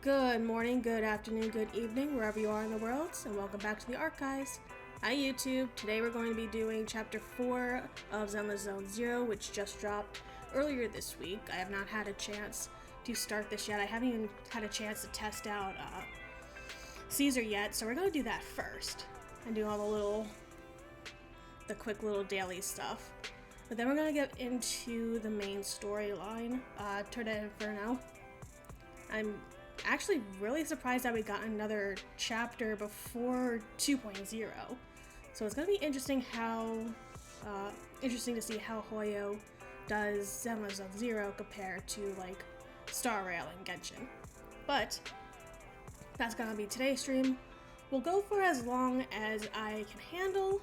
Good morning, good afternoon, good evening, wherever you are in the world, and welcome back to the Archives. Hi YouTube, today we're going to be doing Chapter 4 of Zenless Zone 0, which just dropped earlier this week. I have not had a chance to start this yet. I haven't even had a chance to test out Caesar yet, so we're going to do that first, and do all the quick little daily stuff. But then we're going to get into the main storyline, Turda Inferno. I'm actually really surprised that we got another chapter before 2.0. So it's going to be interesting to see how Hoyo does Zenless Zone 0 compared to like Star Rail and Genshin. But that's going to be today's stream. We'll go for as long as I can handle.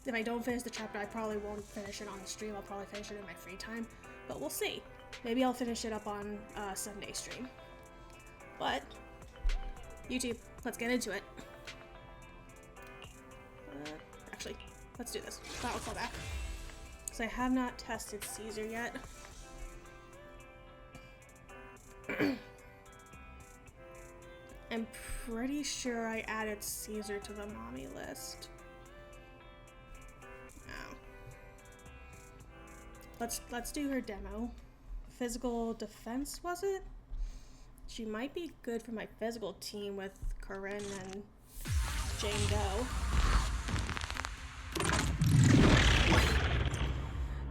If I don't finish the chapter, I probably won't finish it on the stream. I'll probably finish it in my free time, but we'll see. Maybe I'll finish it up on Sunday stream. But, YouTube, let's get into it. Actually, let's do this. That will fall back. So I have not tested Caesar yet. I'm pretty sure I added Caesar to the mommy list. Let's do her demo. Physical defense, was it? She might be good for my physical team with Corinne and Jane Doe.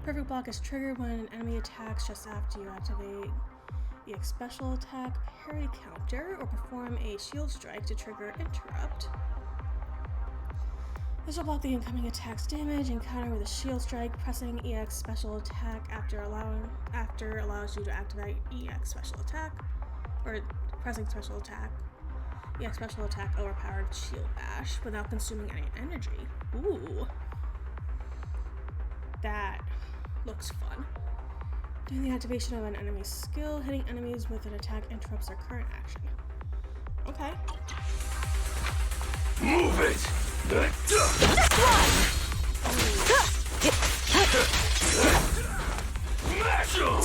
Perfect block is triggered when an enemy attacks just after you activate the special attack parry counter or perform a shield strike to trigger interrupt. This will block the incoming attack's damage and counter with a shield strike. Pressing EX special attack after allows you to activate EX special attack, or pressing special attack. EX special attack overpowered shield bash without consuming any energy. Ooh, that looks fun. During the activation of an enemy's skill, hitting enemies with an attack interrupts their current action. Okay. Move it! This Smash him!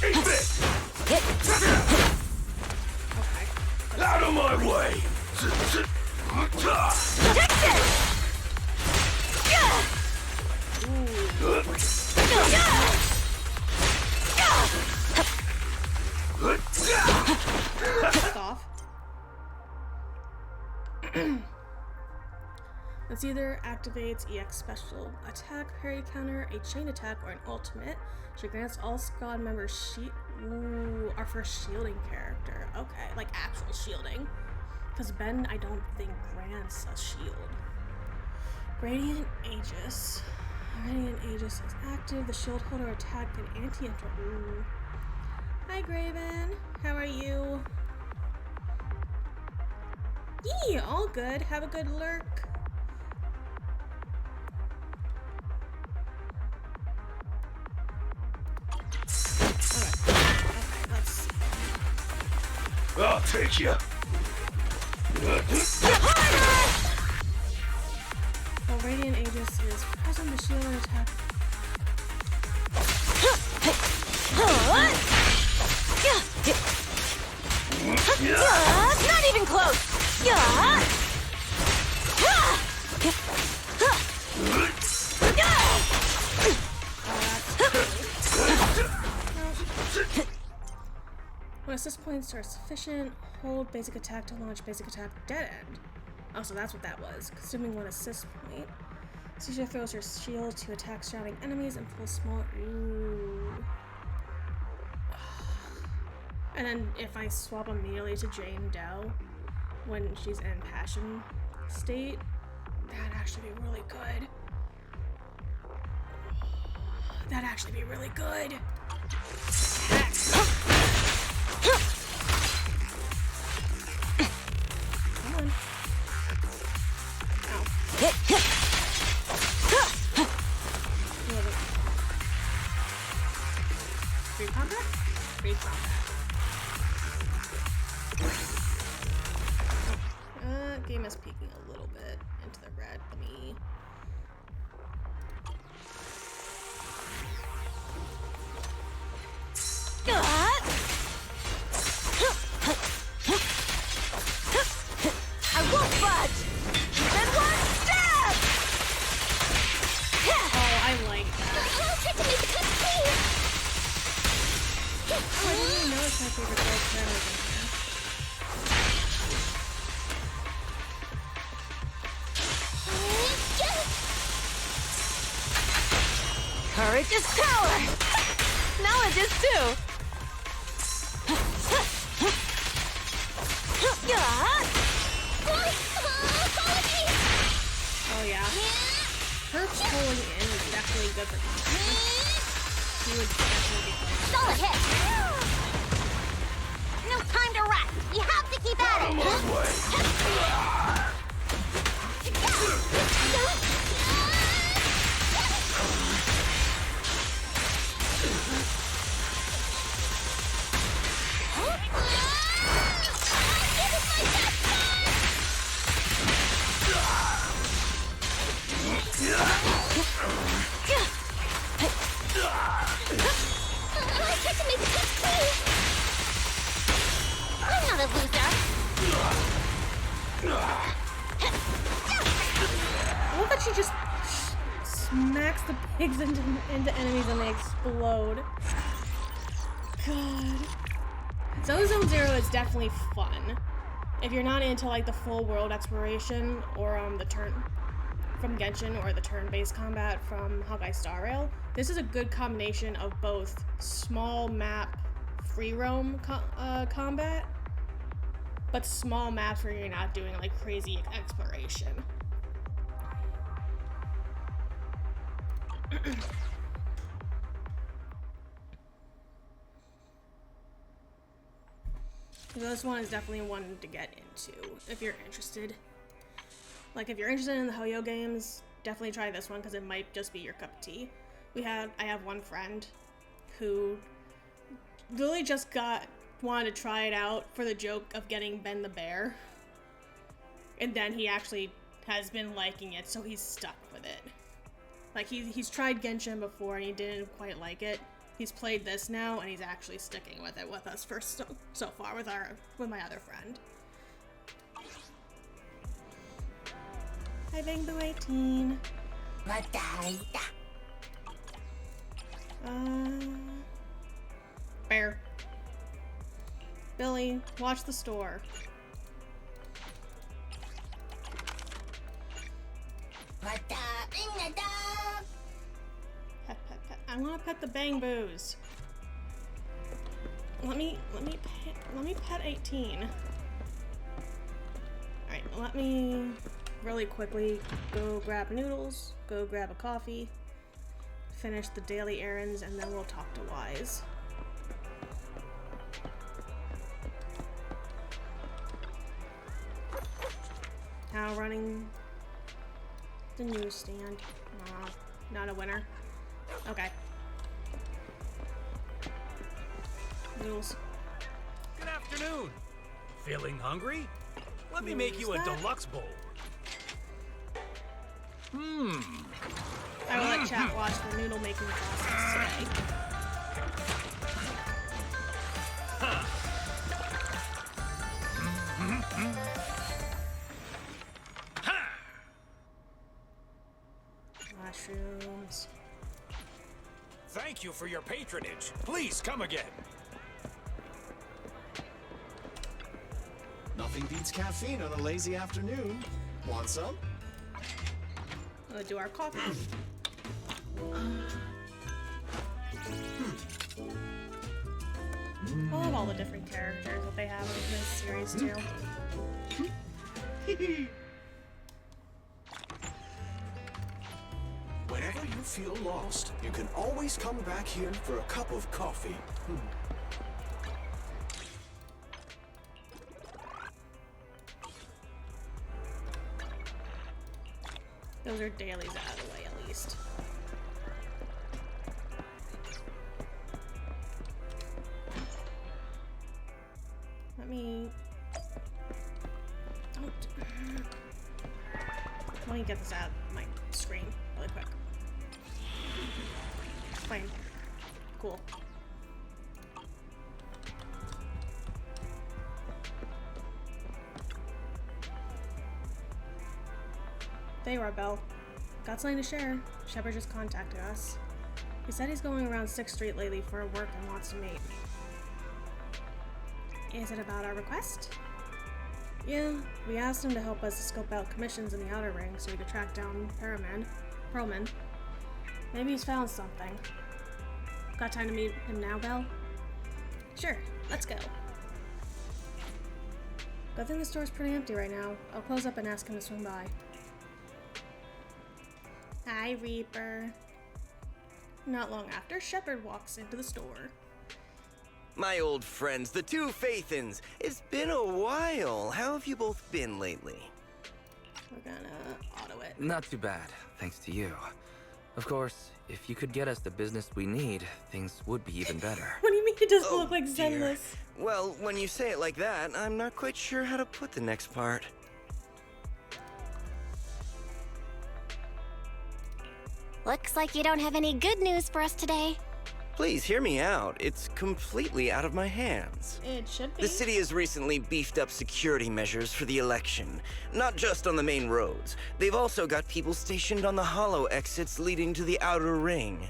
Eat this! Okay. Out of my way! Fuck off. This either activates EX special attack, parry counter, a chain attack, or an ultimate. She grants all squad members our first shielding character. Okay, like actual shielding. Because Ben, I don't think, grants a shield. Radiant Aegis. Radiant Aegis is active. The shield holder attack can anti-interrupt. Ooh. Hi, Graven. How are you? Yee, all good. Have a good lurk. Okay, let's see. I'll take you. While Radiant Aegis is present, the shield and attack. Not even close! When assist points are sufficient, hold basic attack to launch basic attack dead end. Oh, so that's what that was. Consuming one assist point. Caesar throws her shield to attack surrounding enemies and pulls small. Ooh. And then if I swap immediately to Jane Doe when she's in passion state, that'd actually be really good. That'd actually be really good. Come on. Ow. Free combat? Free combat. Game is peeking a little bit into the red. Let me That's my favorite gold channels in here. Courage is power! Knowledge is too! Oh yeah. Her pulling in is definitely good for me. She would definitely be good. Solid hit! No time to rest! You have to keep at it! I'm on my way. I'm not a loser! I love that she just smacks the pigs into enemies and they explode. God. Zone Zero is definitely fun. If you're not into like the full world exploration or the turn from Genshin or the turn-based combat from Hawkeye Star Rail, this is a good combination of both small map free roam combat, but small maps where you're not doing like crazy exploration. So this one is definitely one to get into if you're interested. Like if you're interested in the Hoyo games, definitely try this one because it might just be your cup of tea. I have one friend who literally just wanted to try it out for the joke of getting Ben the Bear. And then he actually has been liking it, so he's stuck with it. Like he's tried Genshin before and he didn't quite like it. He's played this now and he's actually sticking with it with us for so far with my other friend. Hi Bangbu 18. Bear. Billy, watch the store. Pet, pet, pet. I want to pet the Bangboos. Let me pet 18. All right, let me really quickly go grab noodles, go grab a coffee, finish the daily errands, and then we'll talk to Wise. Now running the newsstand. Not a winner. Okay. Noodles. Good afternoon. Feeling hungry? Let me make you a deluxe bowl. I will let chat watch the noodle making process today. Mushrooms. Thank you for your patronage. Please come again. Nothing beats caffeine on a lazy afternoon. Want some? We'll do our coffee. I love all the different characters that they have in this series too. Whenever you feel lost, you can always come back here for a cup of coffee. Those are dailies out of the way at least. Let me get this out of my screen really quick. Fine. Cool. Hey, Rebel. Got something to share. Shepard just contacted us. He said he's going around 6th Street lately for work and wants to meet. Is it about our request? Yeah, we asked him to help us scope out commissions in the Outer Ring so we could track down Perlman. Maybe he's found something. Got time to meet him now, Belle? Sure, let's go. Good thing the store's pretty empty right now. I'll close up and ask him to swing by. Hi, Reaper. Not long after, Shepard walks into the store. My old friends, the two Faithins. It's been a while. How have you both been lately? We're gonna auto it. Not too bad, thanks to you. Of course, if you could get us the business we need, things would be even better. What do you mean it doesn't Oh, look like dear. Zenless? Well, when you say it like that, I'm not quite sure how to put the next part. Looks like you don't have any good news for us today. Please hear me out. It's completely out of my hands. It should be. The city has recently beefed up security measures for the election. Not just on the main roads. They've also got people stationed on the hollow exits leading to the Outer Ring.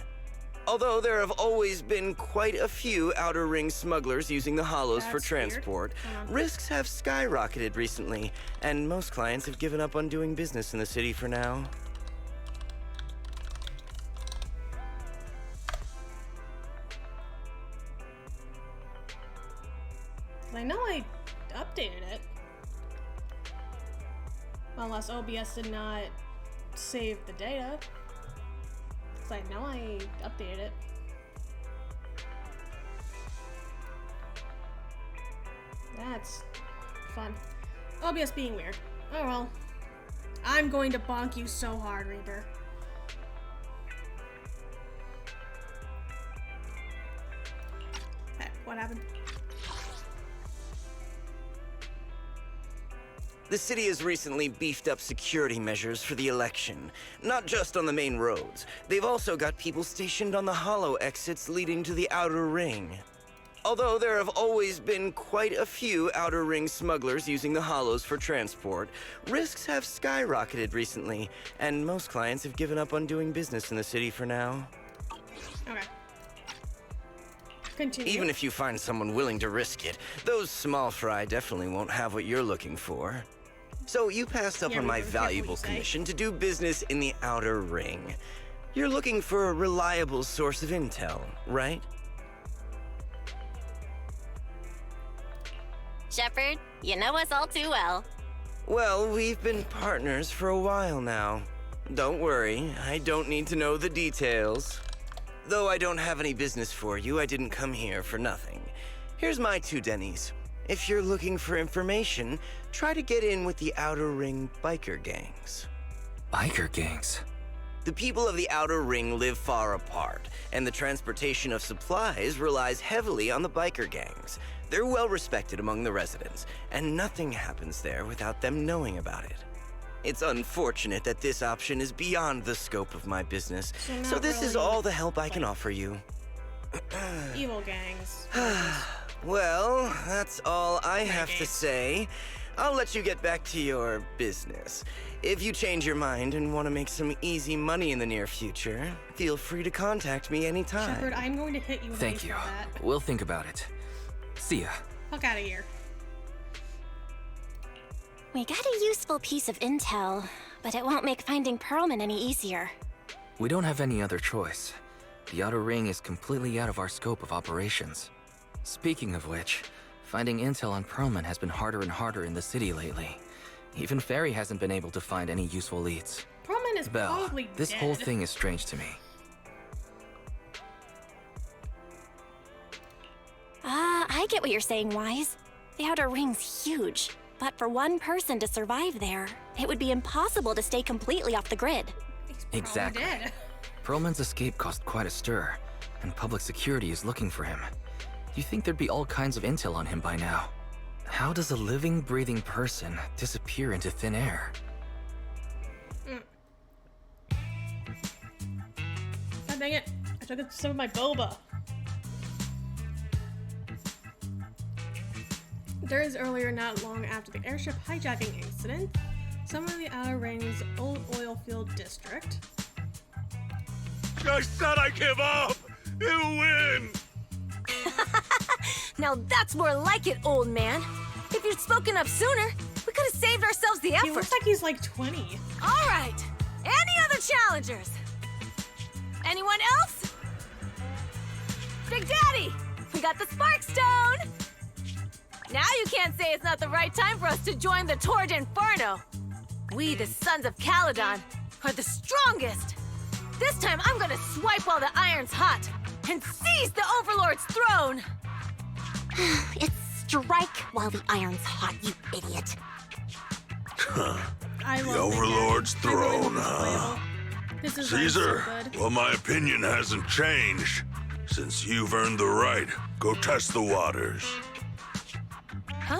Although there have always been quite a few Outer Ring smugglers using the hollows for That's weird. transport, Hold on. risks have skyrocketed recently, and most clients have given up on doing business in the city for now. I know I updated it. Unless OBS did not save the data. Because I know I updated it. That's fun. OBS being weird. Oh well. I'm going to bonk you so hard, Reaper. Hey, what happened? The city has recently beefed up security measures for the election. Not just on the main roads. They've also got people stationed on the hollow exits leading to the Outer Ring. Although there have always been quite a few Outer Ring smugglers using the hollows for transport, risks have skyrocketed recently, and most clients have given up on doing business in the city for now. Okay. Continue. Even if you find someone willing to risk it, those small fry definitely won't have what you're looking for. So you passed up Yeah, on my Reaper, careful what valuable you say. commission to do business in the Outer Ring. You're looking for a reliable source of intel, right? Shepard, you know us all too well. Well, we've been partners for a while now. Don't worry, I don't need to know the details. Though I don't have any business for you, I didn't come here for nothing. Here's my 2 Denny's. If you're looking for information, try to get in with the Outer Ring biker gangs. Biker gangs? The people of the Outer Ring live far apart, and the transportation of supplies relies heavily on the biker gangs. They're well respected among the residents, and nothing happens there without them knowing about it. It's unfortunate that this option is beyond the scope of my business, so not this is really, all the help I can offer you. evil gangs. Well, that's all I have to gangs. say. I'll let you get back to your business. If you change your mind and want to make some easy money in the near future, feel free to contact me anytime. Shepard, I'm going to hit you. Thank you. For that. We'll think about it. See ya. Fuck out of here. We got a useful piece of intel, but it won't make finding Perlman any easier. We don't have any other choice. The Outer Ring is completely out of our scope of operations. Speaking of which, finding intel on Perlman has been harder and harder in the city lately. Even Ferry hasn't been able to find any useful leads. Perlman is Belle, probably this dead. whole thing is strange to me. I get what you're saying, Wise. The Outer Ring's huge, but for one person to survive there, it would be impossible to stay completely off the grid. He's probably Exactly. dead. Perlman's escape caused quite a stir, and public security is looking for him. You think there'd be all kinds of intel on him by now? How does a living, breathing person disappear into thin air? God dang it. I took some of my boba. Days earlier, not long after the airship hijacking incident, someone in the Outer Ring's old oil field district. I said I give up! You win! Now that's more like it, old man. If you'd spoken up sooner, we could have saved ourselves the effort. He looks like he's like 20. All right. Any other challengers? Anyone else? Big Daddy, we got the Spark Stone. Now you can't say it's not the right time for us to join the Torrid Inferno. We, the Sons of Caledon, are the strongest. This time I'm gonna swipe while the iron's hot and seize the Overlord's throne. It's strike while the iron's hot, you idiot. I The love Big Overlord's Daddy. I really love throne, this huh? playable. This is Caesar, so good. well, my opinion hasn't changed. Since you've earned the right, go test the waters. Huh?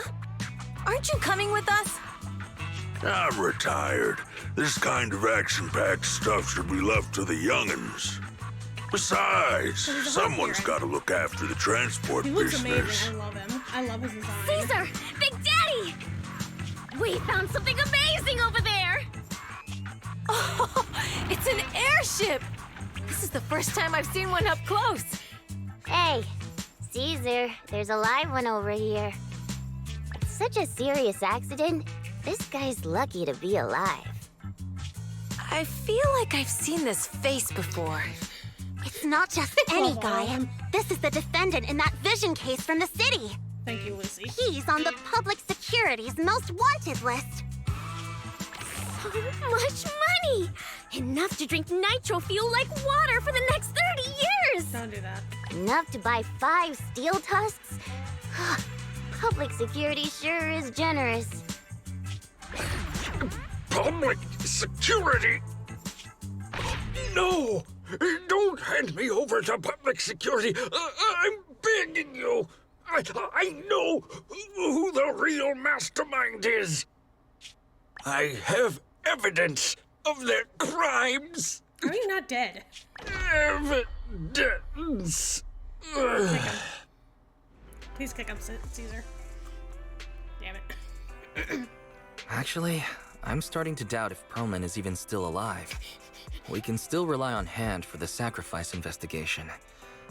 Aren't you coming with us? I'm retired. This kind of action-packed stuff should be left to the young'uns. Besides, he's a someone's hero. got to look after the transport He looks business. amazing. I love him. I love his design. Caesar! Big Daddy! We found something amazing over there! Oh, it's an airship! This is the first time I've seen one up close. Hey, Caesar, there's a live one over here. It's such a serious accident. This guy's lucky to be alive. I feel like I've seen this face before. It's not just any Love guy. him. This is the defendant in that vision case from the city. Thank you, Lucy. He's on the public security's most wanted list. So much money! Enough to drink nitro fuel like water for the next 30 years! Don't do that. Enough to buy 5 steel tusks? Public security sure is generous. Public security? No! Don't hand me over to public security! I'm begging you! I know who the real mastermind is! I have evidence of their crimes! Are you not dead? Evidence! Kick him. Please kick him, Caesar. Damn it. Actually, I'm starting to doubt if Perlman is even still alive. We can still rely on Hand for the sacrifice investigation,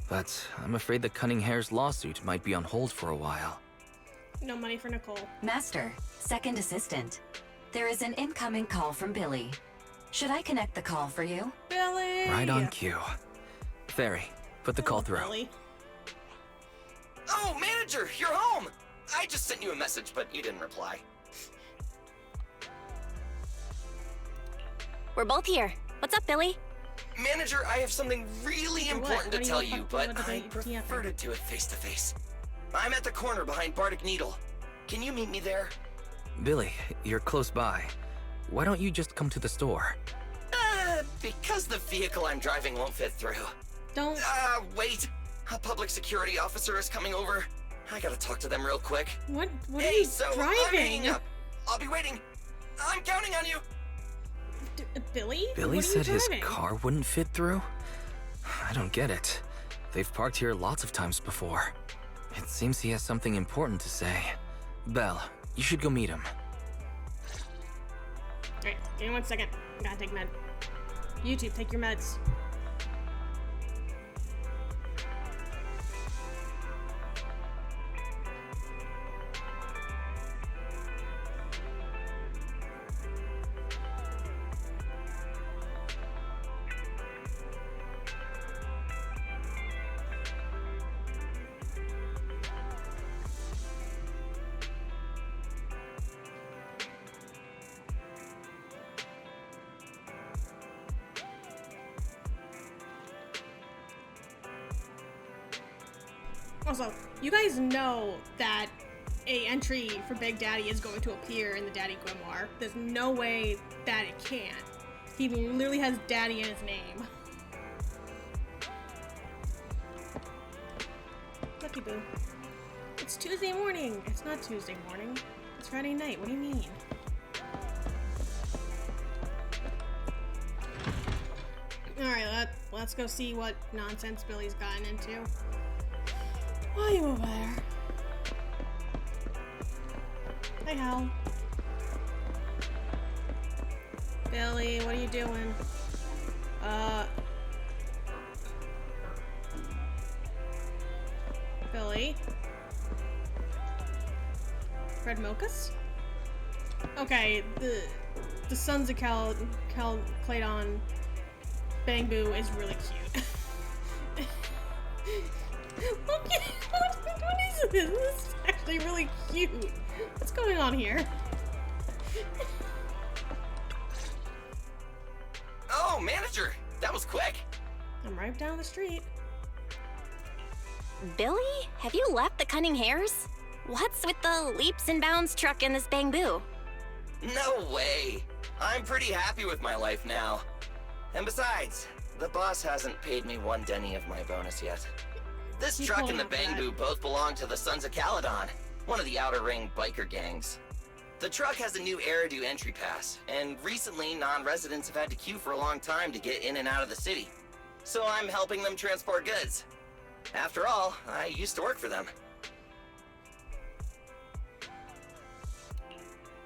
but I'm afraid the Cunning Hare's lawsuit might be on hold for a while. No money for Nicole. Master, second assistant. There is an incoming call from Billy. Should I connect the call for you? Billy! Right on cue. Fairy, put the call through. Billy. Oh, manager, you're home! I just sent you a message, but you didn't reply. We're both here. What's up, Billy? Manager, I have something really What? important What to do tell you- you, what but did I they- prefer to do it face to face. I'm at the corner behind Bardic Needle. Can you meet me there? Billy, you're close by. Why don't you just come to the store? Because the vehicle I'm driving won't fit through. Don't. Wait. A public security officer is coming over. I gotta talk to them real quick. What are Hey, you so I'm driving? hanging up. I'll be waiting. I'm counting on you. Billy? Billy What are you said his driving? car wouldn't fit through? I don't get it. They've parked here lots of times before. It seems he has something important to say. Belle, you should go meet him. Alright, give me 1 second. I gotta take med. YouTube, take your meds. Also, you guys know that a entry for Big Daddy is going to appear in the Daddy Grimoire. There's no way that it can't. He literally has Daddy in his name. Lucky Boo. It's Tuesday morning. It's not Tuesday morning. It's Friday night. What do you mean? Alright, let's go see what nonsense Billy's gotten into. Why are you over there? Hi, Hal. Billy, what are you doing? Billy? Fred Milkus? Okay, the Sons of Cladon Bangbu is really cute. Okay, what is this? This is actually really cute. What's going on here? Oh, manager! That was quick! I'm right down the street. Billy, have you left the Cunning Hares? What's with the leaps and bounds truck in this Bangbu? No way! I'm pretty happy with my life now. And besides, the boss hasn't paid me 1 denny of my bonus yet. This Keep truck and the holding on to Bangbu both belong to the Sons of Caladan, one of the Outer Ring biker gangs. The truck has a new Eridu entry pass, and recently non-residents have had to queue for a long time to get in and out of the city. So I'm helping them transport goods. After all, I used to work for them.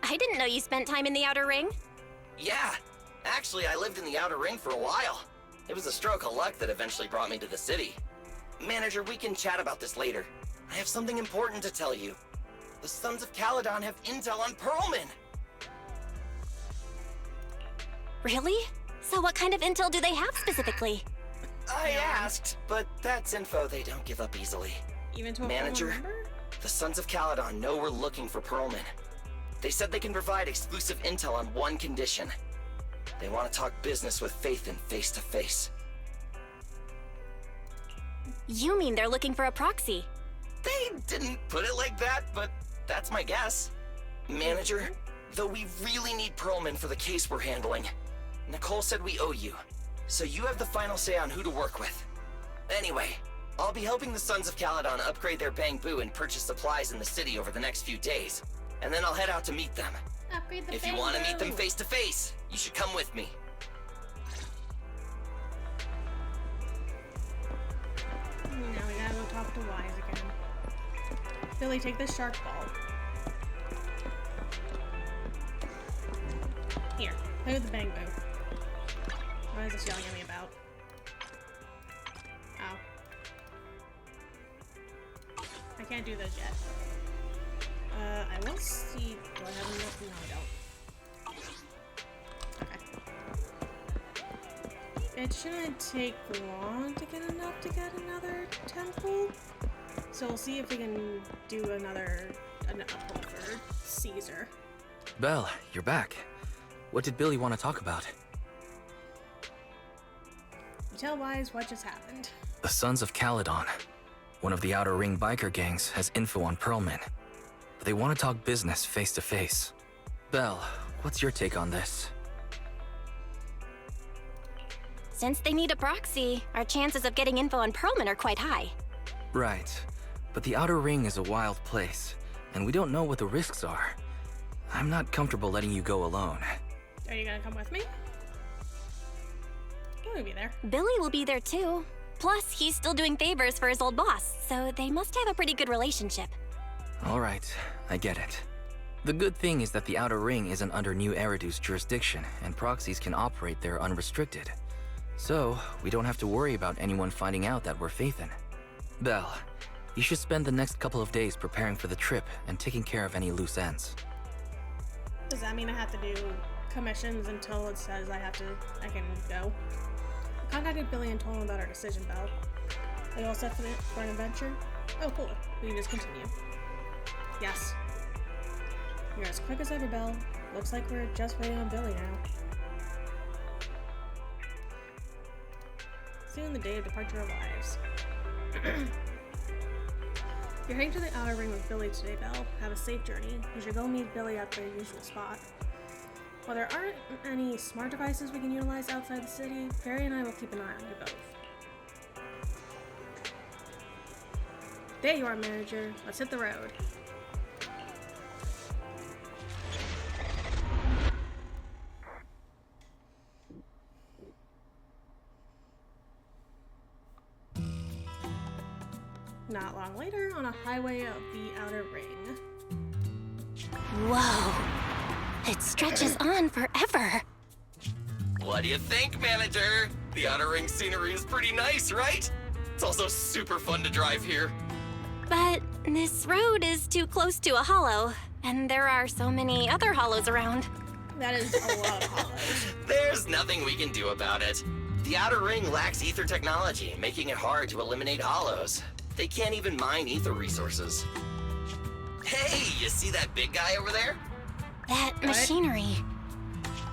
I didn't know you spent time in the Outer Ring. Yeah, actually I lived in the Outer Ring for a while. It was a stroke of luck that eventually brought me to the city. Manager, we can chat about this later. I have something important to tell you. The Sons of Caladan have intel on Pearlman. Really? So what kind of intel do they have specifically? I asked, but that's info they don't give up easily. Even to a Manager, full member? the Sons of Caladan know we're looking for Pearlman. They said they can provide exclusive intel on one condition. They want to talk business with Faithin face to face. You mean they're looking for a proxy? They didn't put it like that, but that's my guess. Manager, though we really need Pearlman for the case we're handling, Nicole said we owe you, so you have the final say on who to work with. Anyway, I'll be helping the Sons of Caladan upgrade their Bangbu and purchase supplies in the city over the next few days, and then I'll head out to meet them. Upgrade the If you want to meet them Bangbu. face to face, you should come with me. Now we gotta go talk to Wise again. Billy, take this shark ball. Here, play with the Bangbu. What is this yelling at me about? Oh. I can't do those yet. I will see. Do I have enough? No, I don't. Okay. It shouldn't take long to get enough to get another temple. So we'll see if we can do an uphold for Caesar. Belle, you're back. What did Billy want to talk about? You tell Wise what just happened. The Sons of Caladan, one of the Outer Ring biker gangs, has info on Pearlman. But they want to talk business face to face. Belle, what's your take on this? Since they need a proxy, our chances of getting info on Pearlman are quite high. Right. But the Outer Ring is a wild place, and we don't know what the risks are. I'm not comfortable letting you go alone. Are you gonna come with me? I'm gonna be there. Billy will be there too. Plus, he's still doing favors for his old boss, so they must have a pretty good relationship. All right, I get it. The good thing is that the Outer Ring isn't under New Eridu's jurisdiction, and proxies can operate there unrestricted. So, we don't have to worry about anyone finding out that we're Faithin. Belle, you should spend the next couple of days preparing for the trip and taking care of any loose ends. Does that mean I have to do commissions until it says I can go? I contacted Billy and told him about our decision, Belle. Are you all set for an adventure? Oh, cool. We can just continue. Yes. You're as quick as ever, Belle. Looks like we're just waiting on Billy now. Soon the day of departure arrives. You're heading to the Outer Ring with Billy today, Belle. Have a safe journey. You should go meet Billy at their usual spot. While there aren't any smart devices we can utilize outside the city, Fairy and I will keep an eye on you both. There you are, manager. Let's hit the road. Not long later, on a highway of the Outer Ring. Whoa! It stretches on forever. What do you think, manager? The Outer Ring scenery is pretty nice, right? It's also super fun to drive here. But This road is too close to a hollow, and there are so many other hollows around. That is a lot of hollows. There's nothing we can do about it. The Outer Ring lacks ether technology, making it hard to eliminate hollows. They can't even mine ether resources. Hey, you see that big guy over there? That machinery.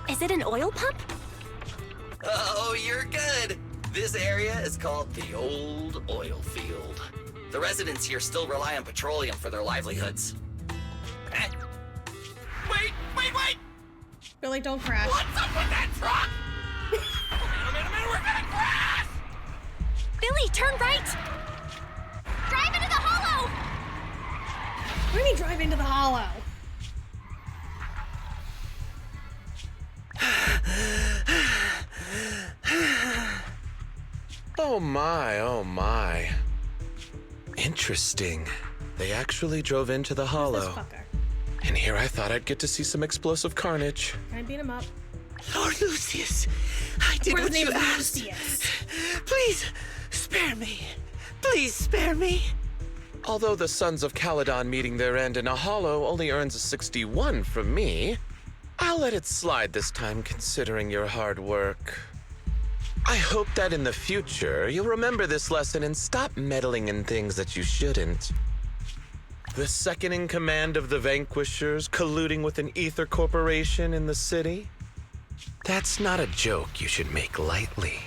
Is it an oil pump? Oh, you're good. This area is called the Old Oil Field. The residents here still rely on petroleum for their livelihoods. Eh? Wait! Billy, don't crash. What's up with that truck? Wait a minute, we're gonna crash! Billy, turn right! Drive into the hollow! What do you mean drive into the hollow? Oh my. Interesting. They actually drove into the hollow. This fucker. And here I thought I'd get to see some explosive carnage. Can I beat him up? Lord Lucius, I did what you asked. Lucius. Please, spare me. Please spare me. Although the Sons of Caledon meeting their end in a hollow only earns a 61 from me, I'll let it slide this time considering your hard work. I hope that in the future you'll remember this lesson and stop meddling in things that you shouldn't. The second in command of the Vanquishers colluding with an ether corporation in the city? That's not a joke you should make lightly.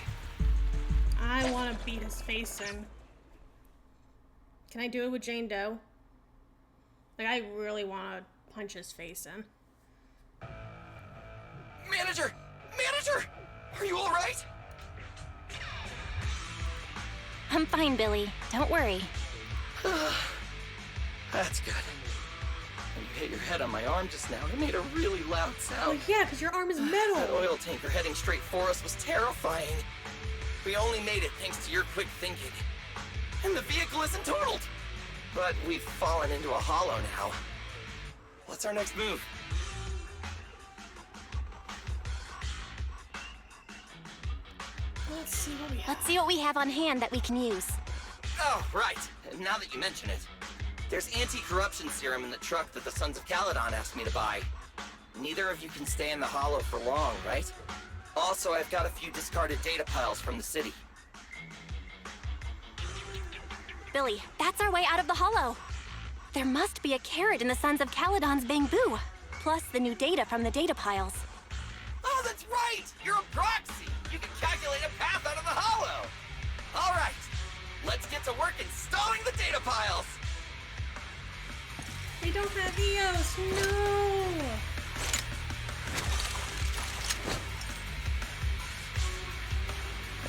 I want to beat his face in. Can I do it with Jane Doe? Like, I really want to punch his face in. Manager! Are you all right? I'm fine, Billy. Don't worry. That's good. When you hit your head on my arm just now, it made a really loud sound. Oh yeah, because your arm is metal. That oil tanker heading straight for us was terrifying. We only made it thanks to your quick thinking. And the vehicle isn't totaled. But we've fallen into a hollow now. What's our next move? Let's see what we have. Let's see what we have on hand that we can use. Oh, right. Now that you mention it. There's anti-corruption serum in the truck that the Sons of Caledon asked me to buy. Neither of you can stay in the hollow for long, right? Also, I've got a few discarded data piles from the city. Billy, that's our way out of the hollow. There must be a carrot in the Sons of Caledon's bamboo, plus the new data from the data piles. Oh, that's right! You're a proxy! You can calculate a path out of the hollow! All right, let's get to work installing the data piles! They don't have EOS, no!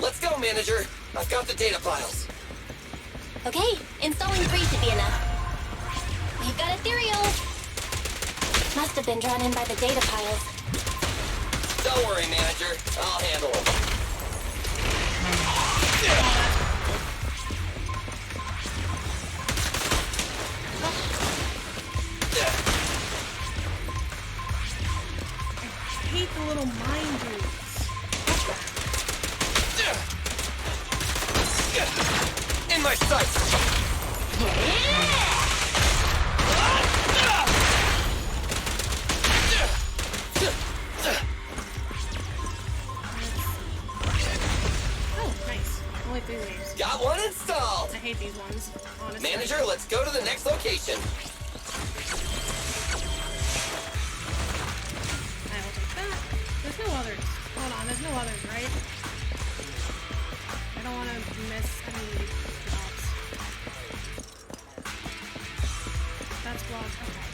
Let's go, manager! I've got the data piles. Okay, installing 3 should be enough. We've got ethereal. Must have been drawn in by the data piles. Don't worry, manager. I'll handle them. I hate the little mine dudes. In my sights! Oh, nice. Only 3 waves. Got one installed! I hate these ones, honestly. Manager, let's go to the next location. I will take that. There's no others. Hold on, there's no others, right? I don't want to miss any drops. That's blocked. Okay.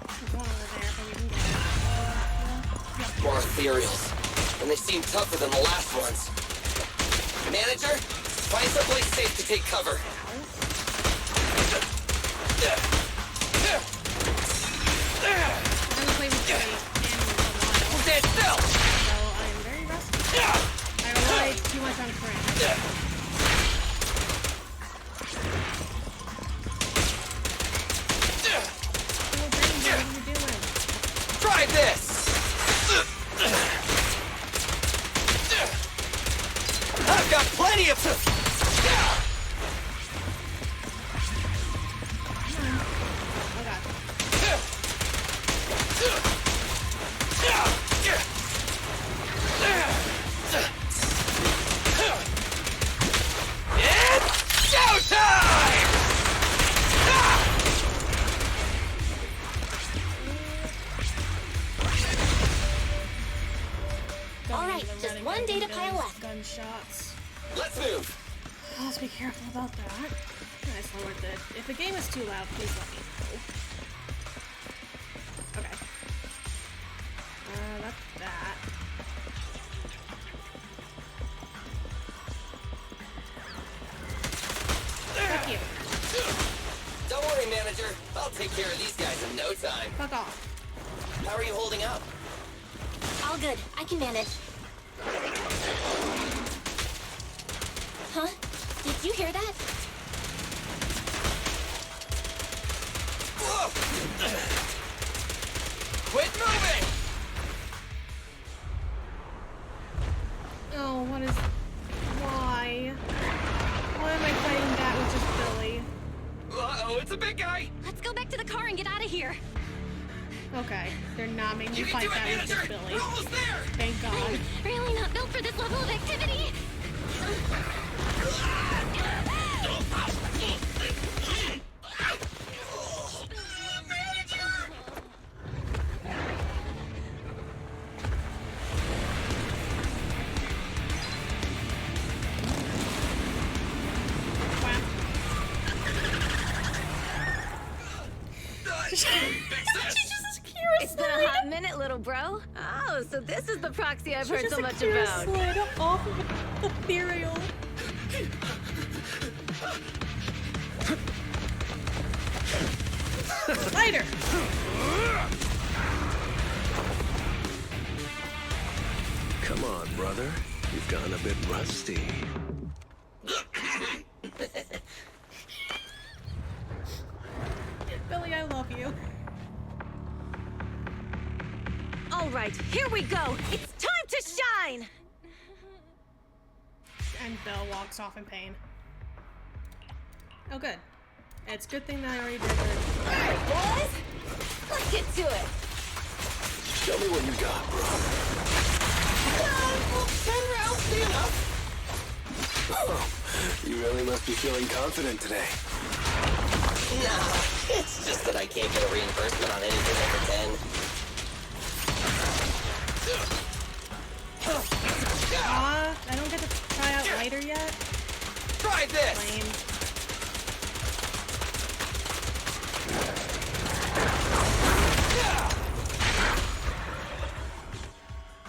There's one over there, but we can get it. More ethereals. And they seem tougher than the last ones. Manager, find someplace safe to take cover. I haven't played with Billy in a while, Stand still! so I'm very rusty. I rely too much on Corinne. Oh, Granger, what are you doing? right, just one data pile left. Gunshots. Let's move. Let's be careful about that. Nice lowered it. If the game is too loud, please let me know. Okay. That's that. Fuck you. Don't worry, manager. I'll take care of these guys in no time. Fuck off. How are you holding up? All good. I can manage. Huh? Did you hear that? Whoa! Quit moving! Oh, what is... Why? Why am I fighting that with just Billy? Uh-oh, it's a big guy! Let's go back to the car and get out of here. Okay, they're not making me You can fight do it, that with manager! just Billy. We're almost there! Thank God. Really not built for this level of activity. It's been a hot minute, little bro. Oh, so this is the proxy I've heard so much about. Slid off of ethereal. Lighter. Come on, brother. You've gone a bit rusty. Billy, I love you. All right, here we go. It's time to shine. And Bill walks off in pain. Oh, good. It's a good thing that I already did it. All right, boys. Let's get to it. Show me what you got, bro. 10 rounds be enough. Oh, you really must be feeling confident today. Nah, it's just that I can't get a reimbursement on anything over 10. I don't get to try out lighter yet. Try this! Lame.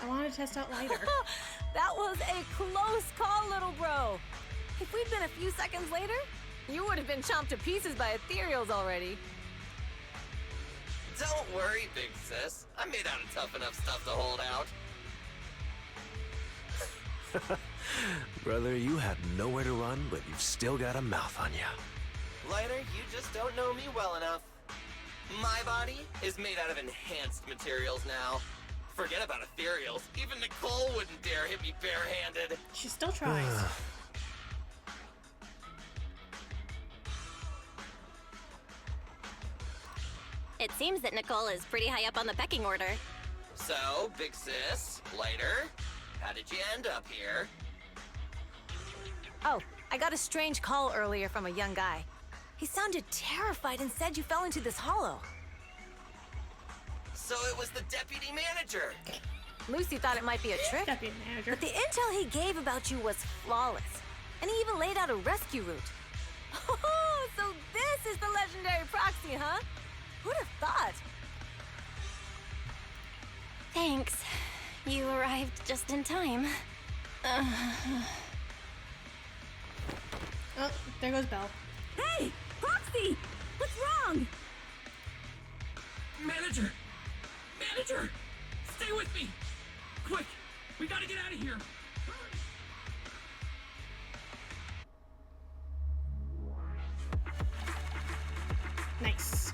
I want to test out lighter. That was a close call, little bro. If we'd been a few seconds later, you would have been chomped to pieces by ethereals already. Don't worry, big sis. I made out of tough enough stuff to hold out. Brother, you have nowhere to run, but you've still got a mouth on you. Lighter, you just don't know me well enough. My body is made out of enhanced materials now. Forget about ethereals. Even Nicole wouldn't dare hit me barehanded. She still tries. It seems that Nicole is pretty high up on the pecking order. So, big sis, Lighter, how did you end up here? Oh, I got a strange call earlier from a young guy. He sounded terrified and said you fell into this hollow. So it was the deputy manager. Lucy thought it might be a trick, Deputy manager. but the intel he gave about you was flawless. And he even laid out a rescue route. Oh, so this is the legendary proxy, huh? Who'd have thought? Thanks. You arrived just in time. Oh, there goes Belle. Hey, Proxy! What's wrong? Manager! Manager! Stay with me! Quick! We gotta get out of here! Nice.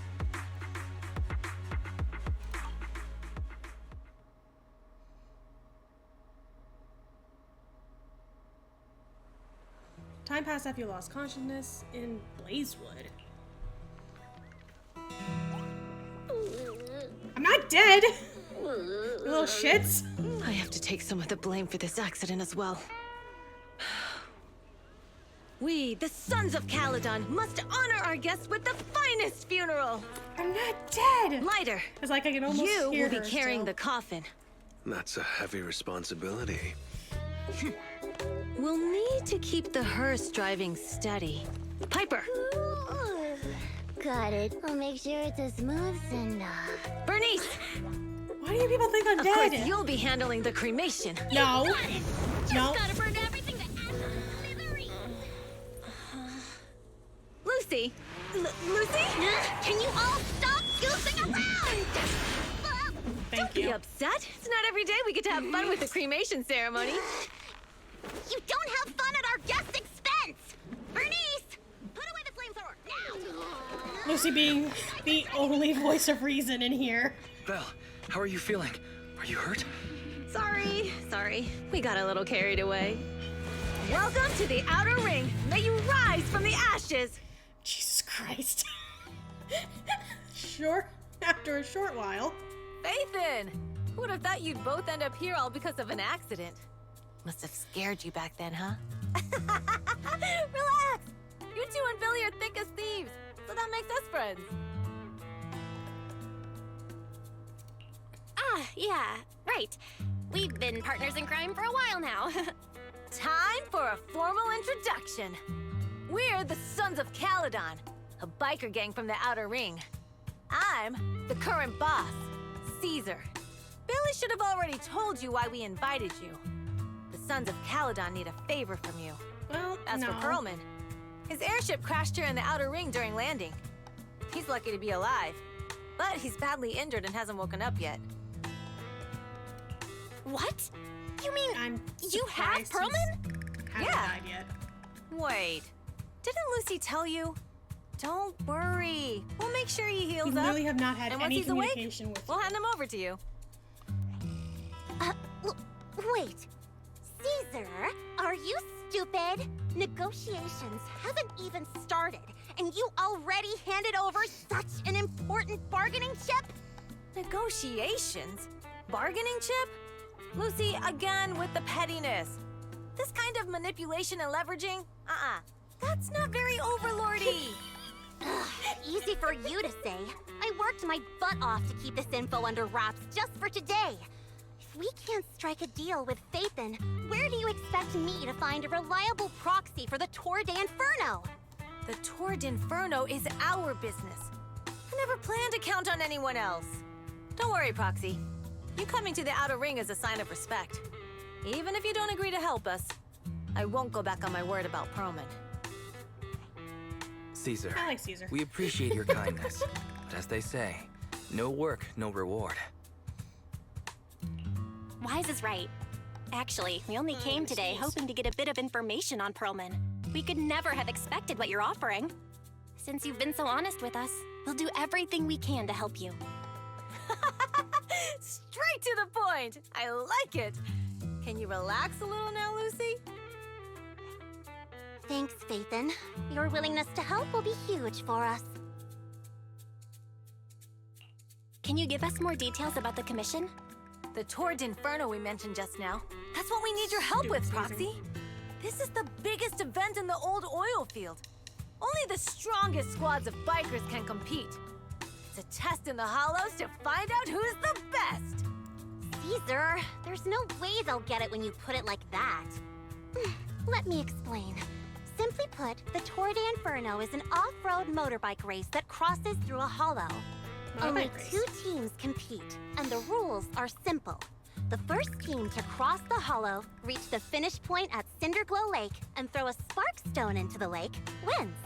Time passed after you lost consciousness in Blazewood. I'm not dead! You little shits. I have to take some of the blame for this accident as well. We, the Sons of Caledon, must honor our guests with the finest funeral! I'm not dead! Lighter, It's like I can almost you hear will be her carrying still. the coffin. That's a heavy responsibility. We'll need to keep the hearse driving steady. Piper! Got it. I'll make sure it's as smooth enough. Bernice! Why do you people think I'm Of dead? course, you'll be handling the cremation. No. No. Gotta burn everything that adds to misery. Lucy! Lucy? Can you all stop goofing around? Thank Don't be you. upset. It's not every day we get to have fun with the cremation ceremony. You don't have fun at our guest expense! Bernice! Put away the flamethrower, now! Lucy being the only voice of reason in here. Belle, how are you feeling? Are you hurt? Sorry. We got a little carried away. Welcome to the Outer Ring. May you rise from the ashes. Jesus Christ. Sure, after a short while. Fathan! Who would have thought you'd both end up here all because of an accident? Must have scared you back then, huh? Relax! You two and Billy are thick as thieves, so that makes us friends. Ah, yeah, right. We've been partners in crime for a while now. Time for a formal introduction. We're the Sons of Caledon, a biker gang from the Outer Ring. I'm the current boss, Caesar. Billy should have already told you why we invited you. The Sons of Caledon need a favor from you. Well, As no. for Perlman, his airship crashed here in the Outer Ring during landing. He's lucky to be alive, but he's badly injured and hasn't woken up yet. What? You mean I'm you have surprised Perlman? Haven't Yeah. died yet. Wait, didn't Lucy tell you? Don't worry. We'll make sure he heals We up. really have not had And once any he's awake, communication with we'll hand him over to you. Wait. Caesar, are you stupid? Negotiations haven't even started, and you already handed over such an important bargaining chip? Negotiations? Bargaining chip? Lucy, again with the pettiness. This kind of manipulation and leveraging? That's not very overlordy. Easy for you to say. I worked my butt off to keep this info under wraps just for today. If we can't strike a deal with Fathan, where do you expect me to find a reliable proxy for the Tour d'Inferno? The Tour d'Inferno is our business. I never planned to count on anyone else. Don't worry, Proxy. You coming to the Outer Ring is a sign of respect. Even if you don't agree to help us, I won't go back on my word about Perlman. Caesar, I like Caesar. we appreciate your kindness. But as they say, no work, no reward. Wise is right. Actually, we only came today hoping to get a bit of information on Perlman. We could never have expected what you're offering. Since you've been so honest with us, we'll do everything we can to help you. Straight to the point! I like it! Can you relax a little now, Lucy? Thanks, Fathan. Your willingness to help will be huge for us. Can you give us more details about the commission? The Tour d'Inferno we mentioned just now. That's what we need your help with, Proxy. This is the biggest event in the old oil field. Only the strongest squads of bikers can compete. It's a test in the hollows to find out who's the best. Caesar, there's no way they'll get it when you put it like that. Let me explain. Simply put, the Tour d'Inferno is an off-road motorbike race that crosses through a hollow. Only 2 teams compete, and the rules are simple. The first team to cross the hollow, reach the finish point at Cinderglow Lake, and throw a spark stone into the lake, wins.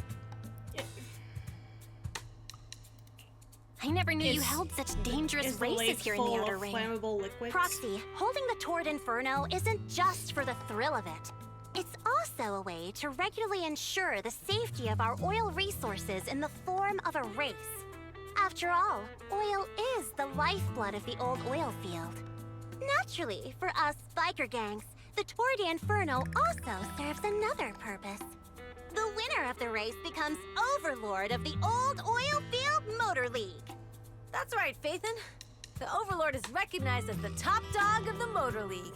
I never knew you held such dangerous races here in the Outer Ring. Flammable liquids? Proxy, holding the Tour d'Inferno isn't just for the thrill of it. It's also a way to regularly ensure the safety of our oil resources in the form of a race. After all, oil is the lifeblood of the old oil field. Naturally, for us biker gangs, the Tour d'Inferno also serves another purpose. The winner of the race becomes overlord of the old oil field motor league. That's right, Fathan. The Overlord is recognized as the top dog of the Motor League.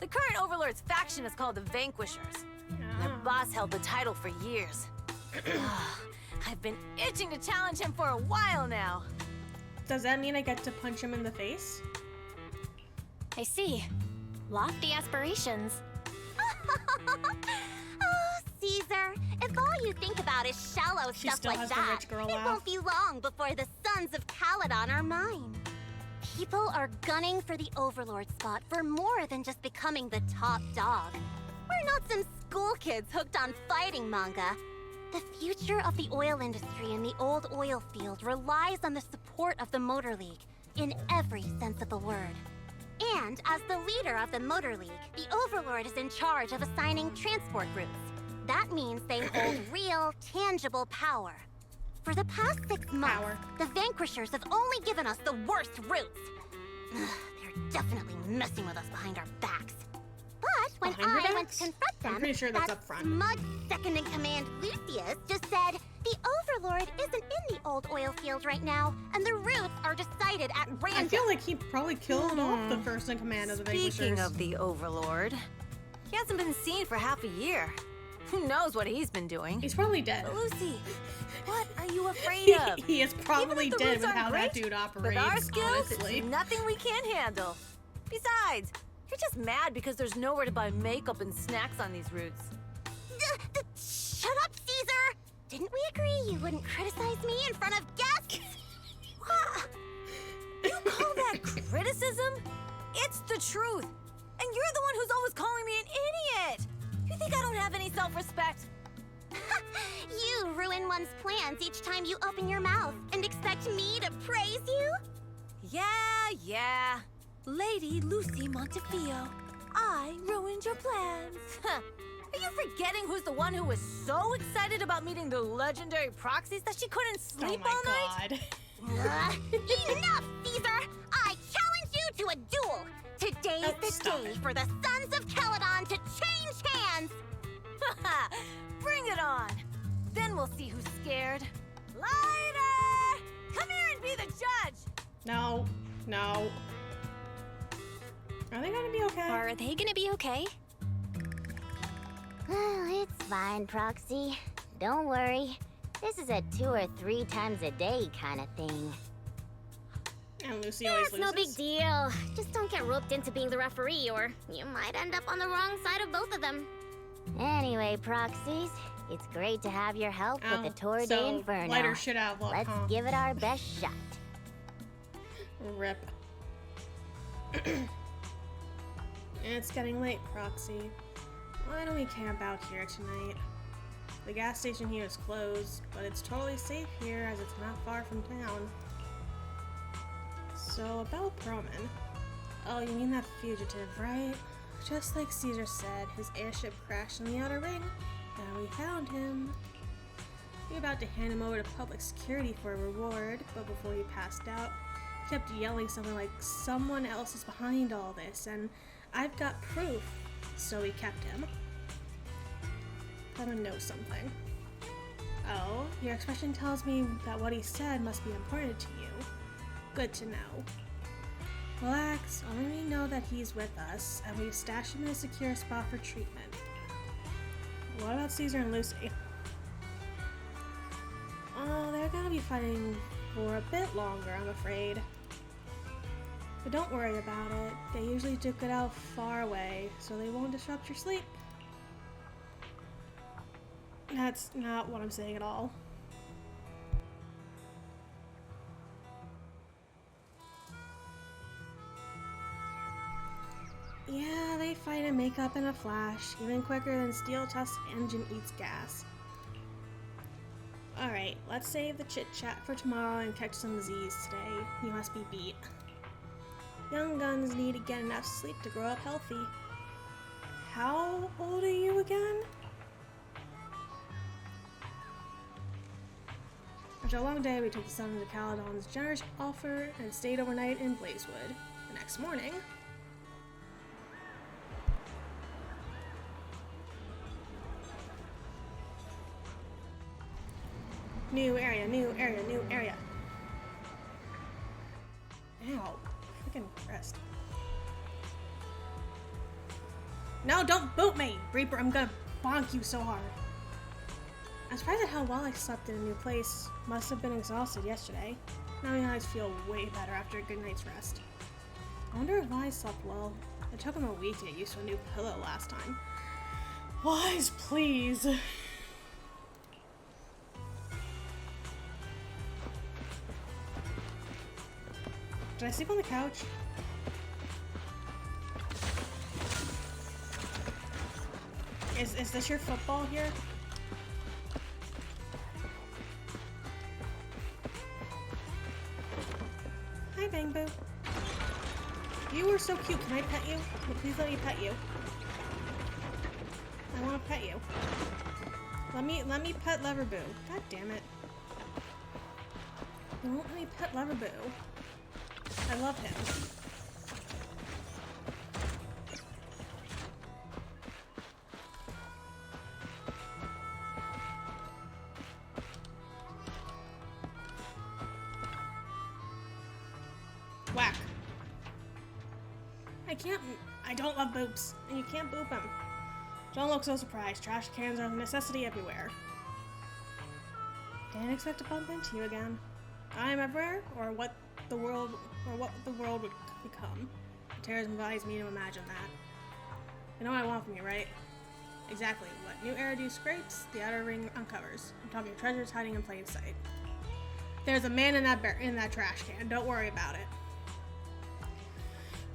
The current Overlord's faction is called the Vanquishers. Their boss held the title for years. I've been itching to challenge him for a while now. Does that mean I get to punch him in the face? I see. Lofty aspirations. Oh, Caesar, if all you think about is shallow She stuff still like has the that, rich girl it laugh. won't be long before the sons of Caledon are mine. People are gunning for the Overlord spot for more than just becoming the top dog. We're not some school kids hooked on fighting manga. The future of the oil industry in the old oil field relies on the support of the Motor League, in every sense of the word. And as the leader of the Motor League, the Overlord is in charge of assigning transport routes. That means they hold real, tangible power. For the past 6 months, the Vanquishers have only given us the worst routes. They're definitely messing with us behind our backs. But when Behind your I went backs? to confront them, I'm pretty sure that's that up front. smug second-in-command Lucius just said, the Overlord isn't in the old oil field right now, and the routes are decided at random. I feel like he probably killed off the first in command of the Vanquishers. Speaking of the Overlord, he hasn't been seen for half a year. Who knows what he's been doing? He's probably dead. But Lucy, what are you afraid of? He is probably Even if the dead routes with aren't how that great, dude operates, with our skills, honestly. it's nothing we can't handle. Besides, you're just mad because there's nowhere to buy makeup and snacks on these routes. Shut up, Caesar! Didn't we agree you wouldn't criticize me in front of guests? You call that criticism? It's the truth. And you're the one who's always calling me an idiot. You think I don't have any self-respect? You ruin one's plans each time you open your mouth and expect me to praise you? Yeah. Lady Lucy Montefiore, I ruined your plans. Are you forgetting who's the one who was so excited about meeting the legendary proxies that she couldn't sleep all night? Enough, Caesar! I challenge you to a duel! Today's the day for the Sons of Caledon to change hands! Bring it on! Then we'll see who's scared. Lighter! Come here and be the judge! No. Are they gonna be okay? Are they gonna be okay? Well, it's fine, Proxy. Don't worry. This is a 2 or 3 times a day kind of thing. And Lucy always It's no big deal. Just don't get roped into being the referee, or you might end up on the wrong side of both of them. Anyway, Proxies, it's great to have your help with the Tour de Inferno. Lighter shit out of luck, Let's huh? give it our best shot. Rip. It's getting late, Proxy. Why don't we camp out here tonight? The gas station here is closed, but it's totally safe here as it's not far from town. So, about Proman. Oh, you mean that fugitive, right? Just like Caesar said, his airship crashed in the Outer Ring, and we found him. We were about to hand him over to public security for a reward, but before he passed out, he kept yelling something like, someone else is behind all this, and I've got proof, so we kept him. Gotta know something. Oh, your expression tells me that what he said must be important to you. Good to know. Relax, only we know that he's with us, and we've stashed him in a secure spot for treatment. What about Caesar and Lucy? Oh, they're gonna be fighting for a bit longer, I'm afraid. But don't worry about it. They usually duke it out far away, so they won't disrupt your sleep. That's not what I'm saying at all. Yeah, they fight and make up in a flash, even quicker than Steel Tusk's engine eats gas. Alright, let's save the chit-chat for tomorrow and catch some Z's today. You must be beat. Young guns need to get enough sleep to grow up healthy. How old are you again? After a long day, we took the Sons of Caledon's generous offer and stayed overnight in Blazewood. The next morning, new area, new area, new area. Ow. Freaking rest. No, don't boot me! Reaper, I'm gonna bonk you so hard. I'm surprised at how well I slept in a new place. Must have been exhausted yesterday. Now my eyes feel way better after a good night's rest. I wonder if Wise slept well. It took him a week to get used to a new pillow last time. Wise, please. Did I sleep on the couch? Is this your football here? Hi, Bang Boo. You were so cute. Can I pet you? Please let me pet you. I want to pet you. Let me pet Leverboo. God damn it. They won't let me pet Leverboo. I love him. Whack. I don't love boops, and you can't boop them. Don't look so surprised. Trash cans are a necessity everywhere. Didn't expect to bump into you again. I'm everywhere, or what the world would become. The terrors advise me to imagine that. You know what I want from you, right? Exactly. What new Eridu scrapes, the outer ring uncovers. I'm talking treasures hiding in plain sight. There's a man in that trash can. Don't worry about it.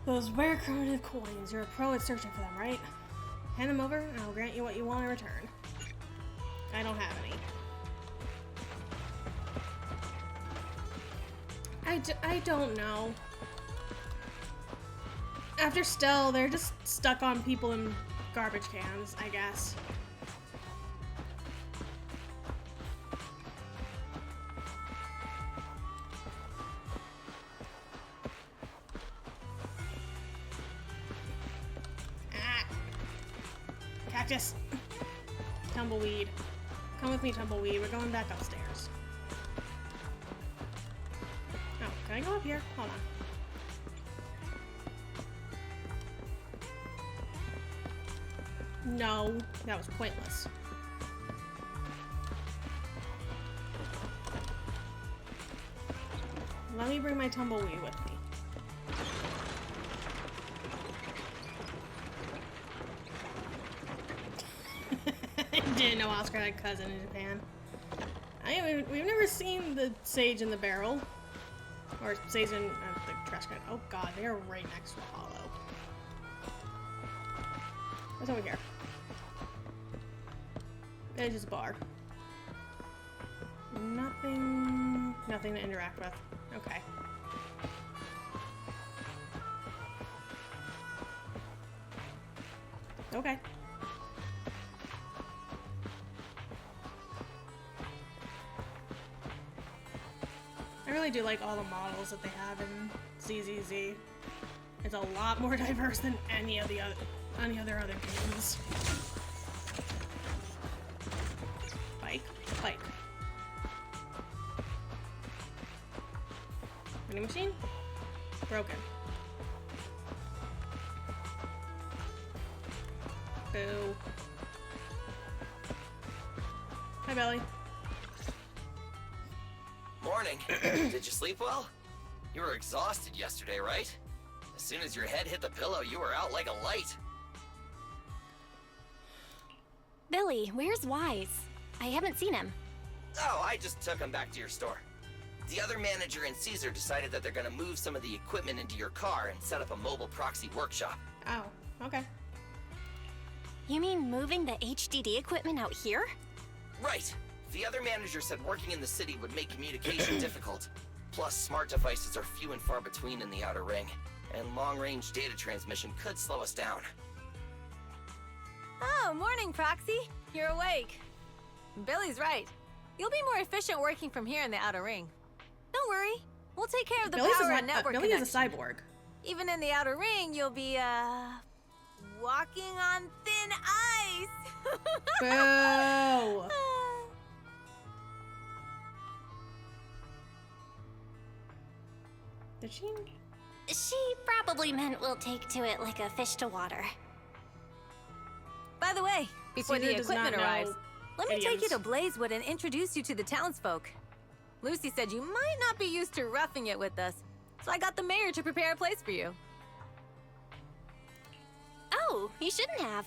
Those rare primitive coins. You're a pro at searching for them, right? Hand them over, and I'll grant you what you want in return. I don't have any. I don't know. After Stell, they're just stuck on people in garbage cans, I guess. Cactus. Tumbleweed. Come with me, Tumbleweed. We're going back upstairs. Oh, can I go up here? Hold on. No, that was pointless. Let me bring my Tumbleweed with me. Didn't know Oscar had a cousin in Japan. We've never seen the sage in the barrel. Or sage in the trash can. Oh god, they are right next to a hollow. What's over here? There's just a bar. Nothing to interact with. Okay. Okay. I really do like all the models that they have in ZZZ. It's a lot more diverse than any other games. Bike. Vending machine? Broken. Boo. Hi, Belly. Morning. Did you sleep well? You were exhausted yesterday, right? As soon as your head hit the pillow, you were out like a light. Billy, where's Wise? I haven't seen him. Oh, I just took him back to your store. The other manager and Caesar decided that they're gonna move some of the equipment into your car and set up a mobile proxy workshop. Oh, okay. You mean moving the HDD equipment out here? Right. The other manager said working in the city would make communication difficult. Plus, smart devices are few and far between in the Outer Ring, and long-range data transmission could slow us down. Oh, morning, Proxy. You're awake. Billy's right. You'll be more efficient working from here in the Outer Ring. Don't worry. We'll take care of the power and network Billy is a connection. cyborg. Even in the Outer Ring, you'll be, walking on thin ice. Boo! Did she? She probably meant we'll take to it like a fish to water. By the way, before Caesar the does equipment not know arrives, let me take you idioms. to Blazewood and introduce you to the townsfolk. Lucy said you might not be used to roughing it with us, so I got the mayor to prepare a place for you. Oh, you shouldn't have.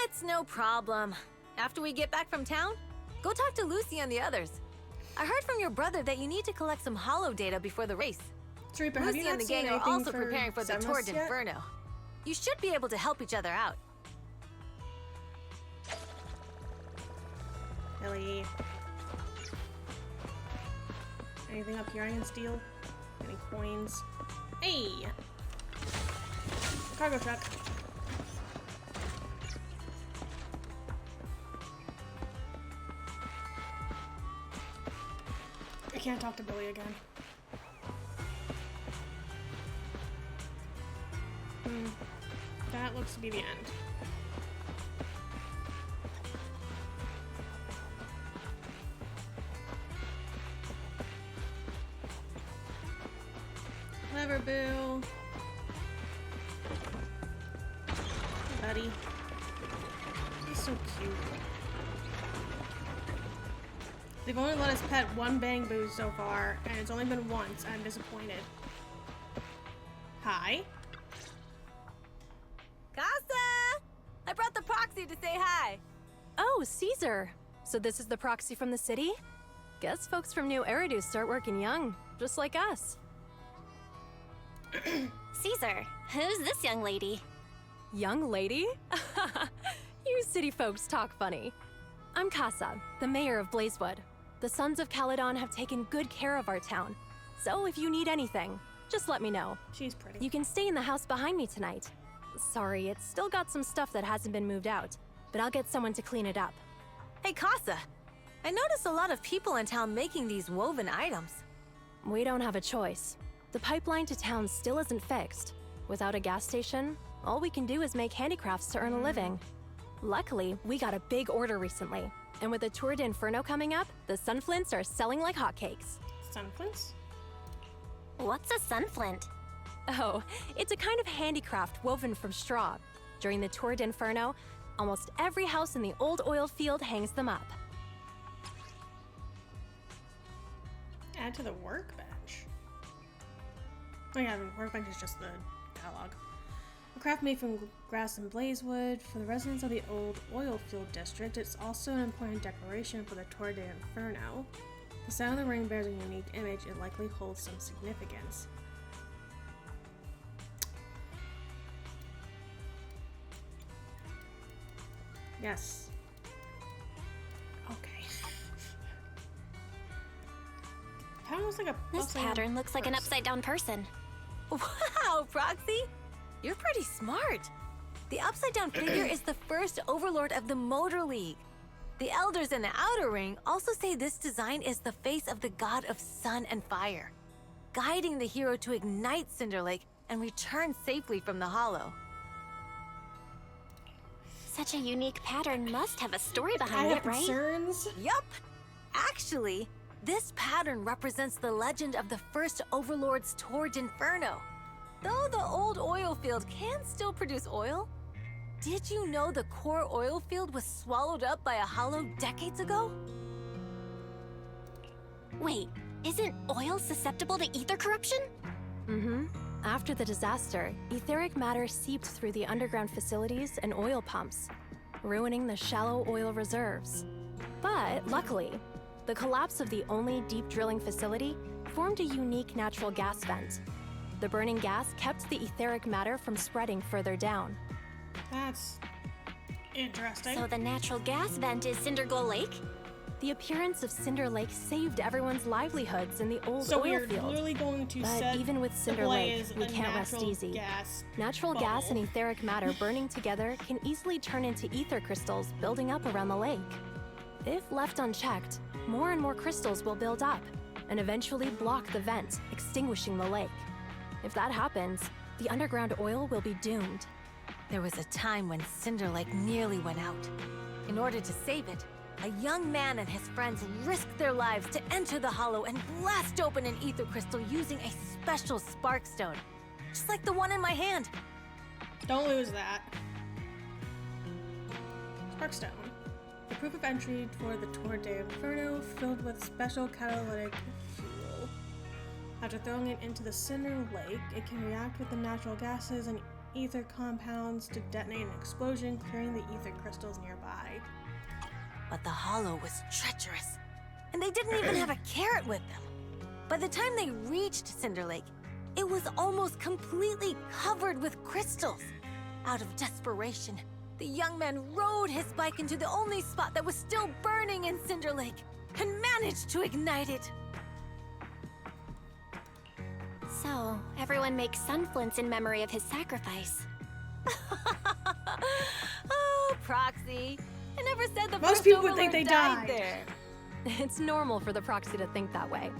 It's no problem. After we get back from town, go talk to Lucy and the others. I heard from your brother that you need to collect some holo data before the race. Reaper, have you Lucy not and the seen gang are anything also preparing for the Tour Zenless yet? d'Inferno. You should be able to help each other out. Ellie. Anything up here I can steal? Any coins? Hey! Cargo truck. I can't talk to Billy again. That looks to be the end. Clever Boo. Hey, buddy. He's so cute. They've only let us pet one Bang Boo so far, and it's only been once. I'm disappointed. Hi. Casa! I brought the proxy to say hi. Oh, Caesar. So this is the proxy from the city? Guess folks from New Eridu start working young, just like us. Caesar, who's this young lady? Young lady? You city folks talk funny. I'm Casa, the mayor of Blazewood. The Sons of Caledon have taken good care of our town. So if you need anything, just let me know. She's pretty. You can stay in the house behind me tonight. Sorry, it's still got some stuff that hasn't been moved out, but I'll get someone to clean it up. Hey, Casa. I noticed a lot of people in town making these woven items. We don't have a choice. The pipeline to town still isn't fixed. Without a gas station, all we can do is make handicrafts to earn a living. Luckily, we got a big order recently, and with the Tour d'Inferno coming up, the sunflints are selling like hotcakes. Sunflints? What's a sunflint? Oh, it's a kind of handicraft woven from straw. During the Tour d'Inferno, almost every house in the old oil field hangs them up. Add to the workbench. Oh yeah, the workbench is just the catalog. A craft made from grass and blazewood for the residents of the old oil field district. It's also an important decoration for the Tour d'Inferno. The sound of the ring bears a unique image. It likely holds some significance. Yes. Okay. Pattern looks like a This pattern looks like an upside-down person. Wow, Proxy! You're pretty smart. The upside-down figure is the first overlord of the Motor League. The elders in the Outer Ring also say this design is the face of the god of sun and fire, guiding the hero to ignite Cinder Lake and return safely from the Hollow. Such a unique pattern must have a story behind it, right? Concerns? Yup! Actually, this pattern represents the legend of the first Overlord's Tour d'Inferno. Though the old oil field can still produce oil, did you know the core oil field was swallowed up by a hollow decades ago? Wait, isn't oil susceptible to ether corruption? Mm-hmm. After the disaster, etheric matter seeped through the underground facilities and oil pumps, ruining the shallow oil reserves. But luckily, the collapse of the only deep drilling facility formed a unique natural gas vent. The burning gas kept the etheric matter from spreading further down. That's interesting. So the natural gas vent is Cindergold Lake? The appearance of Cinder Lake saved everyone's livelihoods in the old so oil we're field. literally going to But set even with Cinder Lake, we can't rest easy. Natural gas and etheric matter burning together can easily turn into ether crystals building up around the lake. If left unchecked, more and more crystals will build up and eventually block the vent, extinguishing the lake. If that happens, the underground oil will be doomed. There was a time when Cinder Lake nearly went out. In order to save it, a young man and his friends risked their lives to enter the Hollow and blast open an ether crystal using a special spark stone, just like the one in my hand. Don't lose that. Sparkstone. The proof of entry for the Tour d'Inferno filled with special catalytic fuel. After throwing it into the Cinder Lake, it can react with the natural gases and ether compounds to detonate an explosion, clearing the ether crystals nearby. But the Hollow was treacherous, and they didn't even have a carrot with them. By the time they reached Cinder Lake, it was almost completely covered with crystals. Out of desperation, the young man rode his bike into the only spot that was still burning in Cinder Lake and managed to ignite it. So, everyone makes sunflints in memory of his sacrifice. Oh, Proxy. I never said the Most first people would Overlord think they died died. there. It's normal for the Proxy to think that way.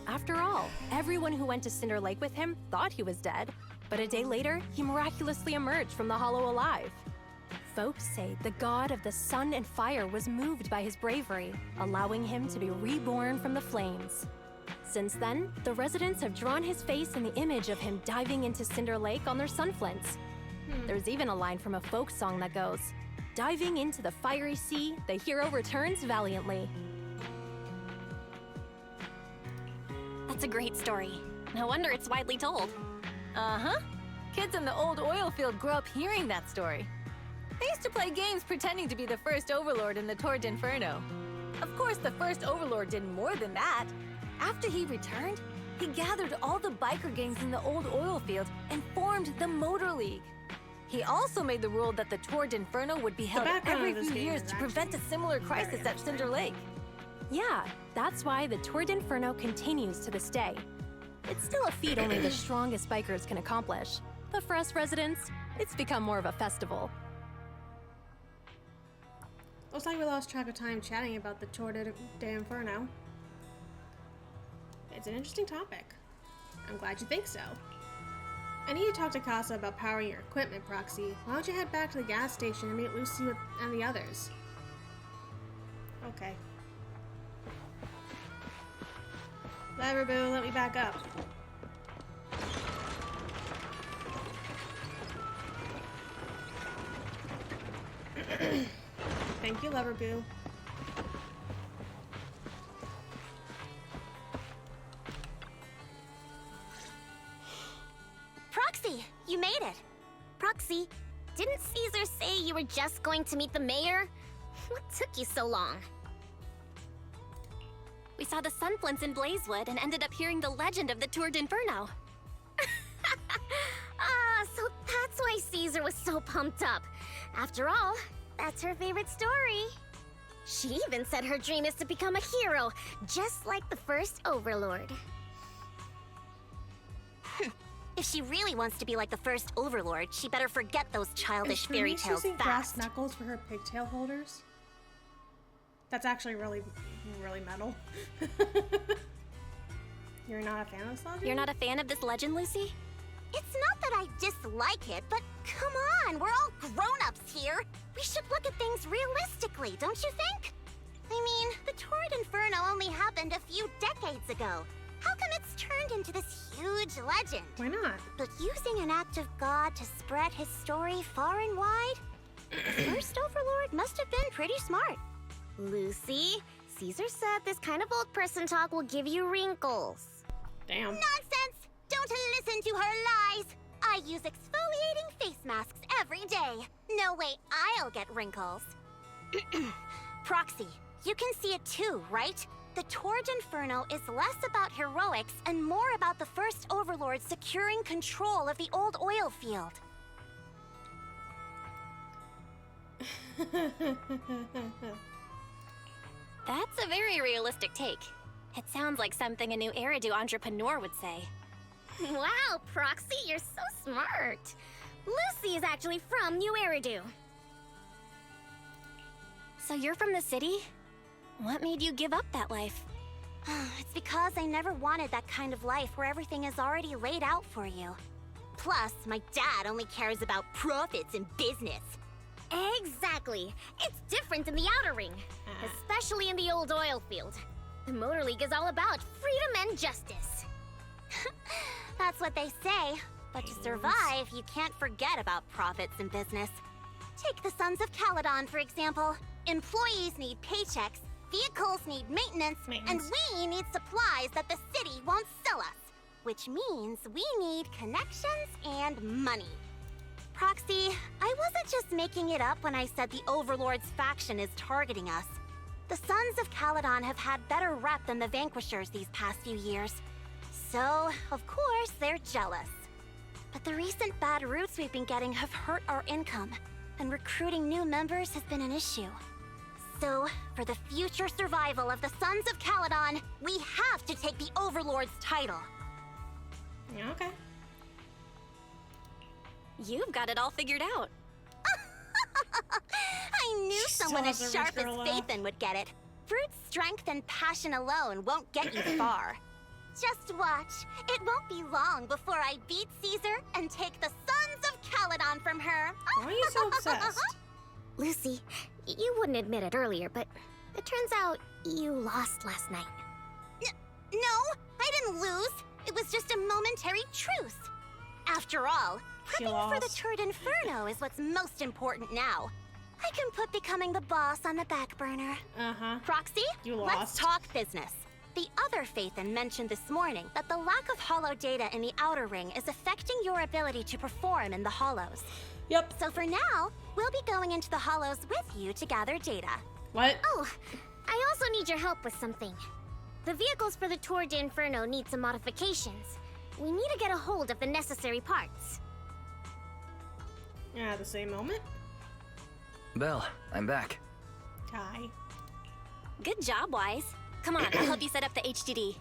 After all, everyone who went to Cinder Lake with him thought he was dead, but a day later, he miraculously emerged from the Hollow alive. Folks say the god of the sun and fire was moved by his bravery, allowing him to be reborn from the flames. Since then, the residents have drawn his face in the image of him diving into Cinder Lake on their sunflints. There's even a line from a folk song that goes, "Diving into the fiery sea, the hero returns valiantly." That's a great story. No wonder it's widely told. Uh-huh. Kids in the old oil field grew up hearing that story. They used to play games pretending to be the first Overlord in the Tour d'Inferno. Of course, the first Overlord did more than that. After he returned, he gathered all the biker gangs in the old oil field and formed the Motor League. He also made the rule that the Tour d'Inferno would be held background every of this few game years is to prevent a similar crisis at Cinder Lake. Yeah, that's why the Tour d'Inferno continues to this day. It's still a feat only the strongest bikers can accomplish, but for us residents, it's become more of a festival. Looks like we lost track of time chatting about the Tour d'Inferno. It's an interesting topic. I'm glad you think so. I need to talk to Casa about powering your equipment, Proxy. Why don't you head back to the gas station and meet Lucy and the others? Okay. Leverboo, let me back up. Thank you, Leverboo. Proxy, you made it. Proxy, didn't Caesar say you were just going to meet the mayor? What took you so long? We saw the sunflints in Blazewood and ended up hearing the legend of the Tour d'Inferno. So that's why Caesar was so pumped up. After all, that's her favorite story. She even said her dream is to become a hero, just like the first Overlord. If she really wants to be like the first Overlord, she better forget those childish fairy tales using fast. brass knuckles for her pigtail holders? That's actually really metal. You're not a fan of this legend? You're not a fan of this legend, Lucy? It's not that I dislike it, but come on, we're all grown-ups here. We should look at things realistically, don't you think? I mean, the Tour d'Inferno only happened a few decades ago. How come it's turned into this huge legend? Why not? But using an act of God to spread his story far and wide? The first Overlord must have been pretty smart. Lucy, Caesar said this kind of old person talk will give you wrinkles. Damn. Nonsense! Don't listen to her lies! I use exfoliating face masks every day. No way I'll get wrinkles. Proxy, you can see it too, right? The Tour d'Inferno is less about heroics and more about the first Overlord securing control of the old oil field. That's a very realistic take. It sounds like something a new Eridu entrepreneur would say. Wow, Proxy, you're so smart. Lucy is actually from New Eridu. So you're from the city? What made you give up that life? It's because I never wanted that kind of life where everything is already laid out for you. Plus, my dad only cares about profits and business. Exactly. It's different in the Outer Ring, especially in the old oil field. The Motor League is all about freedom and justice. That's what they say. But to survive, you can't forget about profits and business. Take the Sons of Caledon, for example. Employees need paychecks, vehicles need maintenance, and we need supplies that the city won't sell us. Which means we need connections and money. Proxy, I wasn't just making it up when I said the Overlord's faction is targeting us. The Sons of Caledon have had better rep than the Vanquishers these past few years. So, of course, they're jealous. But the recent bad routes we've been getting have hurt our income, and recruiting new members has been an issue. So, for the future survival of the Sons of Caledon, we have to take the Overlord's title. Yeah, okay. You've got it all figured out. I knew someone as sharp as Phaethon would get it. Brute strength and passion alone won't get you far. Just watch. It won't be long before I beat Caesar and take the Sons of Caledon from her. Why are you so obsessed? Lucy, you wouldn't admit it earlier, but it turns out you lost last night. No, I didn't lose. It was just a momentary truce. After all, prepping for the Turd Inferno is what's most important now. I can put becoming the boss on the back burner. Proxy, let's talk business. The other Phaethon mentioned this morning that the lack of hollow data in the Outer Ring is affecting your ability to perform in the Hollows. Yep. So for now, we'll be going into the Hollows with you to gather data. What? Oh, I also need your help with something. The vehicles for the Tour de Inferno need some modifications. We need to get a hold of the necessary parts. Yeah, at the same moment. Belle, I'm back. Hi. Good job, Wise. Come on, I'll help you set up the HDD.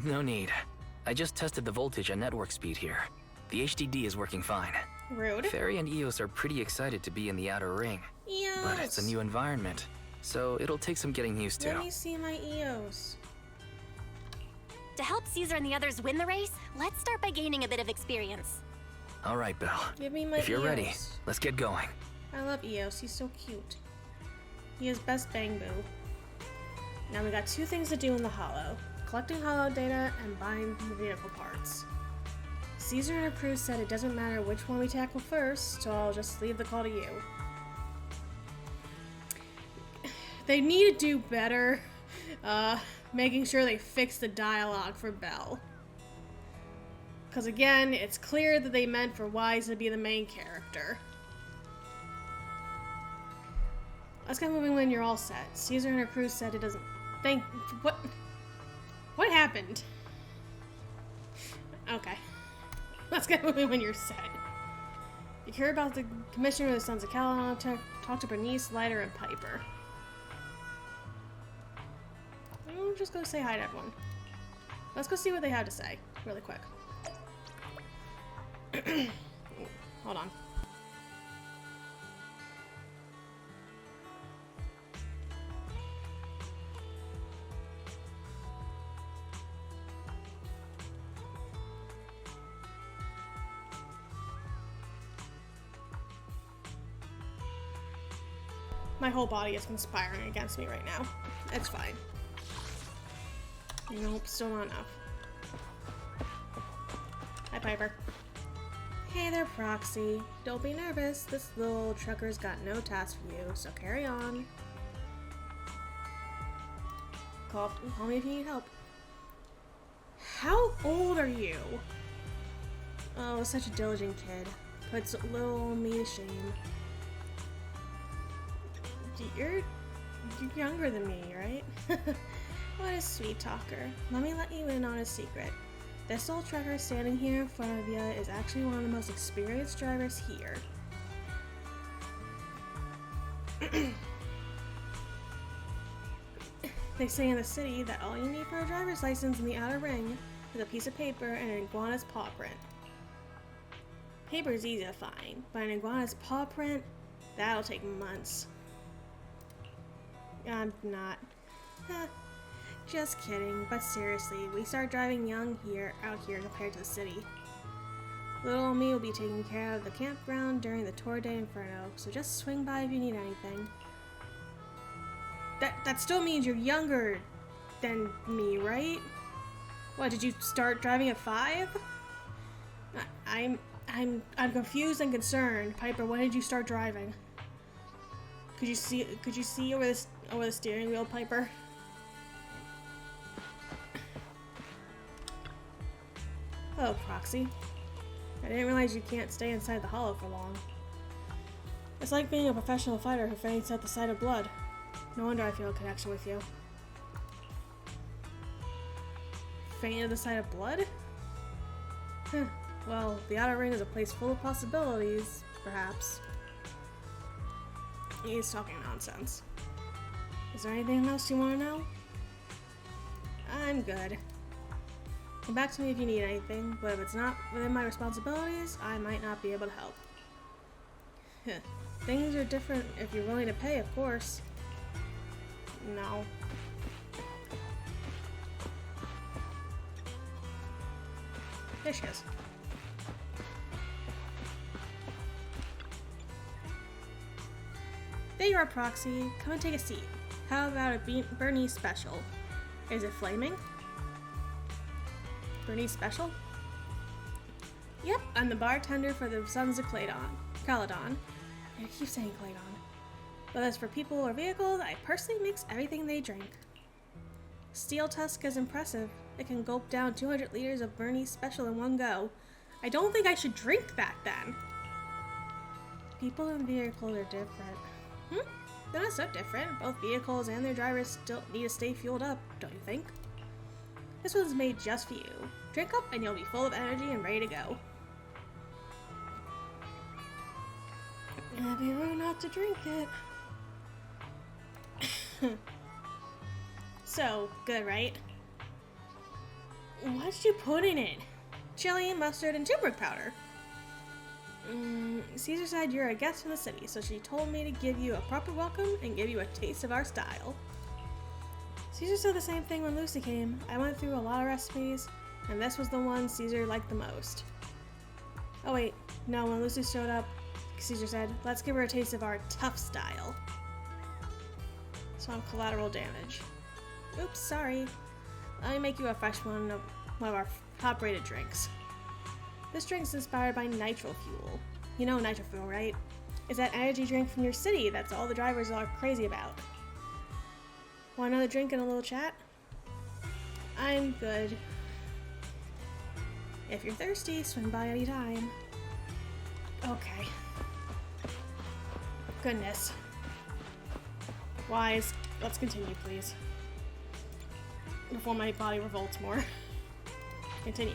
No need. I just tested the voltage and network speed here. The HDD is working fine. Rude. Fairy and Eos are pretty excited to be in the Outer Ring. Eos. But it's a new environment, so it'll take some getting used to. Let me see my Eos. To help Caesar and the others win the race, let's start by gaining a bit of experience. All right, Belle. Give me my If you're Eos. ready, let's get going. I love Eos. He's so cute. He is best bang boo. Now we got two things to do in the Hollow. Collecting Hollow data and buying the vehicle parts. Caesar and her crew said it doesn't matter which one we tackle first, so I'll just leave the call to you. They need to do better making sure they fix the dialogue for Belle. Because again, it's clear that they meant for Wise to be the main character. Let's get moving when you're all set. Caesar and her crew said it doesn't... What happened? Okay. Let's get moving when you're set. You hear about the Commissioner of the Sons of Caledon, talk to Bernice, Lighter, and Piper. I'm just gonna say hi to everyone. Let's go see what they have to say, really quick. Hold on. My whole body is conspiring against me right now. It's fine. Nope, still not enough. Hi, Piper. Hey there, Proxy. Don't be nervous. This little trucker's got no task for you, so carry on. Call me if you need help. How old are you? Oh, such a diligent kid. Puts little me to shame. You're younger than me, right? What a sweet talker. Let me let you in on a secret. This old trucker standing here in front of you is actually one of the most experienced drivers here. They say in the city that all you need for a driver's license in the Outer Ring is a piece of paper and an iguana's paw print. Paper is easy to find, but an iguana's paw print, that'll take months. I'm not. Just kidding, but seriously, we start driving young out here compared to the city. Little me will be taking care of the campground during the Tour de Inferno, so just swing by if you need anything. That still means you're younger than me, right? What, did you start driving at 5? I'm confused and concerned. Piper, when did you start driving? Could you see over the steering wheel, Piper? Oh, Proxy. didn't realize you can't stay inside the hollow for long. It's like being a professional fighter who faints at the sight of blood. No wonder I feel a connection with you. Faint at the sight of blood? Huh. Well, the Outer Ring is a place full of possibilities, perhaps. He's talking nonsense. Is there anything else you want to know? I'm good. Come back to me if you need anything, but if it's not within my responsibilities, I might not be able to help. Things are different if you're willing to pay, of course. No. There she is. There you are, Proxy. Come and take a seat. How about a Bernice special? Is it flaming? Bernice special? Yep, I'm the bartender for the Sons of Caledon. I keep saying Caledon. Whether it's for people or vehicles, I personally mix everything they drink. Steel Tusk is impressive. It can gulp down 200 liters of Bernice special in one go. I don't think I should drink that then. People and vehicles are different. They're not so different. Both vehicles and their drivers still need to stay fueled up, don't you think? This one's made just for you. Drink up and you'll be full of energy and ready to go. It'd be rude not to drink it. So, good, right? What did you put in it? Chili, mustard, and turmeric powder. Caesar said you're a guest in the city, so she told me to give you a proper welcome and give you a taste of our style. Caesar said the same thing when Lucy came. I went through a lot of recipes, and this was the one Caesar liked the most. Oh wait, no, when Lucy showed up, Caesar said, let's give her a taste of our tough style. Some collateral damage. Oops, sorry. Let me make you a fresh one of our top-rated drinks. This drink's inspired by nitro fuel. You know nitro fuel, right? It's that energy drink from your city that's all the drivers are crazy about. Want another drink and a little chat? I'm good. If you're thirsty, swing by any time. Okay. Goodness. Wise, let's continue, please. Before my body revolts more. Continue.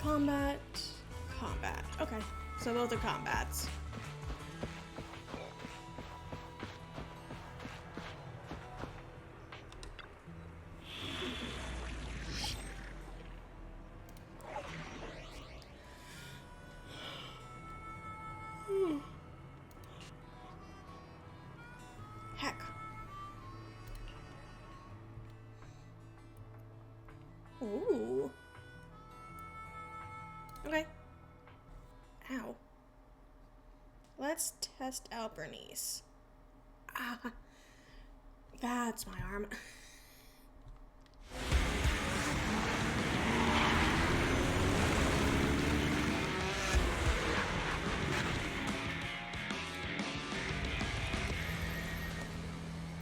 Combat. Okay, so both are combats. Heck. Ooh. Okay. Ow. Let's test out Bernice. Ah. That's my arm.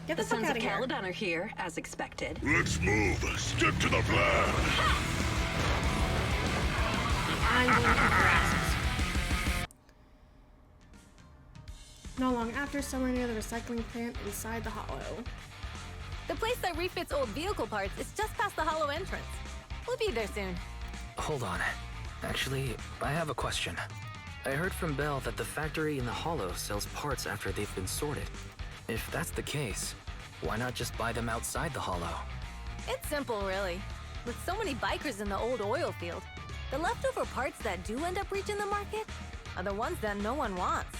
Get the fuck Sons out of of here. Caledon are here, as expected. Let's move. Stick to the plan. I'm going to kick their asses. Not long after, somewhere near the recycling plant inside the hollow. The place that refits old vehicle parts is just past the hollow entrance. We'll be there soon. Hold on. Actually, I have a question. I heard from Belle that the factory in the hollow sells parts after they've been sorted. If that's the case, why not just buy them outside the hollow? It's simple, really. With so many bikers in the old oil field, the leftover parts that do end up reaching the market are the ones that no one wants.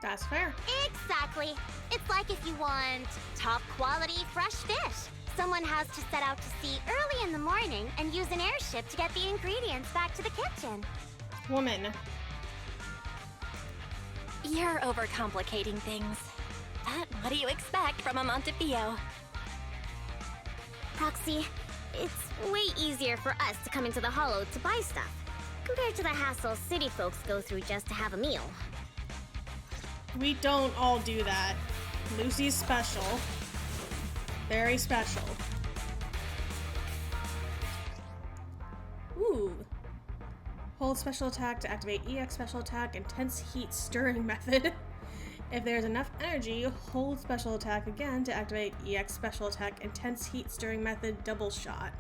That's fair. Exactly. It's like if you want top quality fresh fish. Someone has to set out to sea early in the morning and use an airship to get the ingredients back to the kitchen. Woman. You're overcomplicating things. But what do you expect from a Montefiore? Proxy, it's way easier for us to come into the hollow to buy stuff, compared to the hassle city folks go through just to have a meal. We don't all do that. Lucy's special. Very special. Ooh. Hold special attack to activate EX special attack intense heat stirring method. If there's enough energy, hold special attack again to activate EX special attack intense heat stirring method double shot.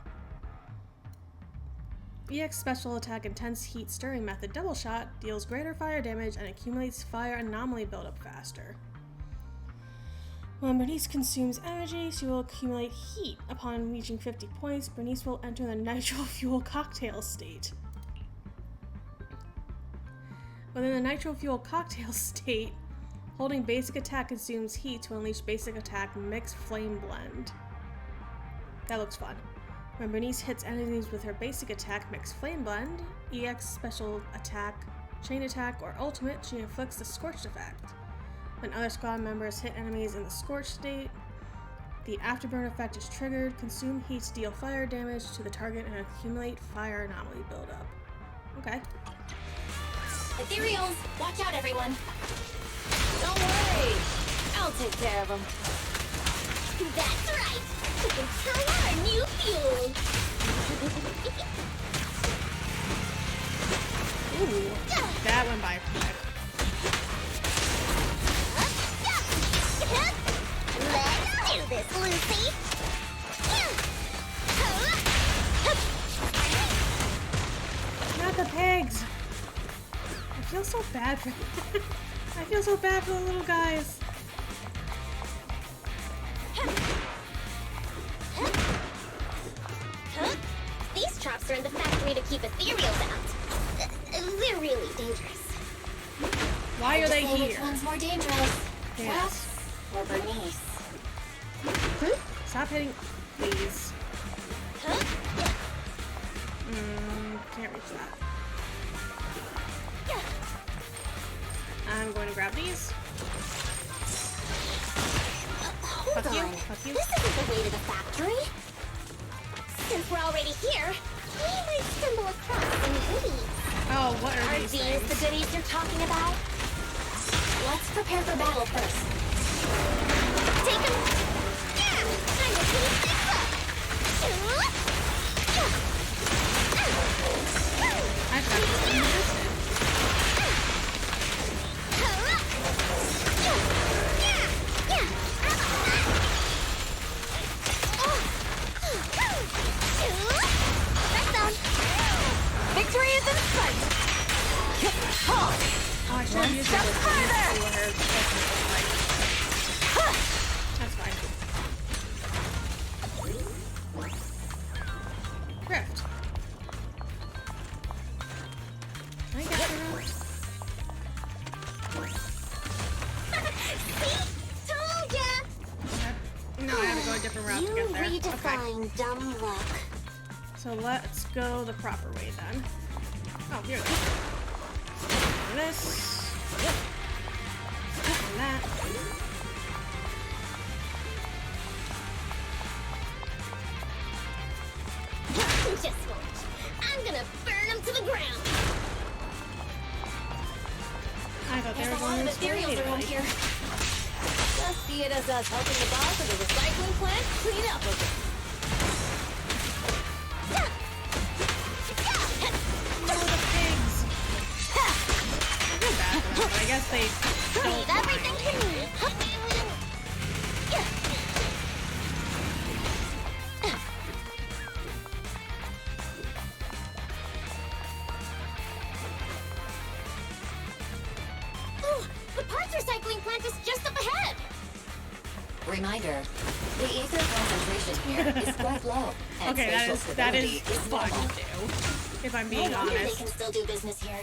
EX special attack intense heat stirring method double shot deals greater fire damage and accumulates fire anomaly buildup faster. When Bernice consumes energy, she will accumulate heat. Upon reaching 50 points, Bernice will enter the nitro fuel cocktail state. Within the nitro fuel cocktail state, holding basic attack consumes heat to unleash basic attack mix flame blend. That looks fun. When Bernice hits enemies with her basic attack mix flame blend, EX special attack, chain attack, or ultimate, she inflicts the scorched effect. When other squad members hit enemies in the scorched state, the afterburn effect is triggered. Consume heat to deal fire damage to the target and accumulate fire anomaly buildup. Okay. Ethereals, watch out, everyone. Don't worry, I'll take care of them. That's right. We can try our new fuel. Ooh, that went by quick. Let's do this, Lucy. Not the pigs. I feel so bad for I feel so bad for the little guys. These traps are in the factory to keep ethereals out. They're really dangerous. Why are they here? Which one's more dangerous? Yes. Or Bernice? Stop hitting, please. Can't reach that. I'm going to grab these. Hold on. Fuck you. This isn't the way to the factory. Since we're already here, we might stumble across some goodies. Oh, what are Are these these things? the goodies you're talking about? Let's prepare for battle first. Take them. Yeah! Time to heat things up. I forgot to do this. Victory is in sight! Oh, I should have used Step it. further! That's fine. Rift. Can I get the rift? See? Told ya! No, I have to go a different route to get there. You redefine dumb luck. So let's go the proper way then. Oh, here it is. And this. And that. Just watch. I'm gonna burn them to the ground. I thought there There's was a lot one of this way ethereals around anyway. here. Just see it as us helping the boss of the recycling plant clean up a bit. Oh, the pigs. I feel bad for them, but I guess they don't Leave everything to me. Oh, the parts recycling plant is just up ahead. Reminder, the ether concentration here is quite low. And Okay, that spatial is stability fun normal. to do, if I'm No being wonder they honest. can still do business here.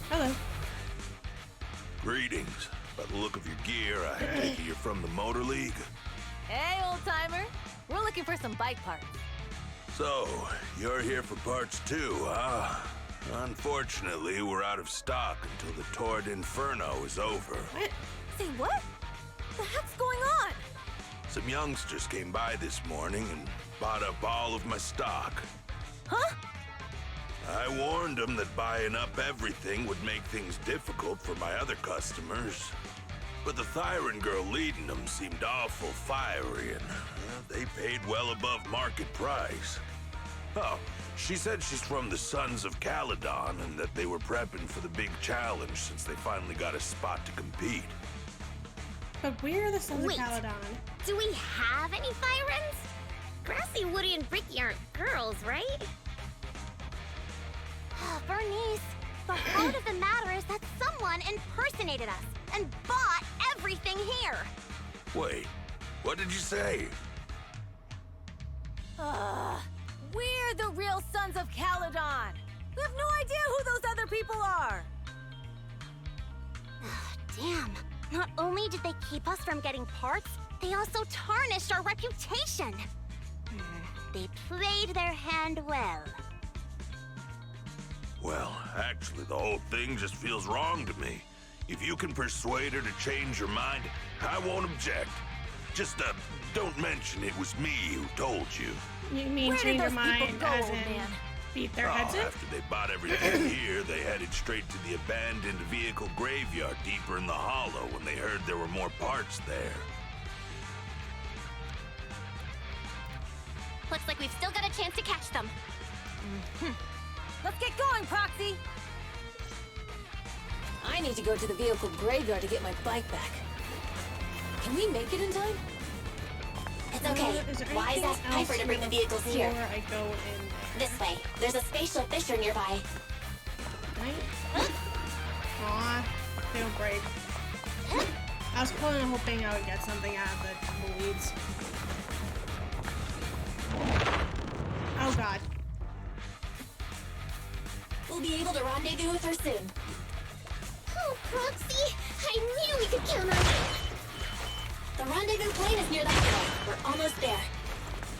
Hello. Greetings. By the look of your gear, I take it you're from the Motor League. Hey, old timer. We're looking for some bike parts. So, you're here for parts too, huh? Unfortunately, we're out of stock until the Torrid Inferno is over. What? Say what? The heck's going on? Some youngsters came by this morning and bought up all of my stock. Huh? I warned them that buying up everything would make things difficult for my other customers. But the Thyran girl leading them seemed awful fiery, and they paid well above market price. Oh, she said she's from the Sons of Caledon and that they were prepping for the big challenge since they finally got a spot to compete. But where are the Sons of Caledon? Do we have any Thyrans? Grassy, Woody, and Bricky aren't girls, right? Bernice, the heart of the matter is that someone impersonated us and bought everything here. Wait, what did you say? We're the real Sons of Caledon. We have no idea who those other people are. Damn. Not only did they keep us from getting parts, they also tarnished our reputation. They played their hand well. Well, actually, the whole thing just feels wrong to me. If you can persuade her to change her mind, I won't object. Just, don't mention it was me who told you. You mean change your mind as in beat their heads in? After they bought everything here, they headed straight to the abandoned vehicle graveyard deeper in the hollow when they heard there were more parts there. Looks like we've still got a chance to catch them. Let's get going, Proxy! I need to go to the vehicle graveyard to get my bike back. Can we make it in time? It's okay. Why is ask Piper to bring the vehicles here? I go in this way. There's a spatial fissure nearby. Right? Aw, they'll break. I was kind of hoping I would get something out of the weeds. Oh god. We'll be able to rendezvous with her soon. Oh, Proxy! I knew we could count on you! The rendezvous plane is near the highway. We're almost there.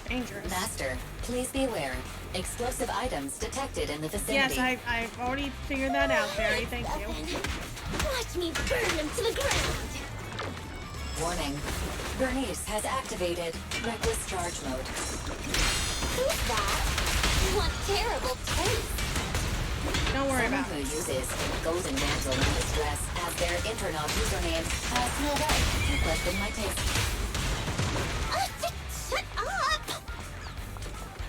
Dangerous. Master, please be aware. Explosive items detected in the vicinity. Yes, I've already figured that out, Barry. Thank you. Watch me burn them to the ground! Warning. Bernice has activated reckless charge mode. Who's that? What terrible taste! Don't worry about it. Someone who uses Golden Mantle in distress as their internet username has no doubt requested my taste. Shut up!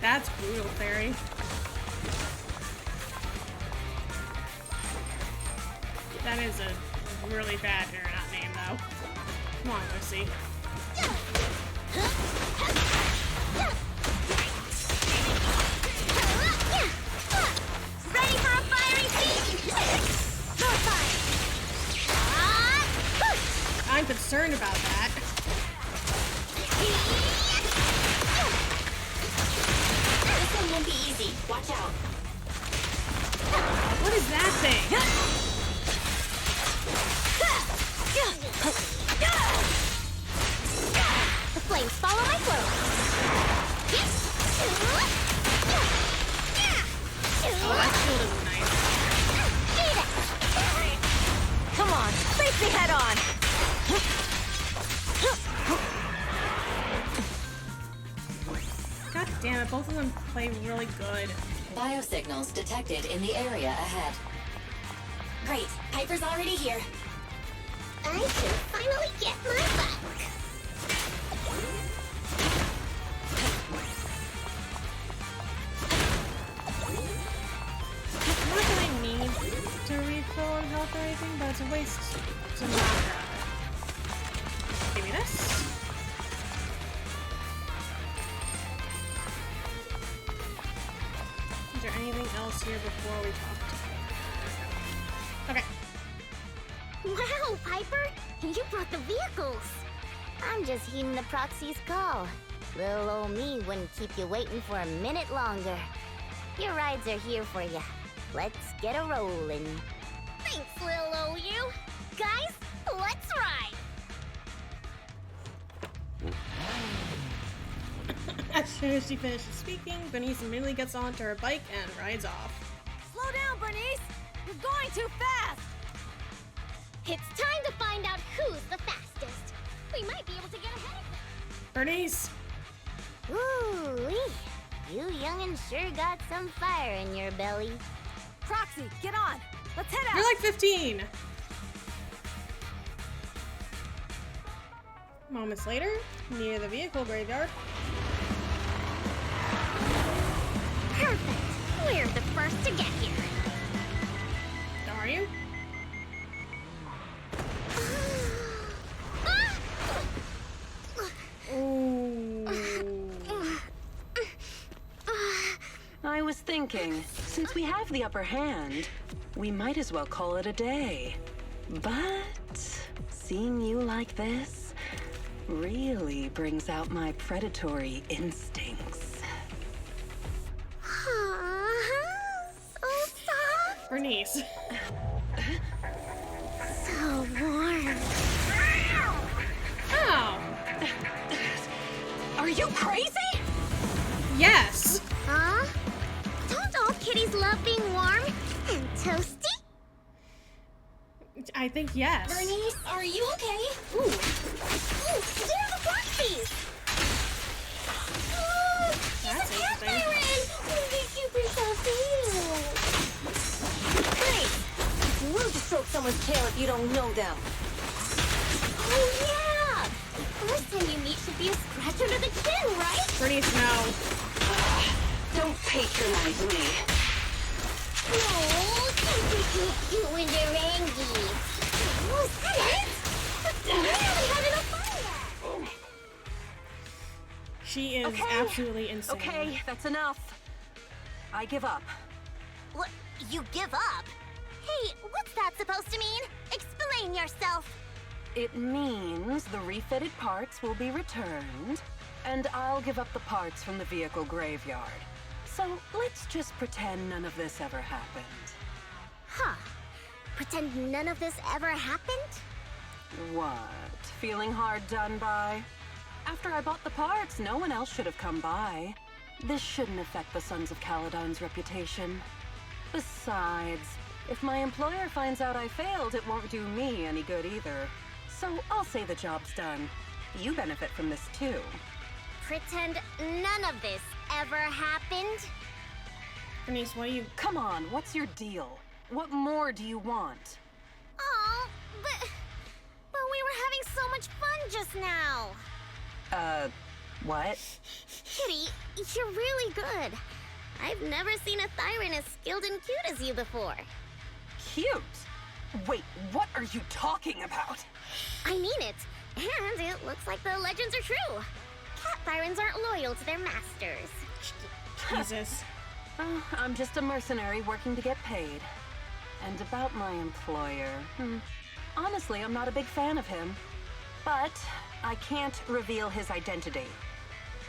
That's brutal, Fairy. That is a really bad internet name, though. Come on, let's see. Ready for a fiery feast? More fire! I'm concerned about that. This one won't be easy. Watch out. What is that thing? The flames follow my flow. Oh, that shield is nice. Come on, face me head on! God damn it, both of them play really good. Biosignals detected in the area ahead. Great, Piper's already here. I should finally get my back. Not that I need to refill on health or anything, but it's a waste to not have it. Give me this. Is there anything else here before we talk to her? Okay. Wow, Piper! You brought the vehicles! I'm just heeding the proxy's call. Little old me wouldn't keep you waiting for a minute longer. Your rides are here for you. Let's get a rollin'. Thanks, little old you. Guys, let's ride! As soon as she finishes speaking, Bernice immediately gets onto her bike and rides off. Slow down, Bernice! You're going too fast! It's time to find out who's the fastest. We might be able to get ahead of them. Bernice! Ooh-wee. You young'un sure got some fire in your belly. Proxy, get on! Let's head out! You're like 15! Moments later, near the vehicle graveyard. Perfect! We're the first to get here. Are you? I was thinking, since we have the upper hand, we might as well call it a day. But seeing you like this really brings out my predatory instincts. So soft. Bernice. So warm. Oh. Are you crazy? Yes. Huh? Don't all kitties love being warm and toasty? I think yes. Bernice, are you okay? Ooh. Ooh, they're the Flashies! Oh, he's That's a cat interesting. siren! Oh, they keep yourself cute. Great! It's rude to stroke someone's tail if you don't know them. Oh, yeah! First time you meet should be a scratch under the chin, right? Bernice, no. Don't patronize me. Oh, cute when they're angry. Was that it? But we haven't had enough fun yet. She is Okay. absolutely insane. Okay, that's enough. I give up. What? You give up? Hey, what's that supposed to mean? Explain yourself. It means the refitted parts will be returned, and I'll give up the parts from the vehicle graveyard. So let's just pretend none of this ever happened. Huh. Pretend none of this ever happened? What? Feeling hard done by? After I bought the parts, no one else should have come by. This shouldn't affect the Sons of Caledon's reputation. Besides, if my employer finds out I failed, it won't do me any good either. So I'll say the job's done. You benefit from this too. Pretend none of this ever happened? Bernice, what do you... Come on, what's your deal? What more do you want? Oh, but we were having so much fun just now. What? Kitty, you're really good. I've never seen a Thyran as skilled and cute as you before. Cute? Wait, what are you talking about? I mean it. And it looks like the legends are true. Cat Thyrans aren't loyal to their masters. Jesus. I'm just a mercenary working to get paid. And about my employer, honestly, I'm not a big fan of him. But I can't reveal his identity.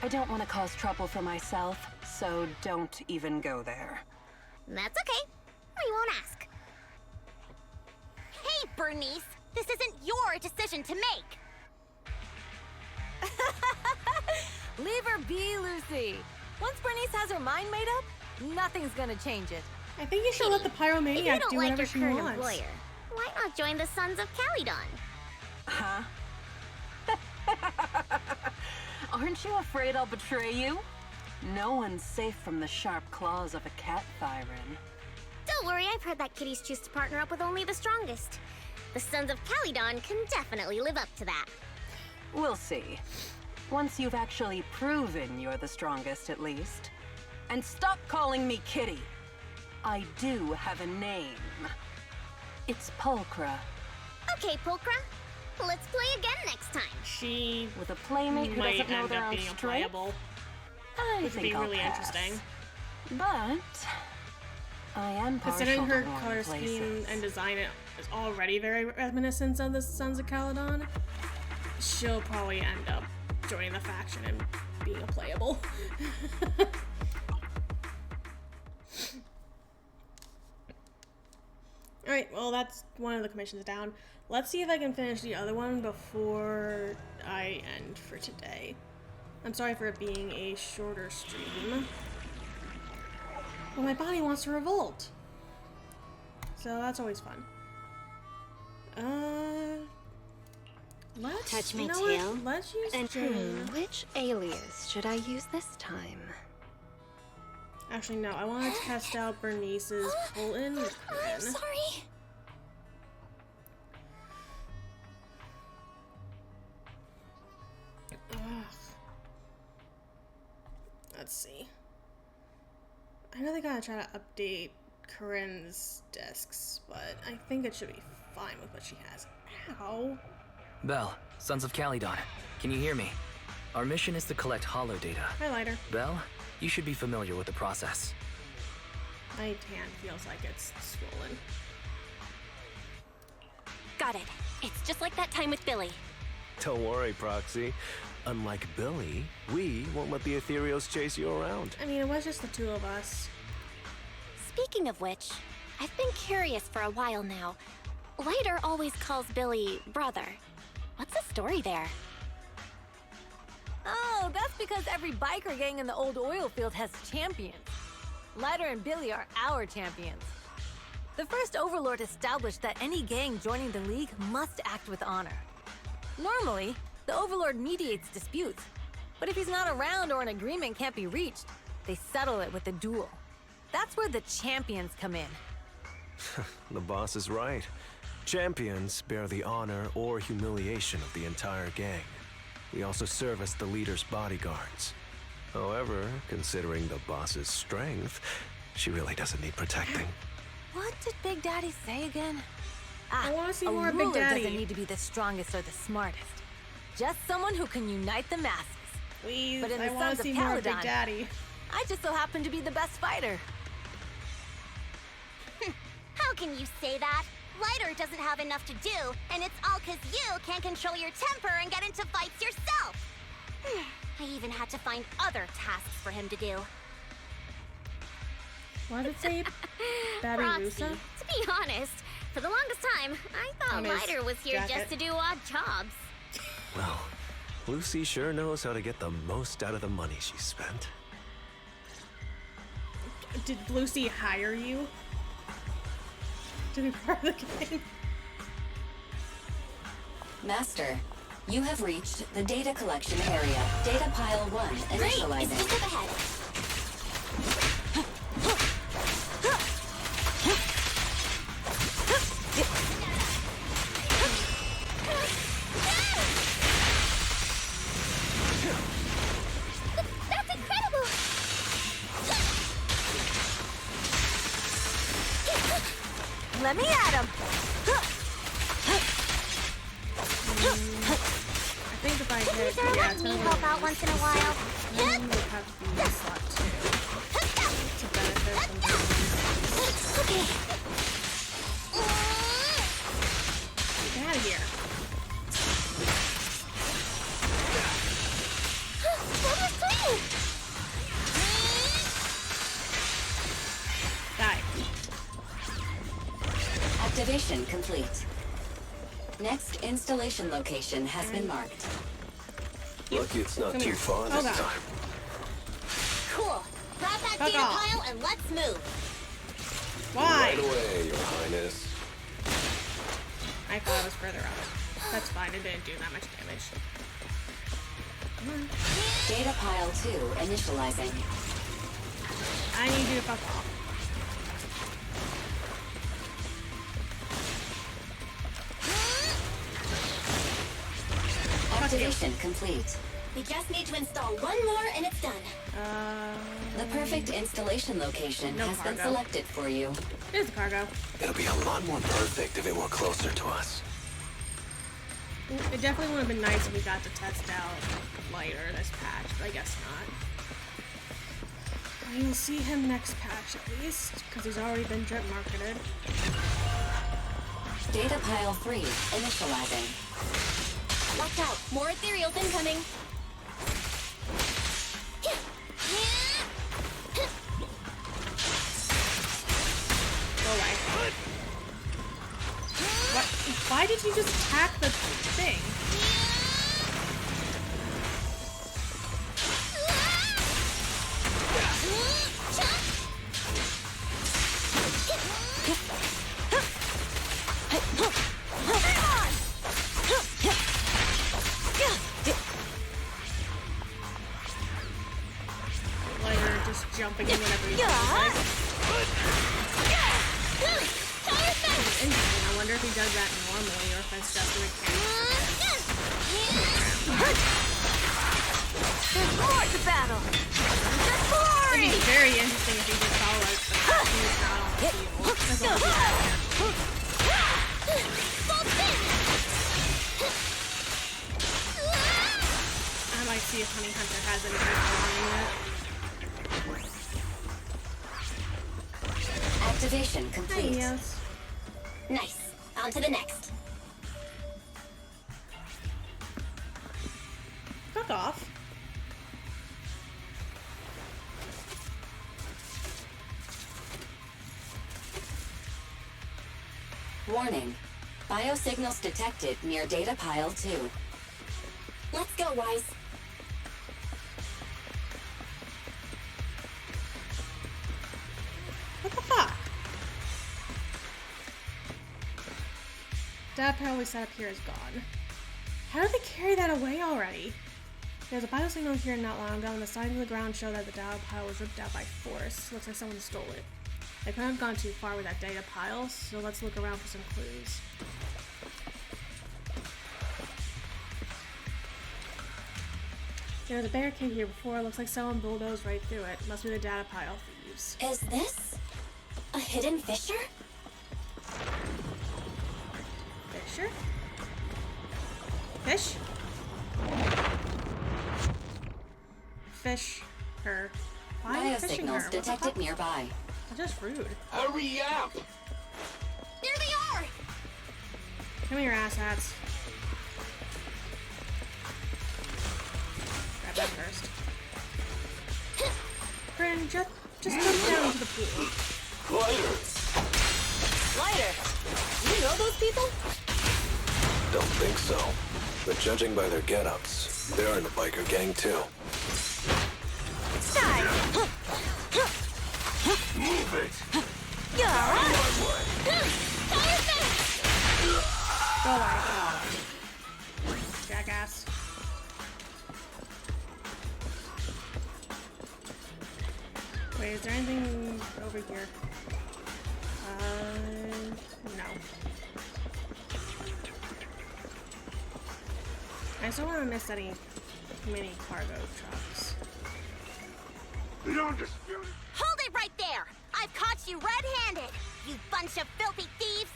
I don't want to cause trouble for myself, so don't even go there. That's okay. We won't ask. Hey, Bernice. This isn't your decision to make. Leave her be, Lucy. Once Bernice has her mind made up, nothing's gonna change it. I think you should let the If you pyromaniac don't do like whatever your she current wants. employer, why not join the Sons of Caledon? Huh? Aren't you afraid I'll betray you? No one's safe from the sharp claws of a cat Thyran. Don't worry, I've heard that kitties choose to partner up with only the strongest. The Sons of Caledon can definitely live up to that. We'll see. Once you've actually proven you're the strongest, at least. And stop calling me Kitty. I do have a name. It's Pulchra. Okay, Pulchra. Let's play again next time. She With a playmate who might doesn't know end their up own being strength, unplayable. I Which would think be I'll really pass. interesting. But I am partial Considering her to warm color places. scheme and design is already very reminiscent of the Sons of Caledon, she'll probably end up joining the faction and being a playable. Alright, well that's one of the commissions down. Let's see if I can finish the other one before I end for today. I'm sorry for it being a shorter stream. Well, my body wants to revolt. So that's always fun. Let's Touch me, you know tail. what? Let's use And Jane. which alias should I use this time? Actually, no. I want to test out Bernice's pull-in. I'm sorry. Ugh. Let's see. I know they gotta try to update Corinne's discs, but I think it should be fine with what she has. Ow. Belle, Sons of Caledon, can you hear me? Our mission is to collect holo data. Hi, Lighter. Belle, you should be familiar with the process. My hand feels like it's swollen. Got it. It's just like that time with Billy. Don't worry, Proxy. Unlike Billy, we won't let the Ethereals chase you around. I mean, it was just the two of us. Speaking of which, I've been curious for a while now. Lighter always calls Billy brother. What's the story there? Oh, that's because every biker gang in the old oil field has champions. Lighter and Billy are our champions. The first Overlord established that any gang joining the League must act with honor. Normally, the Overlord mediates disputes, but if he's not around or an agreement can't be reached, they settle it with a duel. That's where the champions come in. The boss is right. Champions bear the honor or humiliation of the entire gang. We also serve as the leader's bodyguards. However, considering the boss's strength, she really doesn't need protecting. What did Big Daddy say again? I want to see a more of ruler Big Daddy. doesn't need to be the strongest or the smartest. Just someone who can unite the masses. Please, but in I the want Sons to see of more of Big Caledon, Daddy. I just so happen to be the best fighter. How can you say that? Lighter doesn't have enough to do, and it's all because you can't control your temper and get into fights yourself. I even had to find other tasks for him to do. What did it say? Babby Roxy, Rusa? to be honest, for the longest time, I thought On his Lighter was here jacket. just to do odd jobs. Well, Lucy sure knows how to get the most out of the money she spent. Did Lucy hire you to be part of the game? Master, you have reached the data collection area. Data pile 1 initializing. Great, it's just up ahead. That's incredible! Let me at him! I think if I hit, Please, yeah, let it's me gonna help out once in a while. Then we have to be in this slot too. To benefit from the Okay. Get out of here. That was clean! Die. Activation complete. Next installation location has been marked. Lucky it's not too far this time. Cool. Grab that Fuck data off. pile and let's move. Why? Right away, Your Highness. I thought it was further out. That's fine, it didn't do that much damage. Come on. Data pile 2 initializing. I need you to fuck off. Activation complete. We just need to install one more and it's done. The perfect installation location No has been cargo. selected for you. Here's the cargo. It'll be a lot more perfect if it were closer to us. It definitely would have been nice if we got to test out Lighter this patch, but I guess not. We will see him next patch at least, because he's already been drip marketed. Data pile 3 initializing. Watch out. More ethereals incoming. Go away. What? Why did you just attack the thing? Lighter just jumping in whenever he I wonder if he does that normally or if it's just a mechanic. Forward to battle! It'd be very interesting if he just saw like the fact he was not on the field. That's all he I might see if Honey Hunter has anything on yet. Activation complete. Hey, yes. Nice. On to the next. Fuck off. Warning. Biosignals detected near data pile 2. Let's go, Wise. What the fuck? Data pile we set up here is gone. How did they carry that away already? There's a biosignal here not long ago, and the signs on the ground show that the data pile was ripped out by force. Looks like someone stole it. They couldn't have gone too far with that data pile, so let's look around for some clues. There was a barricade here before. Looks like someone bulldozed right through it. Must be the data pile thieves. Is this a hidden fissure? Fisher? Fish? Fish her. Why am I fishing her? Biosignals detected nearby. That's just rude. Hurry up! There they are! Come here, asshats. Grab that first. Brandon, just jump down into the pool. Lighter! You know those people? Don't think so. But judging by their get-ups, they're in the biker gang too. Move it! Go away. Jackass. Wait, is there anything over here? No. I just don't want to miss any mini cargo trucks. Hold it right there! I've caught you red-handed, you bunch of filthy thieves!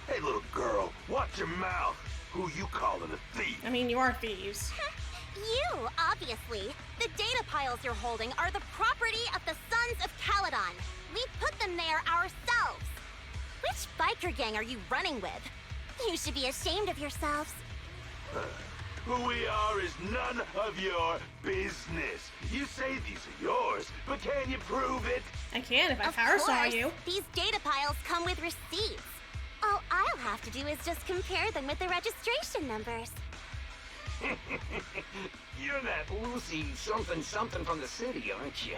Hey, little girl, watch your mouth. Who you calling a thief? I mean, you are thieves. You, obviously. The data piles you're holding are the property of the Sons of Caledon. We put them there ourselves. Which biker gang are you running with? You should be ashamed of yourselves. Who we are is none of your business. You say these are yours, but can you prove it? I can if I power saw you. These data piles come with receipts. All I'll have to do is just compare them with the registration numbers. You're that Lucy something from the city, aren't you?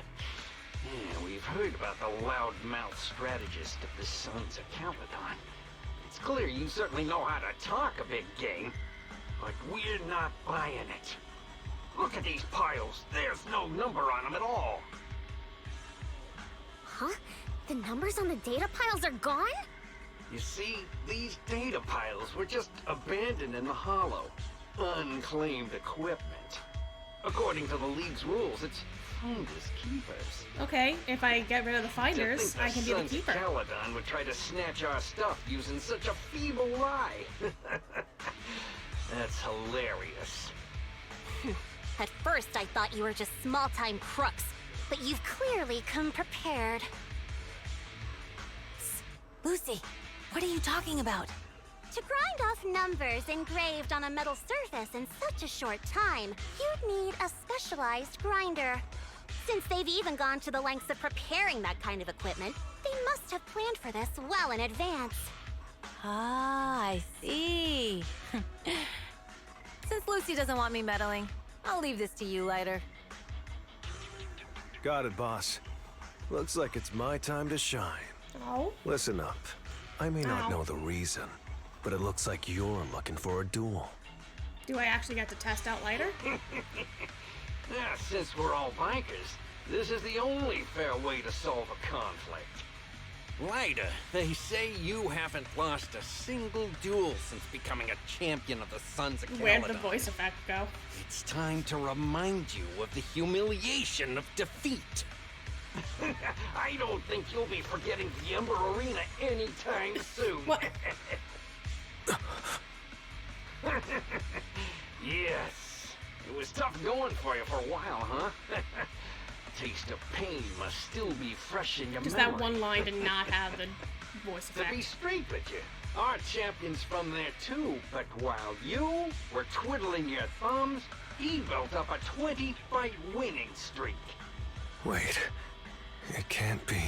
Yeah, we've heard about the loudmouth strategist of the Sons of Caledon. It's clear you certainly know how to talk a big game, but we're not buying it. Look at these piles. There's no number on them at all. Huh? The numbers on the data piles are gone? You see, these data piles were just abandoned in the hollow. Unclaimed equipment. According to the League's rules, it's finders keepers. Okay, if I get rid of the finders, I can be the keeper. Caledon would try to snatch our stuff using such a feeble lie. That's hilarious. At first, I thought you were just small-time crooks, but you've clearly come prepared. Lucy, what are you talking about? To grind off numbers engraved on a metal surface in such a short time, you'd need a specialized grinder. Since they've even gone to the lengths of preparing that kind of equipment, they must have planned for this well in advance. Ah, I see. Since Lucy doesn't want me meddling, I'll leave this to you, Lighter. Got it, boss. Looks like it's my time to shine. Oh? Listen up. I may not know the reason, but it looks like you're looking for a duel. Do I actually get to test out Lighter? Yeah, since we're all bikers, This is the only fair way to solve a conflict. Lyda, they say you haven't lost a single duel since becoming a champion of the Sons of Caledon. Where'd the voice effect go? It's time to remind you of the humiliation of defeat. I don't think you'll be forgetting the Ember Arena anytime soon. What? Yes. It was tough going for you for a while, huh? Taste of pain must still be fresh in your Just memory. that one line did not have the voice To be effect. straight with you, our champion's from there too, but while you were twiddling your thumbs, he built up a 20-fight winning streak. Wait, it can't be.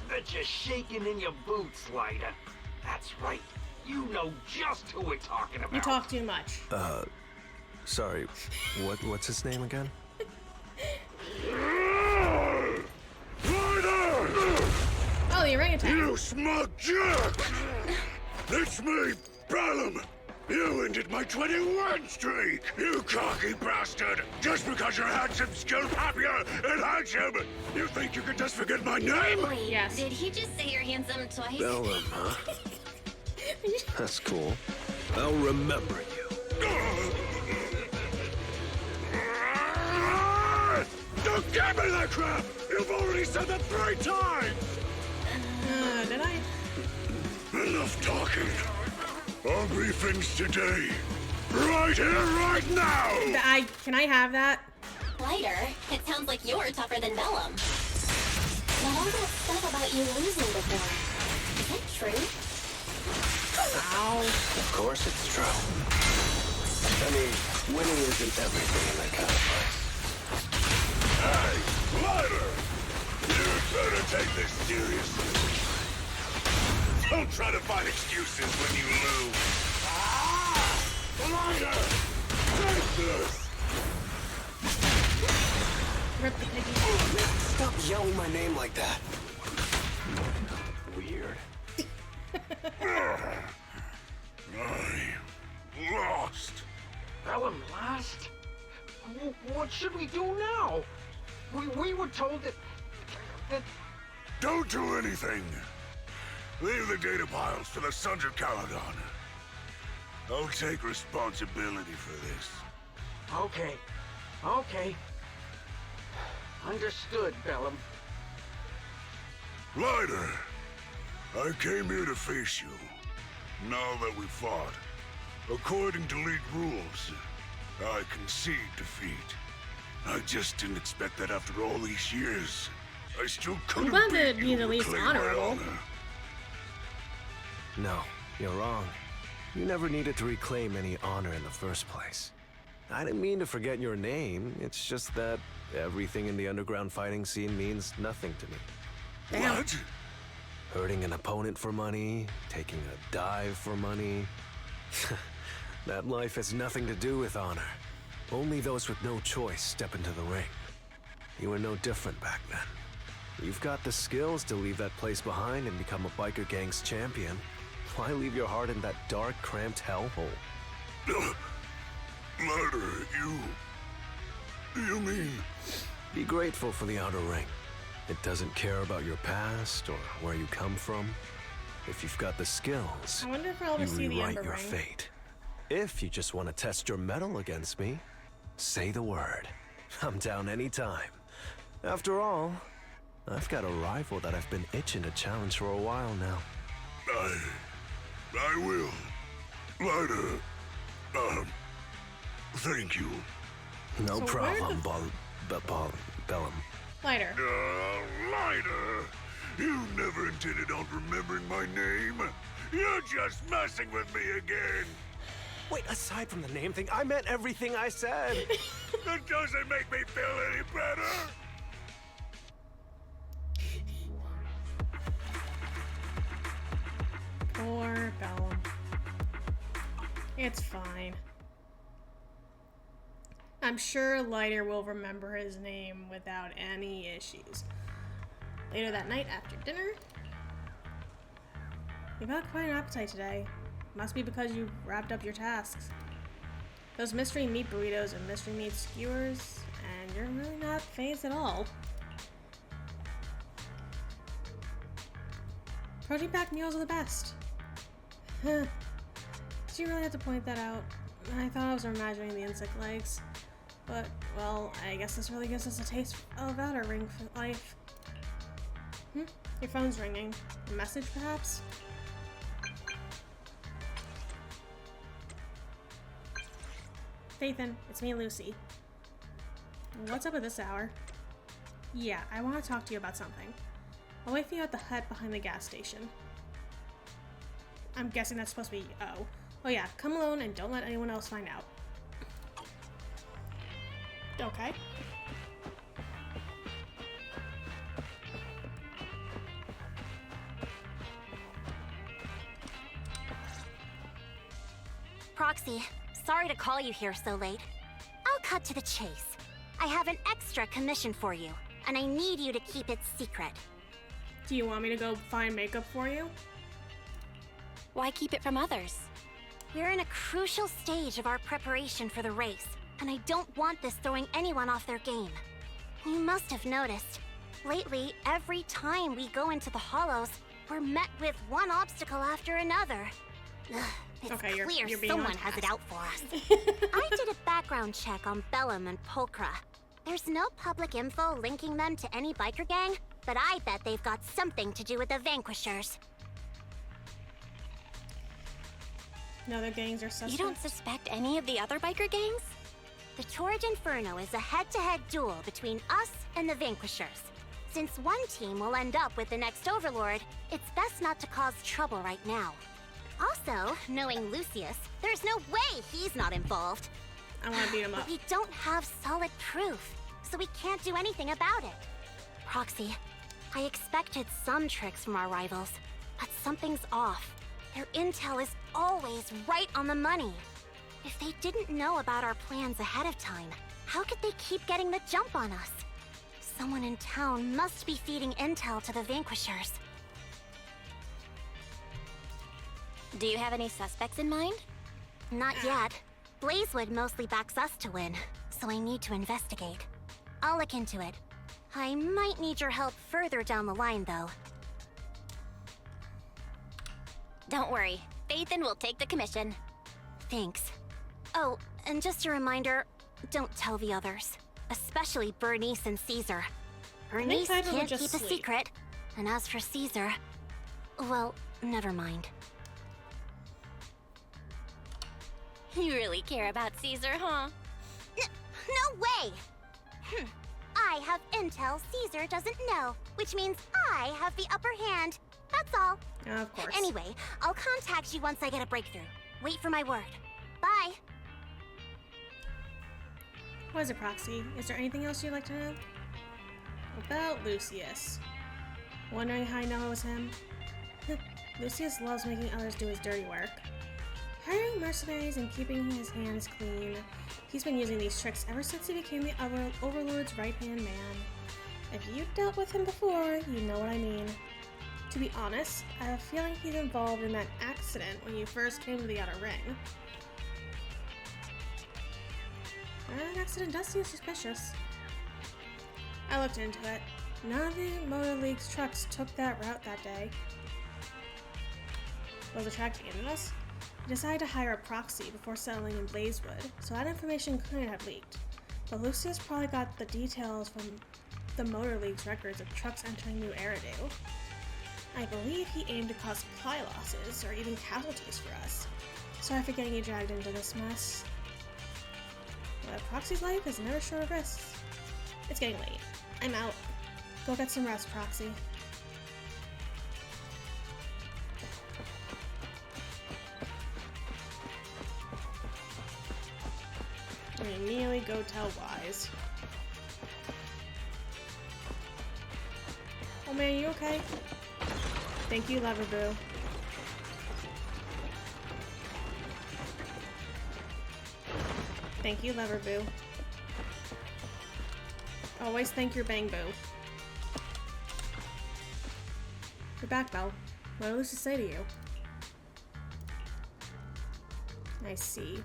Bet you're shaking in your boots, Lyda. That's right. You know just who we're talking about. You talk too much. Sorry, what's his name again? Oh, the orangutan. You smug jerk! It's me, Bellum! You ended my 21 streak, you cocky bastard! Just because you're handsome, skilled, happier, and handsome, you think you can just forget my name? Wait, yes. Did he just say you're handsome twice? Bellum, huh? That's cool. I'll remember you. Don't give me that crap! You've already said that 3 times! Did I? Enough talking. I'll be things today. Right here, right now! Can I have that? Lighter, it sounds like you're tougher than Bellum. Now all that stuff about you losing before, is that true? Ow. Of course it's true. I mean, winning isn't everything in that kind of place. Hey, Lighter! You better take this seriously. Don't try to find excuses when you lose. Lighter! Take this! Rip the piggy. Stop yelling my name like that. Weird. I lost. Bellum lost? What should we do now? We were told that... Don't do anything. Leave the data piles to the Sons of Caledon. I'll take responsibility for this. Okay. Okay. Understood, Bellum. Lighter, I came here to face you. Now that we fought, according to League rules, I concede defeat. I just didn't expect that after all these years. I still couldn't glad that beat he's you at or least reclaim my honorable. honor. No, you're wrong. You never needed to reclaim any honor in the first place. I didn't mean to forget your name. It's just that everything in the underground fighting scene means nothing to me. Damn. What? Hurting an opponent for money, taking a dive for money. That life has nothing to do with honor. Only those with no choice step into the ring. You were no different back then. You've got the skills to leave that place behind and become a biker gang's champion. Why leave your heart in that dark, cramped hellhole? Lighter, you mean... Be grateful for the outer ring. It doesn't care about your past or where you come from. If you've got the skills, I wonder if I'll ever you see the rewrite Ember your Ring. fate. If you just want to test your mettle against me, say the word. I'm down anytime. After all, I've got a rival that I've been itching to challenge for a while now. I will. Lighter, thank you. No So problem, Bellum. Lighter. Lighter! You never intended on remembering my name. You're just messing with me again. Wait, aside from the name thing, I meant everything I said. That doesn't make me feel any better. Poor Bellum. It's fine. I'm sure Lighter will remember his name without any issues. Later that night after dinner, you've got quite an appetite today. Must be because you wrapped up your tasks. those mystery meat burritos and mystery meat skewers, and you're really not phased at all. Protein-packed meals are the best. Did you really have to point that out? I thought I was imagining the insect legs. But, well, I guess this really gives us a taste of outer ring life. Your phone's ringing. A message, perhaps? Nathan, it's me, Lucy. What's up at this hour? Yeah, I want to talk to you about something. I'll wait for you at the hut behind the gas station. I'm guessing that's supposed to be O. Oh yeah, come alone and don't let anyone else find out. Okay. Proxy, sorry to call you here so late. I'll cut to the chase. I have an extra commission for you, and I need you to keep it secret. Do you want me to go find makeup for you? Why keep it from others? We're in a crucial stage of our preparation for the race, and I don't want this throwing anyone off their game. You must have noticed. Lately, every time we go into the hollows, we're met with one obstacle after another. Ugh, it's clear someone has it out for us. I did a background check on Bellum and Pulchra. There's no public info linking them to any biker gang, but I bet they've got something to do with the Vanquishers. No other gangs are suspects? You don't suspect any of the other biker gangs? The Torrid Inferno is a head-to-head duel between us and the Vanquishers. Since one team will end up with the next Overlord, it's best not to cause trouble right now. Also, knowing Lucius, there's no way he's not involved. I want to beat him up. But we don't have solid proof, so we can't do anything about it. Proxy, I expected some tricks from our rivals, but something's off. Their intel is always right on the money. If they didn't know about our plans ahead of time, how could they keep getting the jump on us? Someone in town must be feeding intel to the Vanquishers. Do you have any suspects in mind? Not yet. Blazewood mostly backs us to win, so I need to investigate. I'll look into it. I might need your help further down the line, though. Don't worry, Phaethon will take the commission. Thanks. Oh, and just a reminder, don't tell the others. Especially Bernice and Caesar. Bernice can't keep a secret, and as for Caesar, well, never mind. You really care about Caesar, huh? No way! I have intel Caesar doesn't know, which means I have the upper hand. That's all. Of course. Anyway, I'll contact you once I get a breakthrough. Wait for my word. Bye. What is it, Proxy? Is there anything else you'd like to know? About Lucius. Wondering how I know it was him? Lucius loves making others do his dirty work. Hiring mercenaries and keeping his hands clean. He's been using these tricks ever since he became the Overlord's right-hand man. If you dealt with him before, you know what I mean. To be honest, I have a feeling he's involved in that accident when you first came to the Outer Ring. That accident does seem suspicious. I looked into it. None of the Motor League's trucks took that route that day. Was the track aimed at us? I decided to hire a proxy before settling in Blazewood, so that information couldn't have leaked. But Lucius probably got the details from the Motor League's records of trucks entering New Eridu. I believe he aimed to cause supply losses, or even casualties for us. Sorry for getting you dragged into this mess. But Proxy's life is never short of risks. It's getting late. I'm out. Go get some rest, Proxy. I immediately go tell Wise. Oh man, you okay? Thank you, Loverboo. Thank you, Loverboo. Always thank your Bang Boo. You're back, Belle. What did Lucy say to you? I see.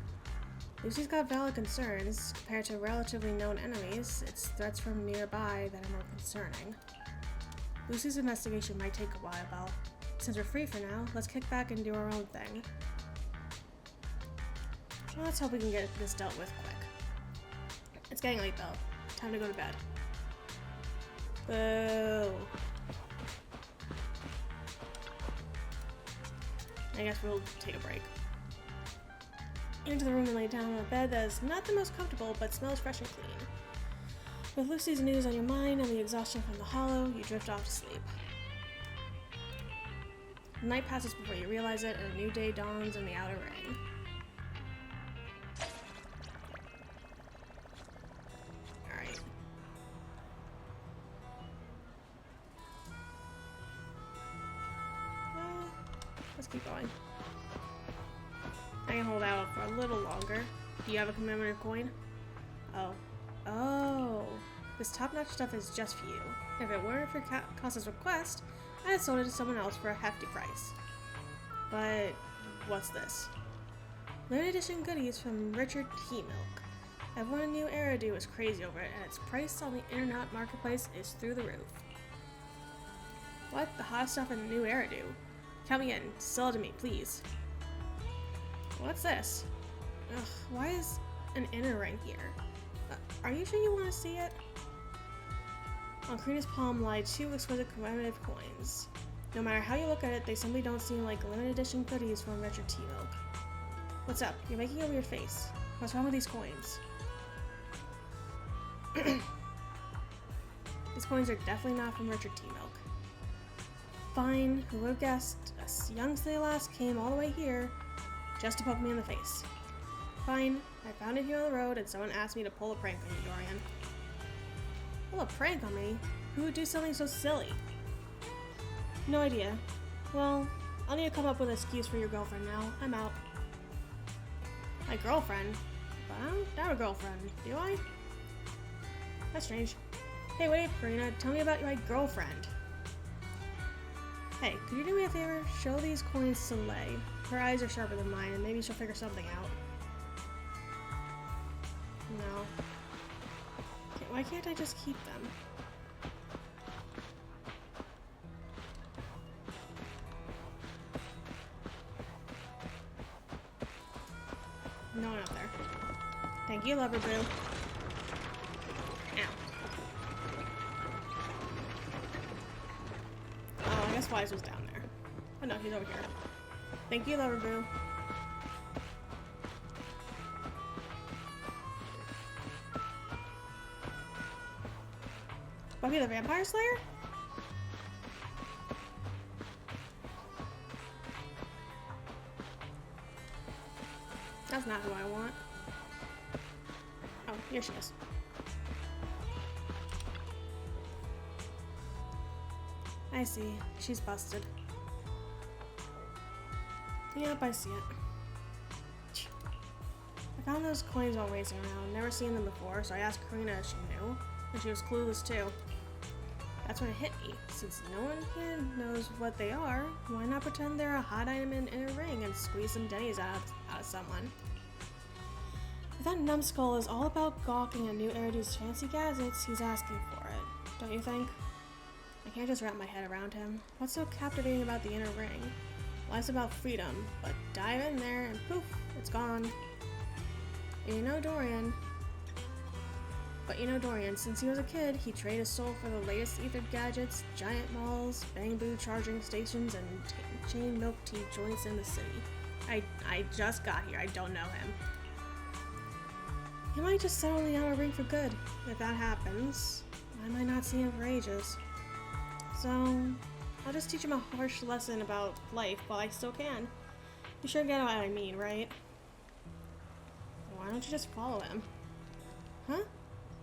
Lucy's got valid concerns. Compared to relatively known enemies, it's threats from nearby that are more concerning. Lucy's investigation might take a while, Belle. Since we're free for now, let's kick back and do our own thing. Well, let's hope we can get this dealt with quick. It's getting late, Belle. Time to go to bed. Boo. I guess we'll take a break. Into the room and lay down on a bed that is not the most comfortable, but smells fresh and clean. With Lucy's news on your mind and the exhaustion from the hollow, you drift off to sleep. The night passes before you realize it, and a new day dawns in the outer ring. Alright. Let's keep going. I can hold out for a little longer. Do you have a commemorative coin? Oh. Oh. This top-notch stuff is just for you. If it weren't for Casa's request, I'd have sold it to someone else for a hefty price. But what's this? Limited edition goodies from Richard T. Milk. Everyone knew Eridu was crazy over it, and its price on the internet marketplace is through the roof. What? The hot stuff in the new Eridu? Count me in. Sell it to me, please. What's this? Ugh, why is an inner ring here? Are you sure you want to see it? On Karina's palm lie two exquisite commemorative coins. No matter how you look at it, they simply don't seem like limited edition goodies from Richard T. Milk. What's up? You're making a weird face. What's wrong with these coins? These coins are definitely not from Richard T. Milk. Fine, who would have guessed a young silly lass came all the way here just to poke me in the face. Fine, I found it here on the road and someone asked me to pull a prank on you, Dorian. Pull a prank on me? Who would do something so silly? No idea. Well, I'll need to come up with an excuse for your girlfriend now. I'm out. My girlfriend? But I don't have a girlfriend, do I? That's strange. Hey, wait, Karina, tell me about my girlfriend. Hey, could you do me a favor? Show these coins to Lei. Her eyes are sharper than mine, and maybe she'll figure something out. No. Okay, why can't I just keep them? No one up there. Thank you, Lover Boo. Ow. Oh, I guess Wise was down there. Oh no, he's over here. Thank you, Lover Boo. Buffy the Vampire Slayer? That's not who I want. Oh, here she is. I see. She's busted. Yep, I see it. I found those coins while racing around. Never seen them before, so I asked Karina if she knew. And she was clueless too. That's when it hit me. Since no one here knows what they are, why not pretend they're a hot item in a ring and squeeze some dennies out of someone? If that numbskull is all about gawking at new Eridu's fancy gadgets, he's asking for it. Don't you think? I can't just wrap my head around him. What's so captivating about the inner ring? Life's about freedom, but dive in there and poof, it's gone. And you know Dorian, since he was a kid, he traded his soul for the latest ethered gadgets, giant malls, bamboo charging stations, and chain milk tea joints in the city. I just got here, I don't know him. He might just settle in the outer ring for good. If that happens, I might not see him for ages. So, I'll just teach him a harsh lesson about life while I still can. You sure get what I mean, right? Why don't you just follow him? Huh?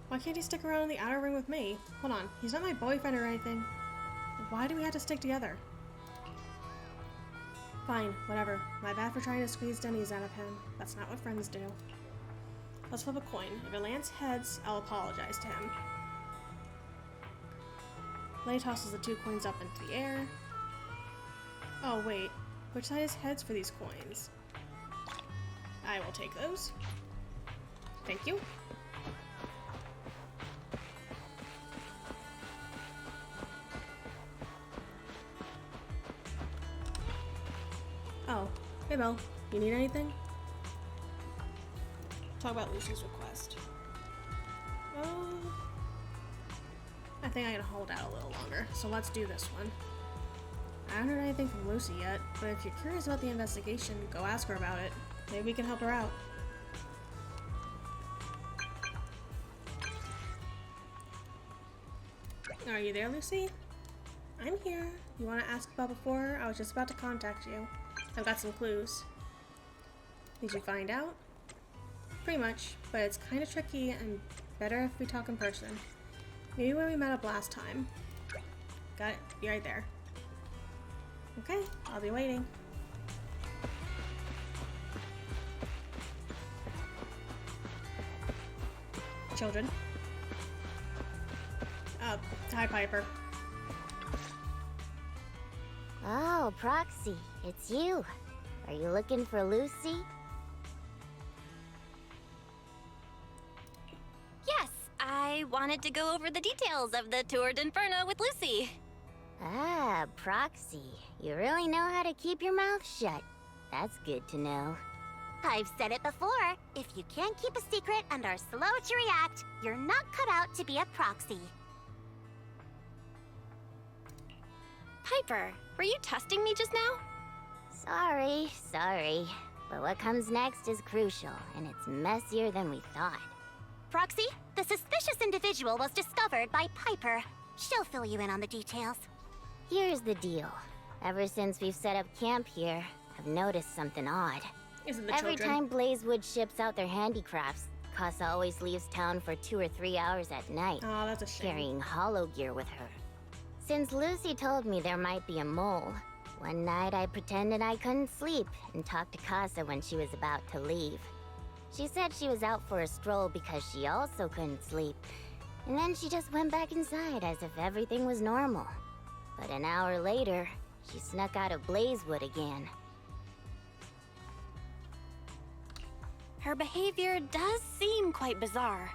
Why can't he stick around in the outer ring with me? Hold on, he's not my boyfriend or anything. Why do we have to stick together? Fine, whatever. My bad for trying to squeeze dennies out of him. That's not what friends do. Let's flip a coin. If it lands heads, I'll apologize to him. Lei tosses the two coins up into the air. Oh wait, which side is heads for these coins? I will take those. Thank you. Oh, hey Belle. You need anything? Talk about Lucy's request. I think I can hold out a little longer, so let's do this one. I haven't heard anything from Lucy yet, but if you're curious about the investigation, go ask her about it. Maybe we can help her out. Are you there, Lucy? I'm here. You want to ask about before? I was just about to contact you. I've got some clues. Did you find out? Pretty much, but it's kind of tricky and better if we talk in person. Maybe when we met up last time. Got it. Be right there. Okay, I'll be waiting. Children. Hi, Piper. Oh, Proxy, it's you. Are you looking for Lucy? Yes, I wanted to go over the details of the Tour d'Inferno with Lucy. Ah, Proxy. You really know how to keep your mouth shut. That's good to know. I've said it before. If you can't keep a secret and are slow to react, you're not cut out to be a proxy. Piper, were you testing me just now? Sorry. But what comes next is crucial, and it's messier than we thought. Proxy, the suspicious individual was discovered by Piper. She'll fill you in on the details. Here's the deal. Ever since we've set up camp here, I've noticed something odd. Every time Blazewood ships out their handicrafts, Casa always leaves town for 2 or 3 hours at night. Oh, that's a shame. Carrying hollow gear with her. Since Lucy told me there might be a mole, one night I pretended I couldn't sleep and talked to Casa when she was about to leave. She said she was out for a stroll because she also couldn't sleep, and then she just went back inside as if everything was normal. But an hour later, she snuck out of Blazewood again. Her behavior does seem quite bizarre.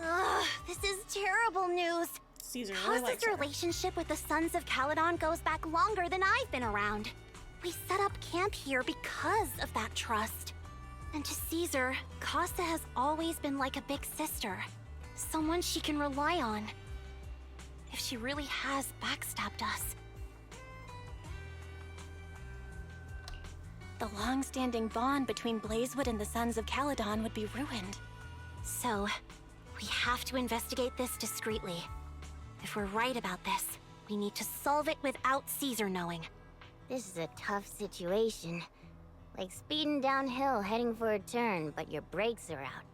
Ugh, this is terrible news. Caesar really likes Casa's relationship with the Sons of Caledon goes back longer than I've been around. We set up camp here because of that trust. And to Caesar, Casa has always been like a big sister. Someone she can rely on. If she really has backstabbed us. The long-standing bond between Blazewood and the Sons of Caledon would be ruined. So, we have to investigate this discreetly. If we're right about this, we need to solve it without Caesar knowing. This is a tough situation. Like speeding downhill heading for a turn, but your brakes are out.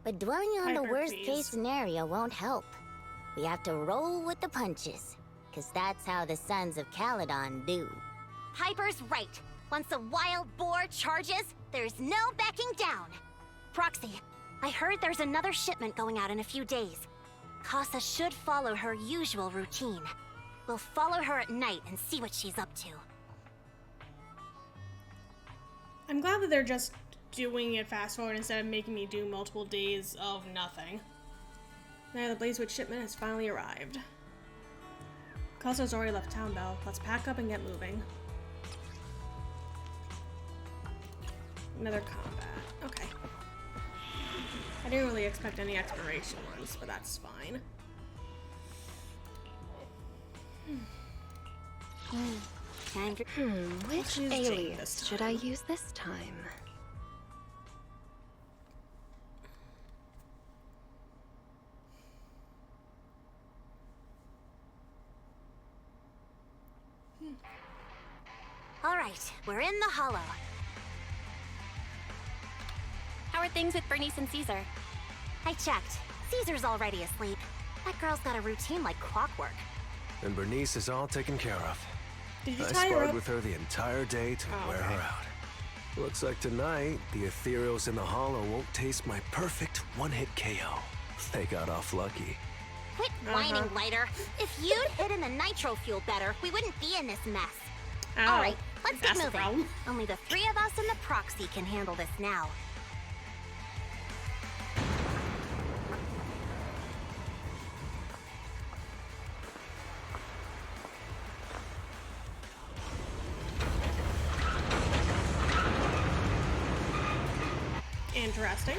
But dwelling on the worst-case scenario won't help. We have to roll with the punches, because that's how the Sons of Caledon do. Piper's right. Once a wild boar charges, there's no backing down. Proxy, I heard there's another shipment going out in a few days. Casa should follow her usual routine. We'll follow her at night and see what she's up to. I'm glad that they're just doing it fast forward instead of making me do multiple days of nothing. Now the Blazewood shipment has finally arrived. Casa's already left town, Belle. Let's pack up and get moving. Another combat. Okay. I didn't really expect any exploration ones, but that's fine. Which alias should I use this time? All right, we're in the hollow. How are things with Bernice and Caesar? I checked. Caesar's already asleep. That girl's got a routine like clockwork. And Bernice is all taken care of. Did you I tie her sparred up? with her the entire day to wear her out. Looks like tonight, the ethereals in the hollow won't taste my perfect one-hit KO. They got off lucky. Quit whining, Lighter. If you'd hidden the nitro fuel better, we wouldn't be in this mess. All right, let's get moving. Only the 3 of us and the proxy can handle this now. Interesting.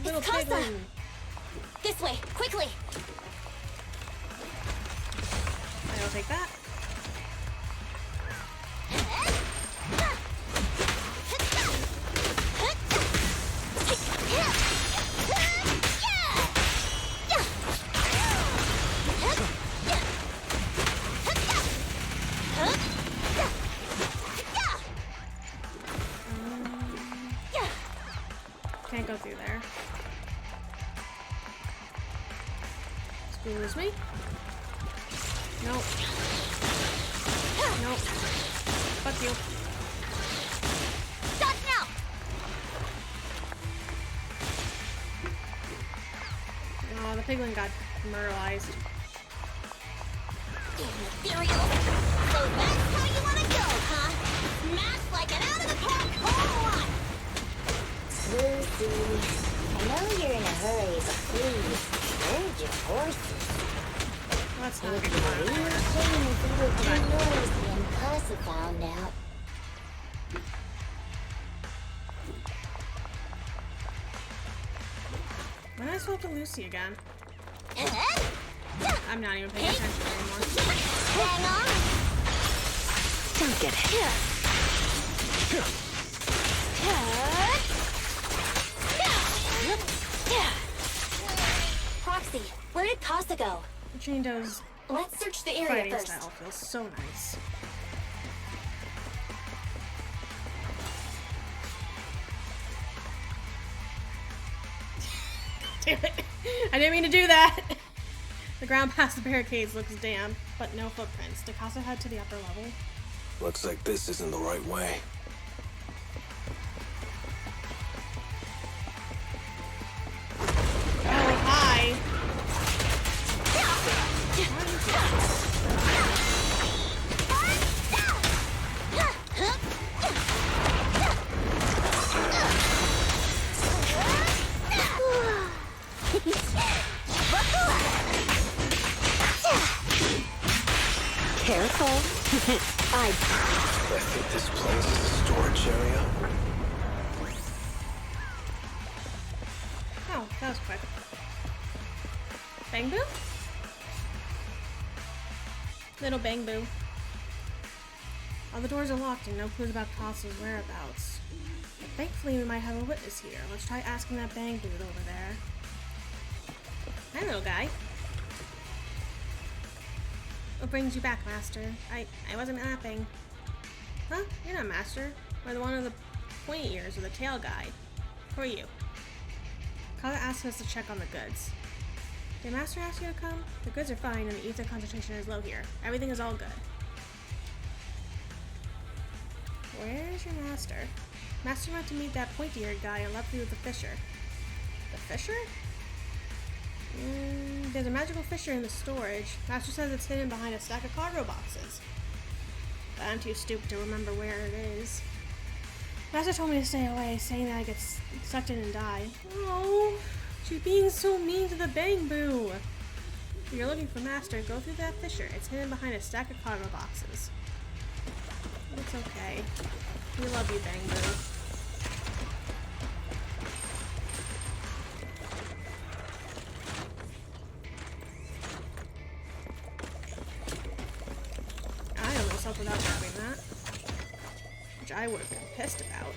Little It's Casa! piglin. This way, quickly! I'll take that. Can't go through there. Excuse me. Nope. Nope. Fuck you. Stop now! Oh, the piglin got murderized. Ethereal! So that's how you wanna go, huh? Smash like an out-of-the-park home run! Lucy, I know you're in a hurry, but please, hold your horses. That's not If good. the real thing is over 10 years and Casa found out. When I spoke to Lucy again. I'm not even paying attention anymore. Hang on! Don't get hit. Proxy, where did Casa go? Jindo's Let's search the area fighting first. style feels so nice. Damn it. I didn't mean to do that. The ground past the barricades looks damp, but no footprints. Did Casa head to the upper level? Looks like this isn't the right way. Oh, hi. Careful. I think this place is a storage area. Oh, that was quick. Bang Boo? Little Bang Boo. All the doors are locked and no clues about Casa's whereabouts. Thankfully, we might have a witness here. Let's try asking that Bang Boo over there. Hi, little guy. What brings you back, Master? I wasn't napping. Huh? You're not Master. Or the one with the pointy ears or the tail guy. Who are you? Casa asked us to check on the goods. Did Master ask you to come? The goods are fine and the ether concentration is low here. Everything is all good. Where's your Master? Master went to meet that pointy-eared guy and left me with the Fisher. The Fisher? There's a magical Fisher in the storage. Master says it's hidden behind a stack of cargo boxes. But I'm too stupid to remember where it is. Master told me to stay away, saying that I get sucked in and die. Oh, she's being so mean to the Bang Boo. If you're looking for Master, go through that Fisher. It's hidden behind a stack of cargo boxes. It's okay. We love you, Bang Boo. I almost helped without grabbing that. Which I would have been pissed about.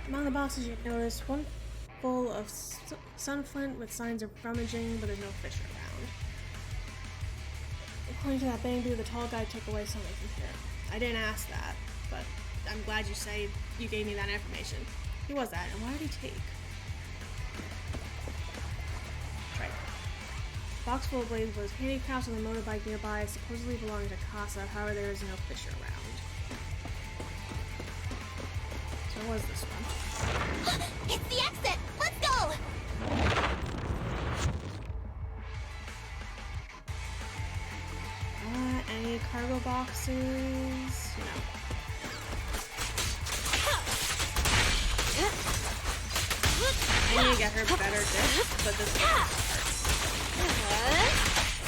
Among the boxes you've noticed, one full of sunflint with signs of rummaging, but there's no fish around. According to that Bang Boo, the tall guy took away something from here. I didn't ask that, but I'm glad you say you gave me that information. Who was that, and what did he take? Right. Box full of blades was handicrafts on the motorbike nearby, supposedly belonging to Casa, however there is no fish around. So what was this one? It's the exit! Let's go! Any cargo boxes? No. I need to get her better discs, but this is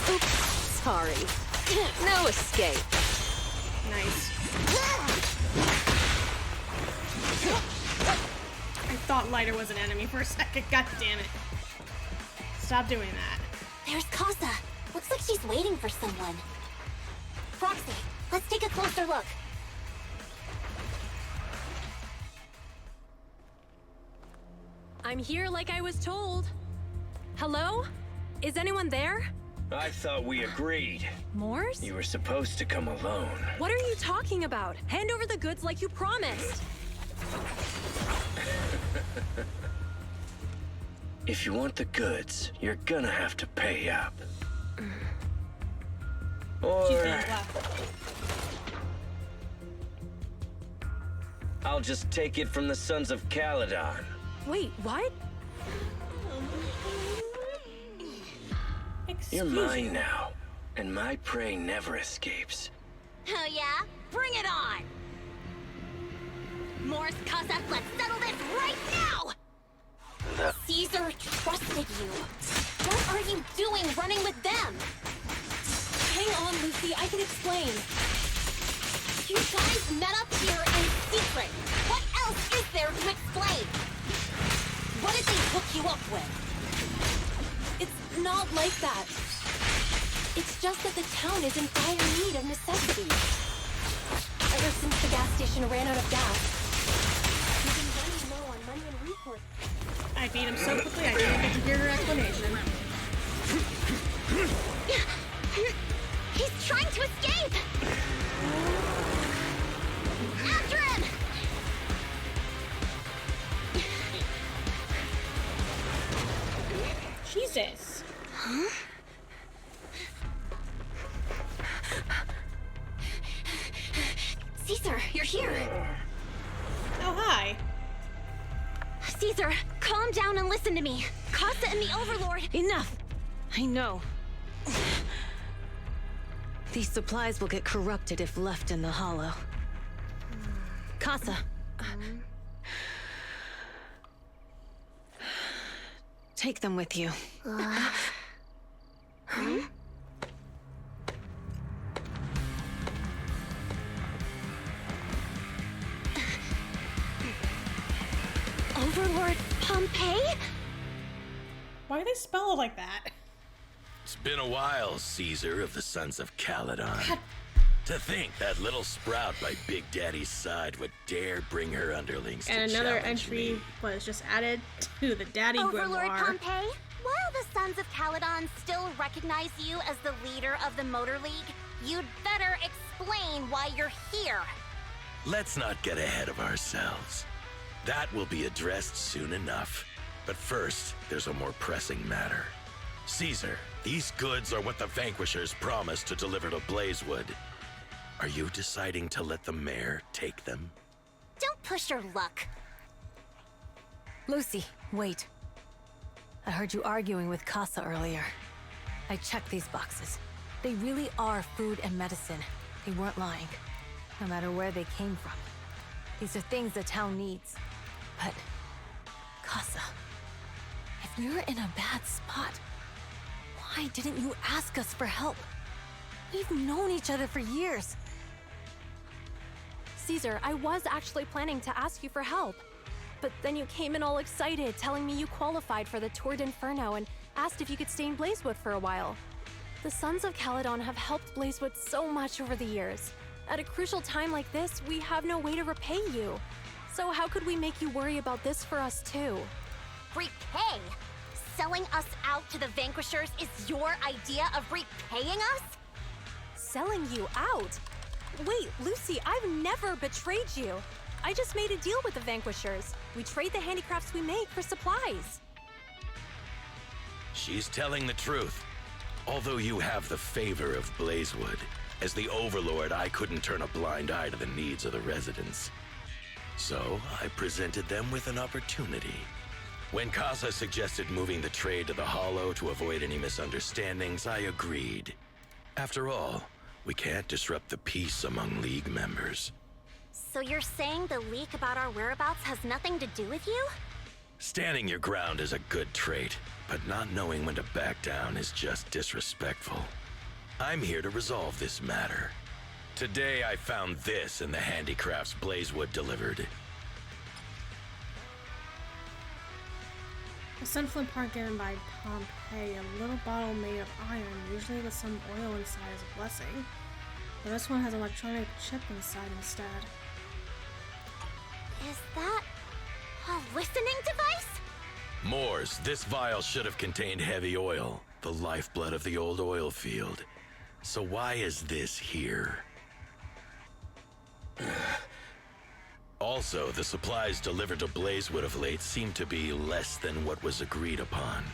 Oops, sorry. No escape. Nice. I thought Lighter was an enemy for a second. God damn it. Stop doing that. There's Casa. Looks like she's waiting for someone. Proxy, let's take a closer look. I'm here like I was told. Hello? Is anyone there? I thought we agreed. Morse? You were supposed to come alone. What are you talking about? Hand over the goods like you promised. If you want the goods, you're gonna have to pay up. Or I'll just take it from the Sons of Caledon. Wait, what? You're mine now, and my prey never escapes. Oh yeah? Bring it on! Morse, Casa, let's settle this right now! Caesar trusted you. What are you doing running with them? Hang on, Lucy, I can explain. You guys met up here in secret. What else is there to explain? What did they hook you up with? It's not like that. It's just that the town is in dire need of necessities. Ever since the gas station ran out of gas, we've been running low on money and resources. I beat him so quickly I didn't get to hear her explanation. He's trying to escape! After him! Jesus. Huh? Caesar, you're here. Oh, hi. Caesar, calm down and listen to me. Casa and the Overlord... Enough! I know. These supplies will get corrupted if left in the hollow. Casa. Take them with you. Overlord Pompeii? Why do they spell it like that? It's been a while, Caesar of the Sons of Caledon. To think that little sprout by Big Daddy's side would dare bring her underlings And to another challenge entry me. was just added to the Daddy Overlord Grimoire. Pompeii? While the Sons of Caledon still recognize you as the leader of the Motor League, you'd better explain why you're here. Let's not get ahead of ourselves. That will be addressed soon enough. But first, there's a more pressing matter. Caesar, these goods are what the Vanquishers promised to deliver to Blazewood. Are you deciding to let the mayor take them? Don't push your luck. Lucy, wait. I heard you arguing with Casa earlier. I checked these boxes. They really are food and medicine. They weren't lying, no matter where they came from. These are things the town needs. But, Casa, if you're in a bad spot, why didn't you ask us for help? We've known each other for years. Caesar, I was actually planning to ask you for help. But then you came in all excited, telling me you qualified for the Tour d'Inferno and asked if you could stay in Blazewood for a while. The Sons of Caledon have helped Blazewood so much over the years. At a crucial time like this, we have no way to repay you. So how could we make you worry about this for us too? Repay? Selling us out to the Vanquishers is your idea of repaying us? Selling you out? Wait, Lucy, I've never betrayed you. I just made a deal with the Vanquishers. We trade the handicrafts we make for supplies. She's telling the truth. Although you have the favor of Blazewood, as the Overlord, I couldn't turn a blind eye to the needs of the residents. So, I presented them with an opportunity. When Casa suggested moving the trade to the Hollow to avoid any misunderstandings, I agreed. After all, we can't disrupt the peace among League members. So you're saying the leak about our whereabouts has nothing to do with you? Standing your ground is a good trait, but not knowing when to back down is just disrespectful. I'm here to resolve this matter. Today I found this in the handicrafts Blazewood delivered. A sunflint part given by Pompeii, a little bottle made of iron, usually with some oil inside as a blessing. But this one has an electronic chip inside instead. Is that a listening device? Moors, this vial should have contained heavy oil, the lifeblood of the old oil field. So why is this here? Also, the supplies delivered to Blazewood of late seem to be less than what was agreed upon.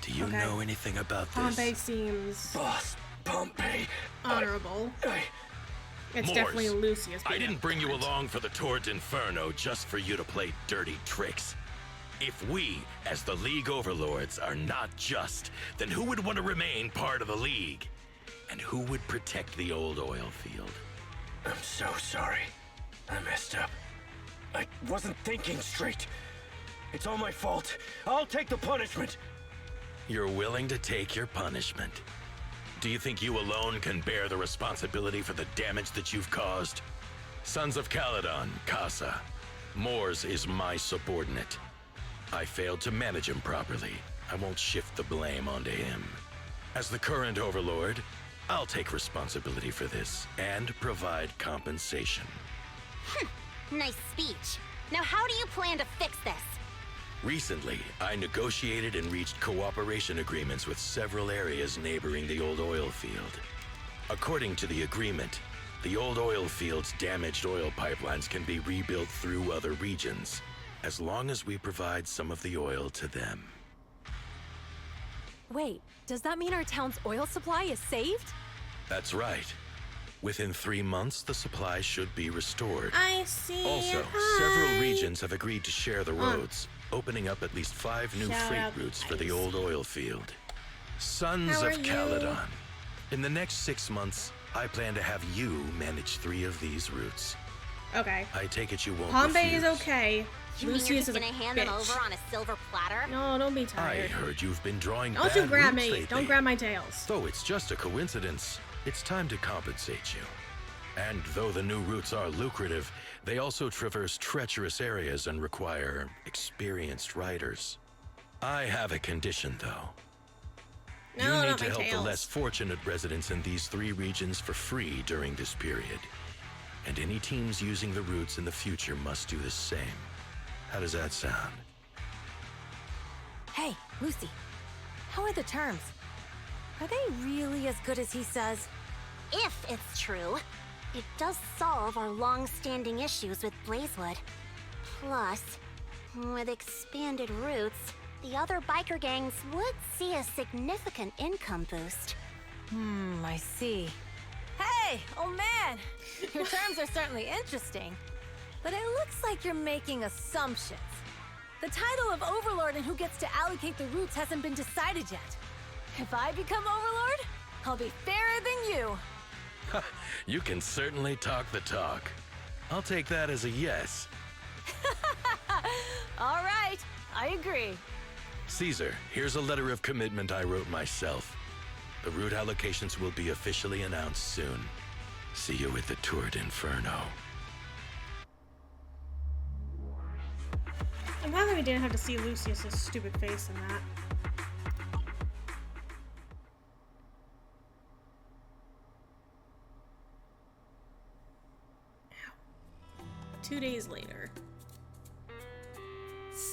Do you know anything about this? Pompeii seems... Boss, Pompeii. Honorable. It's Moors, definitely Lucius. I didn't bring you along for the Tord Inferno just for you to play dirty tricks. If we, as the League Overlords, are not just, then who would want to remain part of the League? And who would protect the old oil field? I'm so sorry. I messed up. I wasn't thinking straight. It's all my fault. I'll take the punishment. You're willing to take your punishment. Do you think you alone can bear the responsibility for the damage that you've caused? Sons of Caledon, Casa. Moors is my subordinate. I failed to manage him properly. I won't shift the blame onto him. As the current Overlord, I'll take responsibility for this and provide compensation. Nice speech. Now how do you plan to fix this? Recently, I negotiated and reached cooperation agreements with several areas neighboring the old oil field. According to the agreement, the old oil field's damaged oil pipelines can be rebuilt through other regions, as long as we provide some of the oil to them. Wait, does that mean our town's oil supply is saved? That's right. Within 3 months, the supply should be restored. I see. Also, several regions have agreed to share the roads, opening up at least 5 new freight routes for the old oil field. Sons of Caledon. In the next 6 months, I plan to have you manage 3 of these routes. Okay. I take it you won't Pompeii is refuse. okay. You mean you're Lucius just is a gonna hand them bitch. over on a silver platter? No, don't be I tired. heard you've been drawing Don't bad you grab routes me. lately. Don't grab my tails. Though it's just a coincidence, it's time to compensate you. And though the new routes are lucrative, they also traverse treacherous areas and require experienced riders. I have a condition, though. No, you need not to my help tails. the less fortunate residents in these 3 regions for free during this period. And any teams using the routes in the future must do the same. How does that sound? Hey, Lucy. How are the terms? Are they really as good as he says? If it's true, it does solve our long-standing issues with Blazewood. Plus, with expanded routes, the other biker gangs would see a significant income boost. I see. Hey, old man! Your terms are certainly interesting, but it looks like you're making assumptions. The title of Overlord and who gets to allocate the routes hasn't been decided yet. If I become Overlord, I'll be fairer than you. You can certainly talk the talk. I'll take that as a yes. All right, I agree. Caesar, here's a letter of commitment I wrote myself. The route allocations will be officially announced soon. See you at the Tour d'Inferno. I'm glad that we didn't have to see Lucius's stupid face in that. Ow. 2 days later.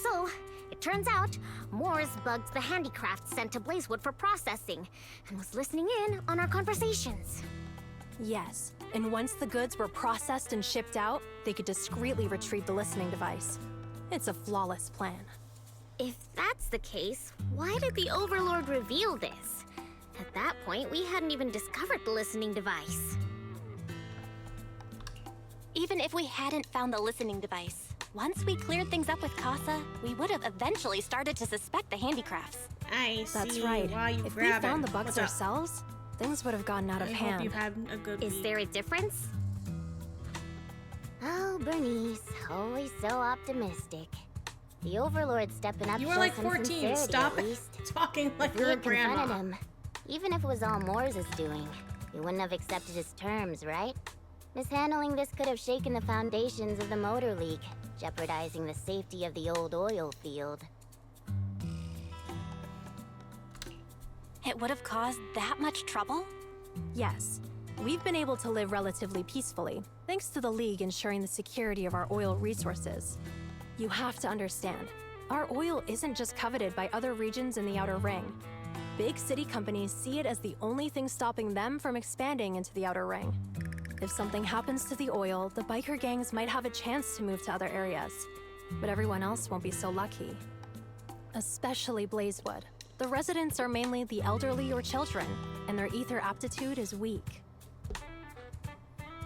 So, it turns out, Moors bugged the handicraft sent to Blazewood for processing, and was listening in on our conversations. Yes, and once the goods were processed and shipped out, they could discreetly retrieve the listening device. It's a flawless plan. If that's the case, why did the Overlord reveal this? At that point, we hadn't even discovered the listening device. Even if we hadn't found the listening device, once we cleared things up with Casa, we would have eventually started to suspect the handicrafts. I That's see right. why you If we grab found it. the bugs What's up? ourselves, things would have gotten out of I hand. hope you've had a good Is week. there a difference? Oh, Bernice, always so optimistic. The Overlord stepping up You were shows like some 14. sincerity, Stop at least. talking like If we you're a had confronted grandma. him, Even if it was all Moore's doing, he wouldn't have accepted his terms, right? Mishandling this could have shaken the foundations of the Motor League, jeopardizing the safety of the old oil field. It would have caused that much trouble? Yes. We've been able to live relatively peacefully, thanks to the League ensuring the security of our oil resources. You have to understand, our oil isn't just coveted by other regions in the Outer Ring. Big city companies see it as the only thing stopping them from expanding into the Outer Ring. If something happens to the oil, the biker gangs might have a chance to move to other areas, but everyone else won't be so lucky. Especially Blazewood. The residents are mainly the elderly or children, and their ether aptitude is weak.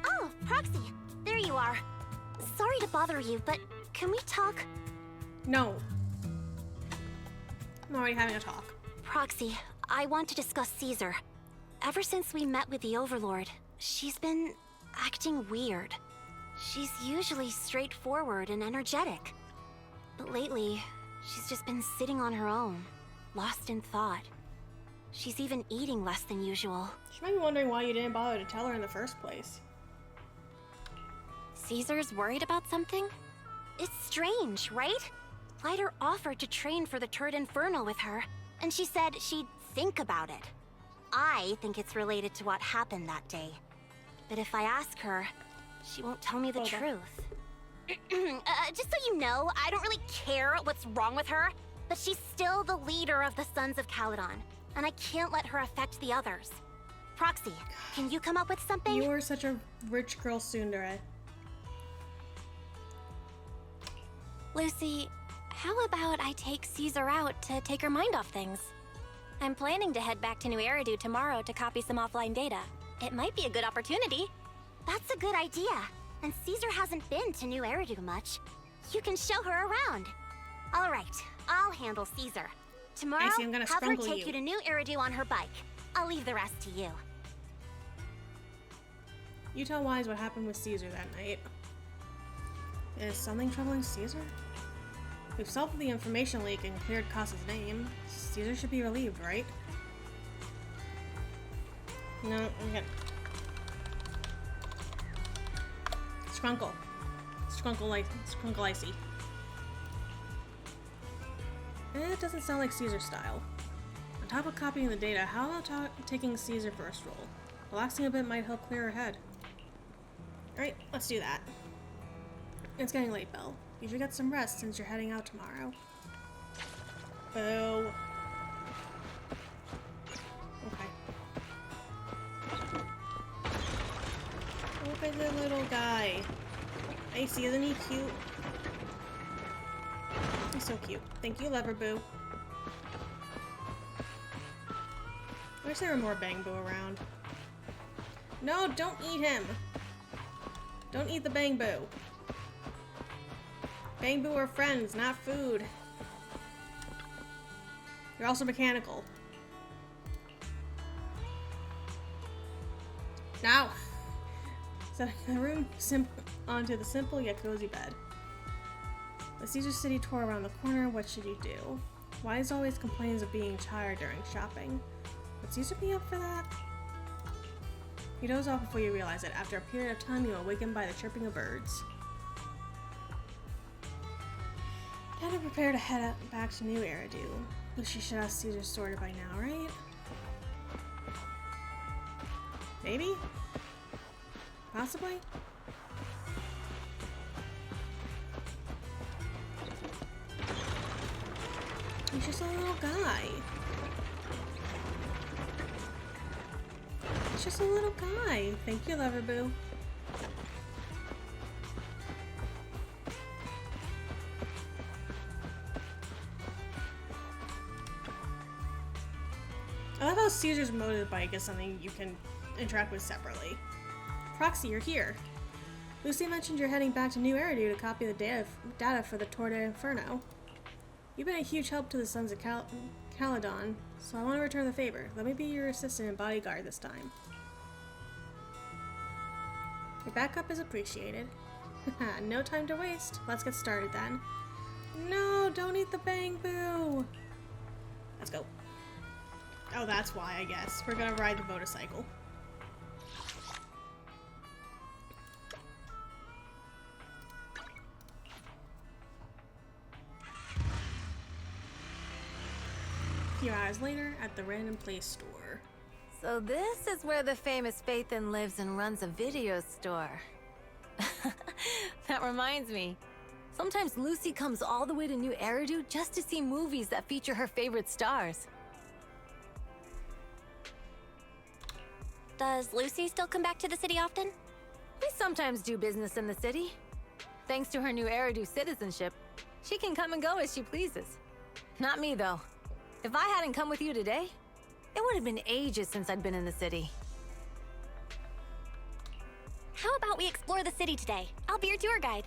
Oh, Proxy, there you are. Sorry to bother you, but can we talk? No. I'm already having a talk. Proxy, I want to discuss Caesar. Ever since we met with the Overlord, she's been acting weird. She's usually straightforward and energetic. But lately, she's just been sitting on her own, lost in thought. She's even eating less than usual. She might be wondering why you didn't bother to tell her in the first place. Caesar's worried about something? It's strange, right? Lighter offered to train for the Turd Inferno with her, and she said she'd think about it. I think it's related to what happened that day. But if I ask her, she won't tell me the truth. Just so you know, I don't really care what's wrong with her, but she's still the leader of the Sons of Caledon, and I can't let her affect the others. Proxy, can you come up with something? You are such a rich girl tsundere. Lucy, how about I take Caesar out to take her mind off things? I'm planning to head back to New Eridu tomorrow to copy some offline data. It might be a good opportunity. That's a good idea. And Caesar hasn't been to New Eridu much. You can show her around. All right, I'll handle Caesar. Tomorrow, I see, I'm gonna have her sprungle take you to New Eridu on her bike. I'll leave the rest to you. You tell Wise what happened with Caesar that night. Is something troubling Caesar? We've solved the information leak and cleared Casa's name. Caesar should be relieved, right? No, okay. Skrunkle. Skrunkle icy. It doesn't sound like Caesar's style. On top of copying the data, how about taking Caesar for a stroll? Relaxing a bit might help clear her head. Alright, let's do that. It's getting late, Belle. You should get some rest since you're heading out tomorrow. Boo. Okay. Look at the little guy. Icy, isn't he cute? He's so cute. Thank you, Leverboo. I wish there were more Bangboo around. No, don't eat him! Don't eat the Bangboo. Bangboo are friends, not food. You're also mechanical. Now! Setting the room onto the simple yet cozy bed. The Caesar City tour around the corner, what should you do? Wise always complains of being tired during shopping. Would Caesar be up for that? You doze off before you realize it. After a period of time, you are awakened by the chirping of birds. Gotta prepare to head back to New Eridu. Lucy should have Caesar sorted by now, right? Maybe? Possibly? He's just a little guy. He's just a little guy. Thank you, Leverboo. I love how Caesar's motorbike is something you can interact with separately. Proxy, you're here. Lucy mentioned you're heading back to New Eridu to copy the data for the Tour de Inferno. You've been a huge help to the Sons of Caledon, so I want to return the favor. Let me be your assistant and bodyguard this time. Your backup is appreciated. No time to waste. Let's get started then. No, don't eat the Bangboo! Let's go. Oh, that's why, I guess. We're gonna ride the motorcycle. A few hours later, at the Random Place store. So this is where the famous Phaethon lives and runs a video store. That reminds me. Sometimes Lucy comes all the way to New Eridu just to see movies that feature her favorite stars. Does Lucy still come back to the city often? We sometimes do business in the city. Thanks to her New Eridu citizenship, she can come and go as she pleases. Not me, though. If I hadn't come with you today, it would have been ages since I'd been in the city. How about we explore the city today? I'll be your tour guide.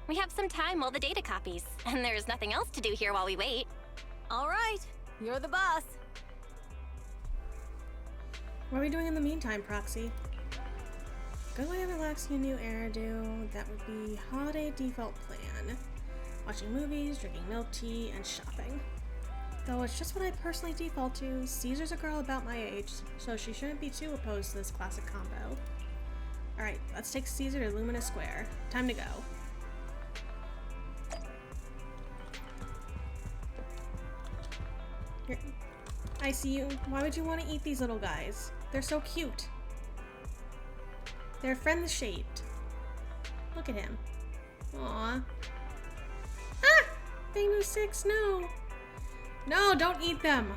We have some time while the data copies, and there's nothing else to do here while we wait. All right, you're the boss. What are we doing in the meantime, Proxy? Good way of relaxing in New Eridu, that would be holiday default plan. Watching movies, drinking milk tea, and shopping. Though it's just what I personally default to. Caesar's a girl about my age, so she shouldn't be too opposed to this classic combo. Alright, let's take Caesar to Lumina Square. Time to go. Here. I see you. Why would you want to eat these little guys? They're so cute. They're friendly shaped. Look at him. Aww. Ah! Baby 6, no! No, don't eat them!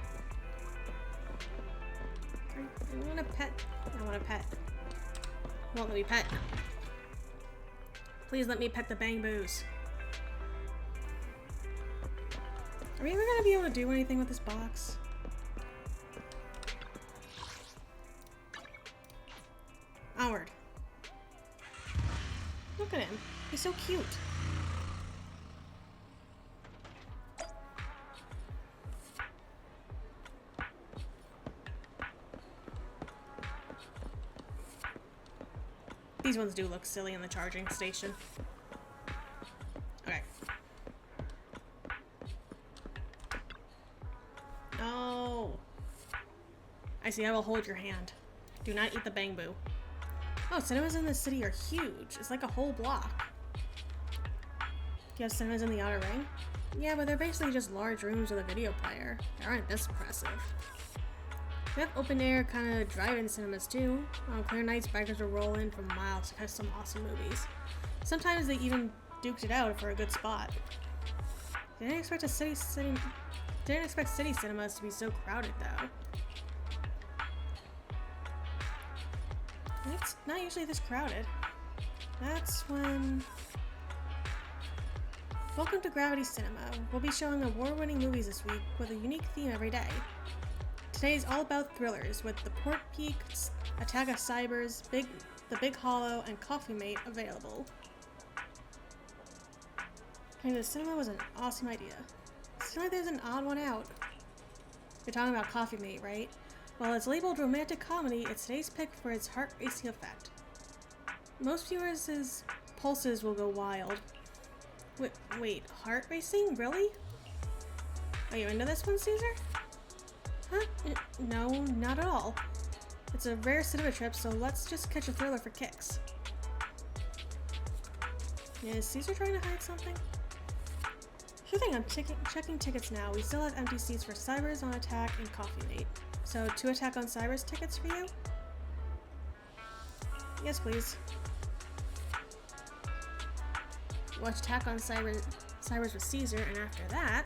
I want a pet. I want a pet. Won't let me pet. Please let me pet the Bangboos. Are we ever gonna be able to do anything with this box? Onward. Look at him. He's so cute. These ones do look silly in the charging station. Okay. No. I see. I will hold your hand. Do not eat the Bangbu. Oh, cinemas in the city are huge. It's like a whole block. Do you have cinemas in the Outer Ring? Yeah, but they're basically just large rooms with a video player. They aren't this impressive. We have open-air kind of drive-in cinemas too. On clear nights, bikers will roll in from miles to catch some awesome movies. Sometimes they even duked it out for a good spot. Didn't expect city cinemas to be so crowded though. It's not usually this crowded. That's when... Welcome to Gravity Cinema. We'll be showing award-winning movies this week with a unique theme every day. Today's all about thrillers with The Port Peaks, Attack of Cybers, The Big Hollow, and Coffee Mate available. I mean, the cinema was an awesome idea. Seems like there's an odd one out. You're talking about Coffee Mate, right? While it's labeled romantic comedy, it's today's pick for its heart-racing effect. Most viewers' pulses will go wild. Wait, heart racing? Really? Are you into this one, Caesar? Huh? No, not at all. It's a rare cinema trip, so let's just catch a thriller for kicks. Is Caesar trying to hide something? Sure thing, I'm checking tickets now. We still have empty seats for Cybers on Attack and Coffee Mate. So, 2 Attack on Cybers tickets for you? Yes, please. Watch Attack on Cybers with Caesar, and after that...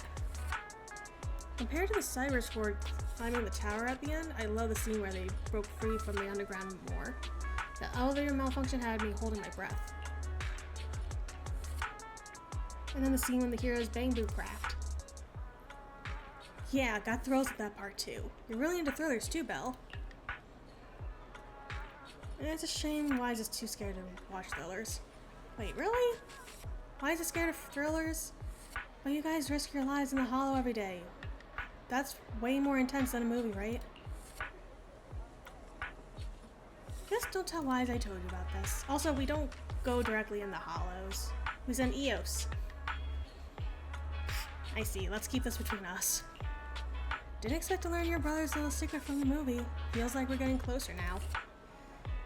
Compared to the Cybers horde climbing the tower at the end, I love the scene where they broke free from the underground moor. The elevator malfunction had me holding my breath. And then the scene when the heroes Bangbu cracked. Yeah, got thrills at that part too. You're really into thrillers too, Belle. And it's a shame Wise is too scared to watch thrillers. Wait, really? Wise is scared of thrillers? But you guys risk your lives in the hollow every day. That's way more intense than a movie, right? Just don't tell Wise I told you about this. Also, we don't go directly in the hollows. We send Eos. I see. Let's keep this between us. Didn't expect to learn your brother's little secret from the movie. Feels like we're getting closer now.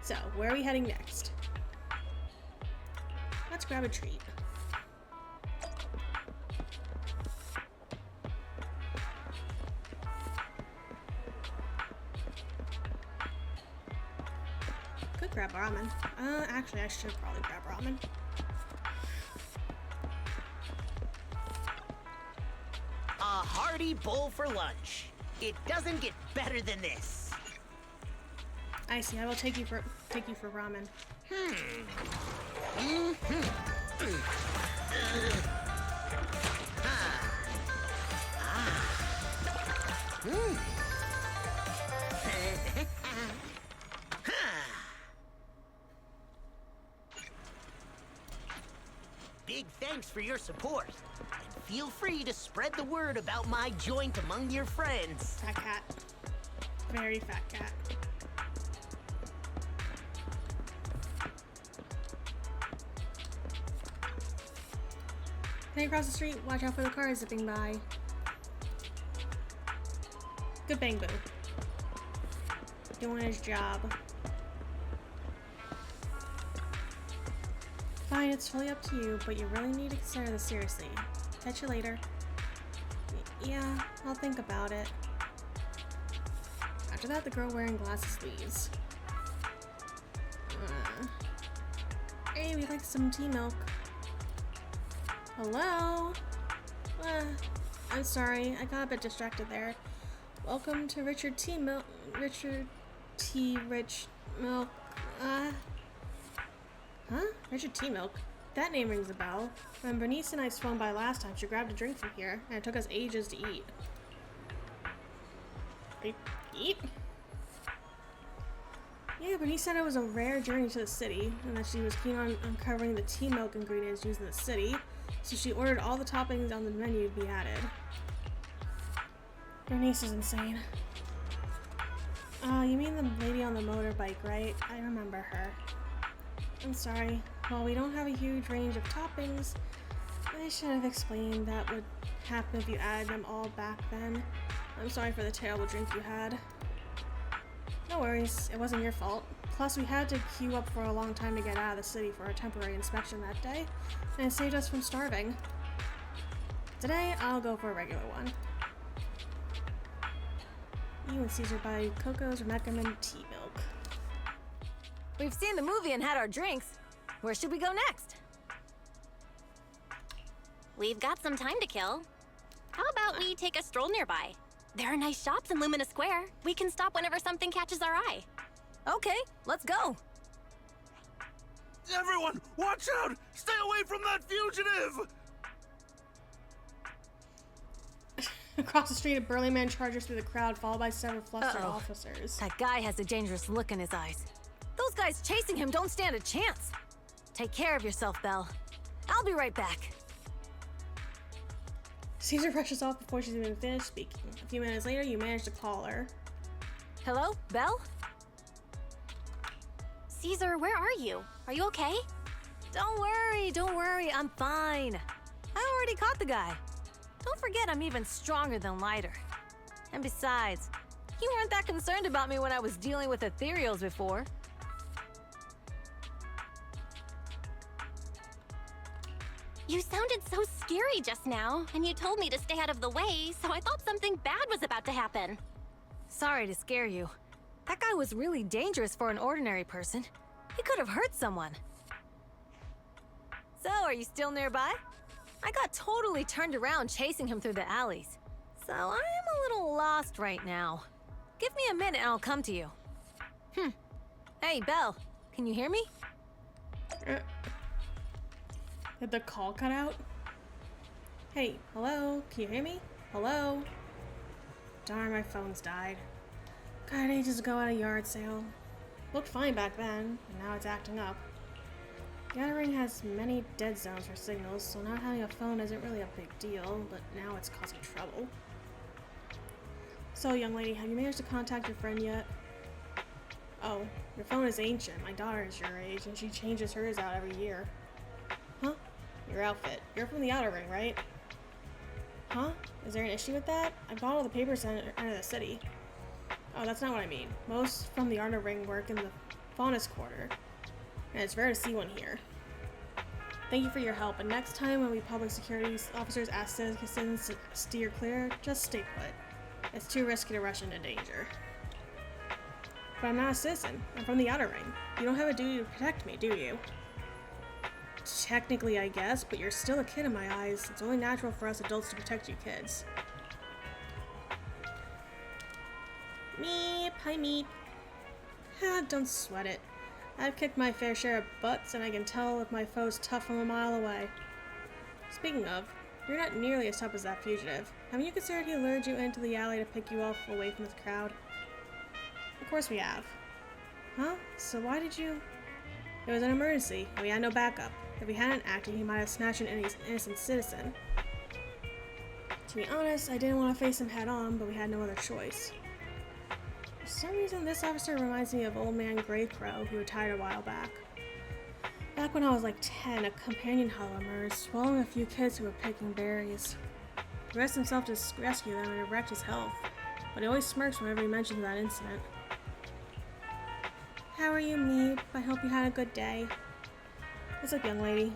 So, where are we heading next? Let's grab a treat. Could grab ramen. Actually, I should probably grab ramen. A hearty bowl for lunch. It doesn't get better than this. I see. I will take you for ramen. Big thanks for your support. And feel free to spread the word about my joint among your friends. Fat cat. Very fat cat. Can I cross the street? Watch out for the cars zipping by. Good bang boo. Doing his job. Fine, it's fully up to you, but you really need to consider this seriously. Catch you later. Yeah, I'll think about it. After that, the girl wearing glasses leaves. Hey, we'd like some tea milk. Hello? I'm sorry, I got a bit distracted there. Welcome to Richard T. Milk. Richard T. Rich Milk. Huh? Richard T. Milk? That name rings a bell. When Bernice and I swung by last time, she grabbed a drink from here, and it took us ages to eat. Eat? Yeah, Bernice said it was a rare journey to the city, and that she was keen on uncovering the tea milk ingredients used in the city, so she ordered all the toppings on the menu to be added. Bernice is insane. You mean the lady on the motorbike, right? I remember her. I'm sorry. While we don't have a huge range of toppings, I should have explained that would happen if you added them all back then. I'm sorry for the terrible drink you had. No worries, it wasn't your fault. Plus, we had to queue up for a long time to get out of the city for a temporary inspection that day, and it saved us from starving. Today, I'll go for a regular one. You and Caesar buy Coco's recommend tea milk. We've seen the movie and had our drinks. Where should we go next? We've got some time to kill. How about we take a stroll nearby? There are nice shops in Lumina Square. We can stop whenever something catches our eye. Okay, let's go. Everyone, watch out! Stay away from that fugitive! Across the street, a burly man charges through the crowd, followed by several flustered officers. That guy has a dangerous look in his eyes. Those guys chasing him don't stand a chance. Take care of yourself, Belle. I'll be right back. Caesar rushes off before she's even finished speaking. A few minutes later, you manage to call her. Hello, Belle? Caesar, where are you? Are you okay? Don't worry, I'm fine. I already caught the guy. Don't forget I'm even stronger than Lighter. And besides, you weren't that concerned about me when I was dealing with ethereals before. You sounded so scary just now, and you told me to stay out of the way, so I thought something bad was about to happen. Sorry to scare you. That guy was really dangerous for an ordinary person. He could have hurt someone. So, are you still nearby? I got totally turned around chasing him through the alleys. So, I am a little lost right now. Give me a minute and I'll come to you. Hey, Belle, can you hear me? Did the call cut out? Hey, hello? Can you hear me? Hello? Darn, my phone's died. Got ages ago at a yard sale. Looked fine back then, and now it's acting up. The Outer Ring has many dead zones for signals, so not having a phone isn't really a big deal, but now it's causing trouble. So, young lady, have you managed to contact your friend yet? Oh, your phone is ancient. My daughter is your age, and she changes hers out every year. Huh? Your outfit. You're from the Outer Ring, right? Huh? Is there an issue with that? I've got all the papers under the city. Oh, that's not what I mean. Most from the Outer Ring work in the Faunus Quarter, and it's rare to see one here. Thank you for your help, and next time when we public security officers ask citizens to steer clear, just stay put. It's too risky to rush into danger. But I'm not a citizen. I'm from the Outer Ring. You don't have a duty to protect me, do you? Technically, I guess, but you're still a kid in my eyes. It's only natural for us adults to protect you kids. Meep, hi Meep. Don't sweat it. I've kicked my fair share of butts, and I can tell if my foe's tough from a mile away. Speaking of, you're not nearly as tough as that fugitive. Haven't you considered he lured you into the alley to pick you off away from the crowd? Of course we have. Huh? So why did you... It was an emergency, and we had no backup. If we hadn't acted, he might have snatched an innocent citizen. To be honest, I didn't want to face him head on, but we had no other choice. For some reason, this officer reminds me of Old Man Grey Crow, who retired a while back. Back when I was like 10, a companion hunter emerged, swallowing a few kids who were picking berries. He risked himself to rescue them and it wrecked his health, but he always smirks whenever he mentions that incident. How are you, Meep? I hope you had a good day. What's up, young lady?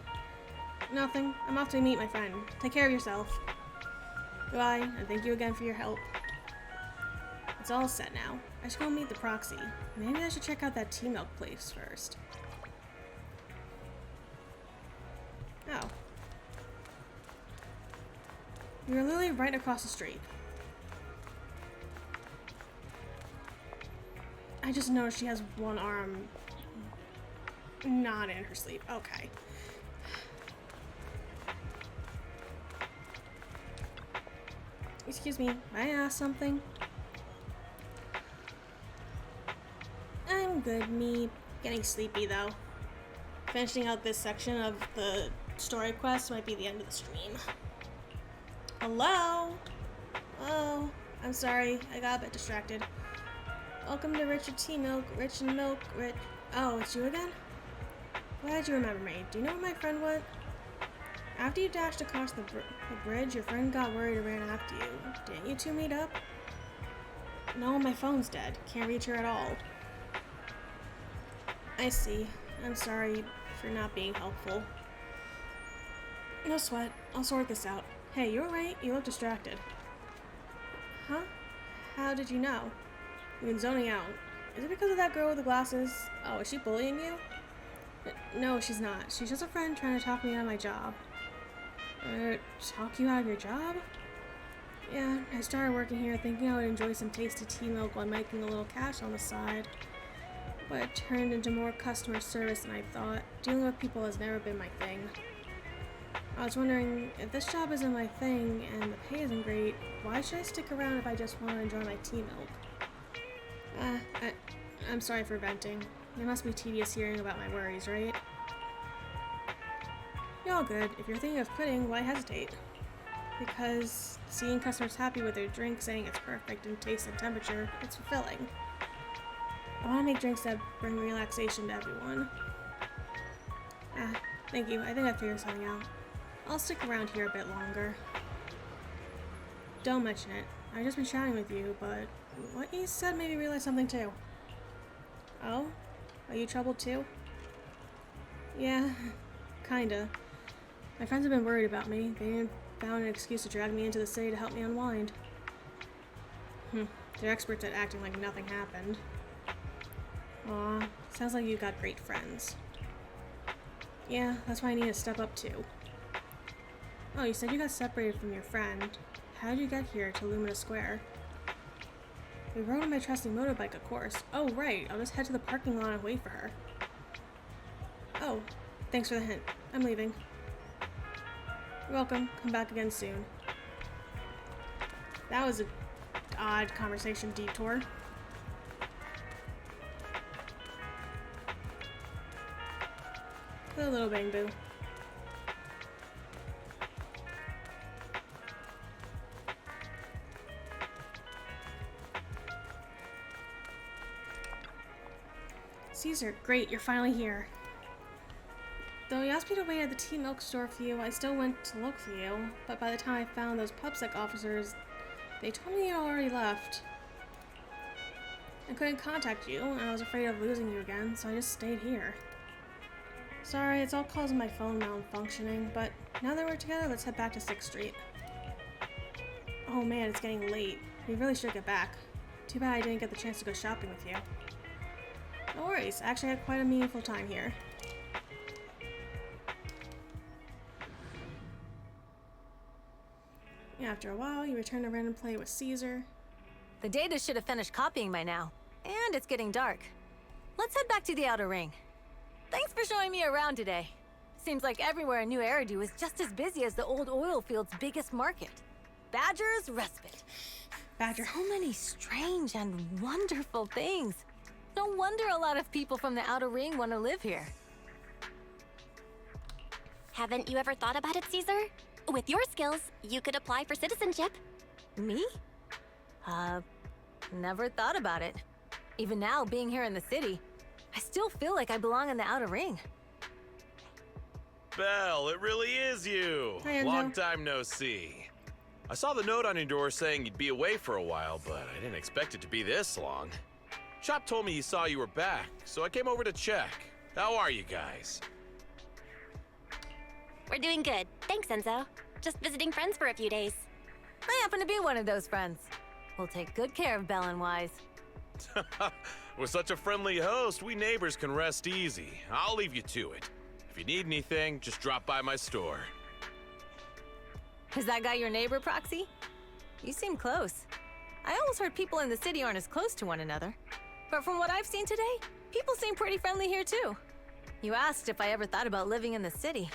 Nothing. I'm off to meet my friend. Take care of yourself. Goodbye, and thank you again for your help. It's all set now. I should go meet the proxy. Maybe I should check out that tea milk place first. Oh. You're literally right across the street. I just noticed she has one arm not in her sleeve. Okay. Excuse me, may I ask something? I'm good, me. Getting sleepy though. Finishing out this section of the story quest might be the end of the stream. Hello? Oh, I'm sorry, I got a bit distracted. Welcome to Richard Tea Milk, Rich and Milk, Rich. Oh, it's you again? Glad you remember me. Do you know where my friend went? After you dashed across the bridge, your friend got worried and ran after you. Didn't you two meet up? No, my phone's dead. Can't reach her at all. I see. I'm sorry for not being helpful. No sweat. I'll sort this out. Hey, you alright? You look distracted. Huh? How did you know? You've been zoning out. Is it because of that girl with the glasses? Oh, is she bullying you? No, she's not. She's just a friend trying to talk me out of my job. Talk you out of your job? Yeah, I started working here thinking I would enjoy some tasty tea milk while making a little cash on the side. But it turned into more customer service than I thought. Dealing with people has never been my thing. I was wondering, if this job isn't my thing and the pay isn't great, why should I stick around if I just want to enjoy my tea milk? I'm sorry for venting. It must be tedious hearing about my worries, right? You're all good. If you're thinking of quitting, why hesitate? Because seeing customers happy with their drink, saying it's perfect in taste and temperature, it's fulfilling. I want to make drinks that bring relaxation to everyone. Thank you. I think I figured something out. I'll stick around here a bit longer. Don't mention it. I've just been chatting with you, but what you said made me realize something too. Oh? Are you troubled too? Yeah, kinda. My friends have been worried about me. They even found an excuse to drag me into the city to help me unwind. They're experts at acting like nothing happened. Aw, sounds like you got great friends. Yeah, that's why I need to step up too. Oh, you said you got separated from your friend. How did you get here to Lumina Square? We rode on my trusty motorbike, of course. Oh, right. I'll just head to the parking lot and wait for her. Oh, thanks for the hint. I'm leaving. You're welcome. Come back again soon. That was an odd conversation detour. A little bang boo. Caesar, great, you're finally here. Though you asked me to wait at the tea milk store for you, I still went to look for you. But by the time I found those PubSec officers, they told me you already left. I couldn't contact you, and I was afraid of losing you again, so I just stayed here. Sorry, it's all caused my phone malfunctioning, but now that we're together, let's head back to 6th Street. Oh man, it's getting late. We really should get back. Too bad I didn't get the chance to go shopping with you. No worries, I actually had quite a meaningful time here. After a while, you return to random play with Caesar. The data should have finished copying by now, and it's getting dark. Let's head back to the Outer Ring. Thanks for showing me around today. Seems like everywhere in New Eridu is just as busy as the old oil field's biggest market. Badger's Respite. Badger. So many strange and wonderful things. No wonder a lot of people from the Outer Ring want to live here. Haven't you ever thought about it, Caesar? With your skills, you could apply for citizenship. Me? Never thought about it. Even now, being here in the city, I still feel like I belong in the Outer Ring. Belle, it really is you. Hi, Enzo. Long time no see. I saw the note on your door saying you'd be away for a while, but I didn't expect it to be this long. Chop told me he saw you were back, so I came over to check. How are you guys? We're doing good. Thanks, Enzo. Just visiting friends for a few days. I happen to be one of those friends. We'll take good care of Belle and Wise. With such a friendly host, we neighbors can rest easy. I'll leave you to it. If you need anything, just drop by my store. Is that guy your neighbor, Proxy? You seem close. I always heard people in the city aren't as close to one another. But from what I've seen today, people seem pretty friendly here too. You asked if I ever thought about living in the city.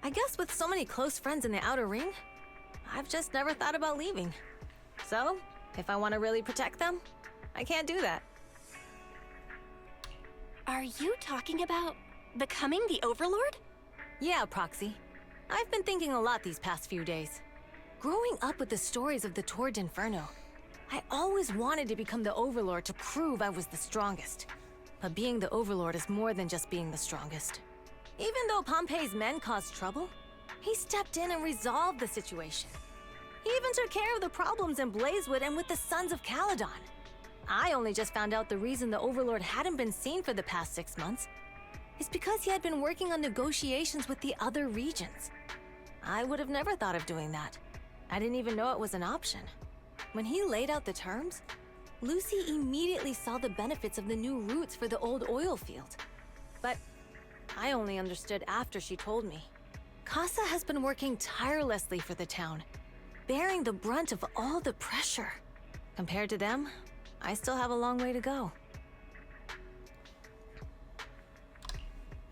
I guess with so many close friends in the Outer Ring, I've just never thought about leaving. So, if I want to really protect them, I can't do that. Are you talking about becoming the Overlord? Yeah, Proxy. I've been thinking a lot these past few days. Growing up with the stories of the Torrid Inferno, I always wanted to become the Overlord to prove I was the strongest. But being the Overlord is more than just being the strongest. Even though Pompey's men caused trouble, he stepped in and resolved the situation. He even took care of the problems in Blazewood and with the Sons of Caledon. I only just found out the reason the Overlord hadn't been seen for the past 6 months is because he had been working on negotiations with the other regions. I would have never thought of doing that. I didn't even know it was an option. When he laid out the terms, Lucy immediately saw the benefits of the new routes for the old oil field. But I only understood after she told me. Casa has been working tirelessly for the town, bearing the brunt of all the pressure. Compared to them, I still have a long way to go.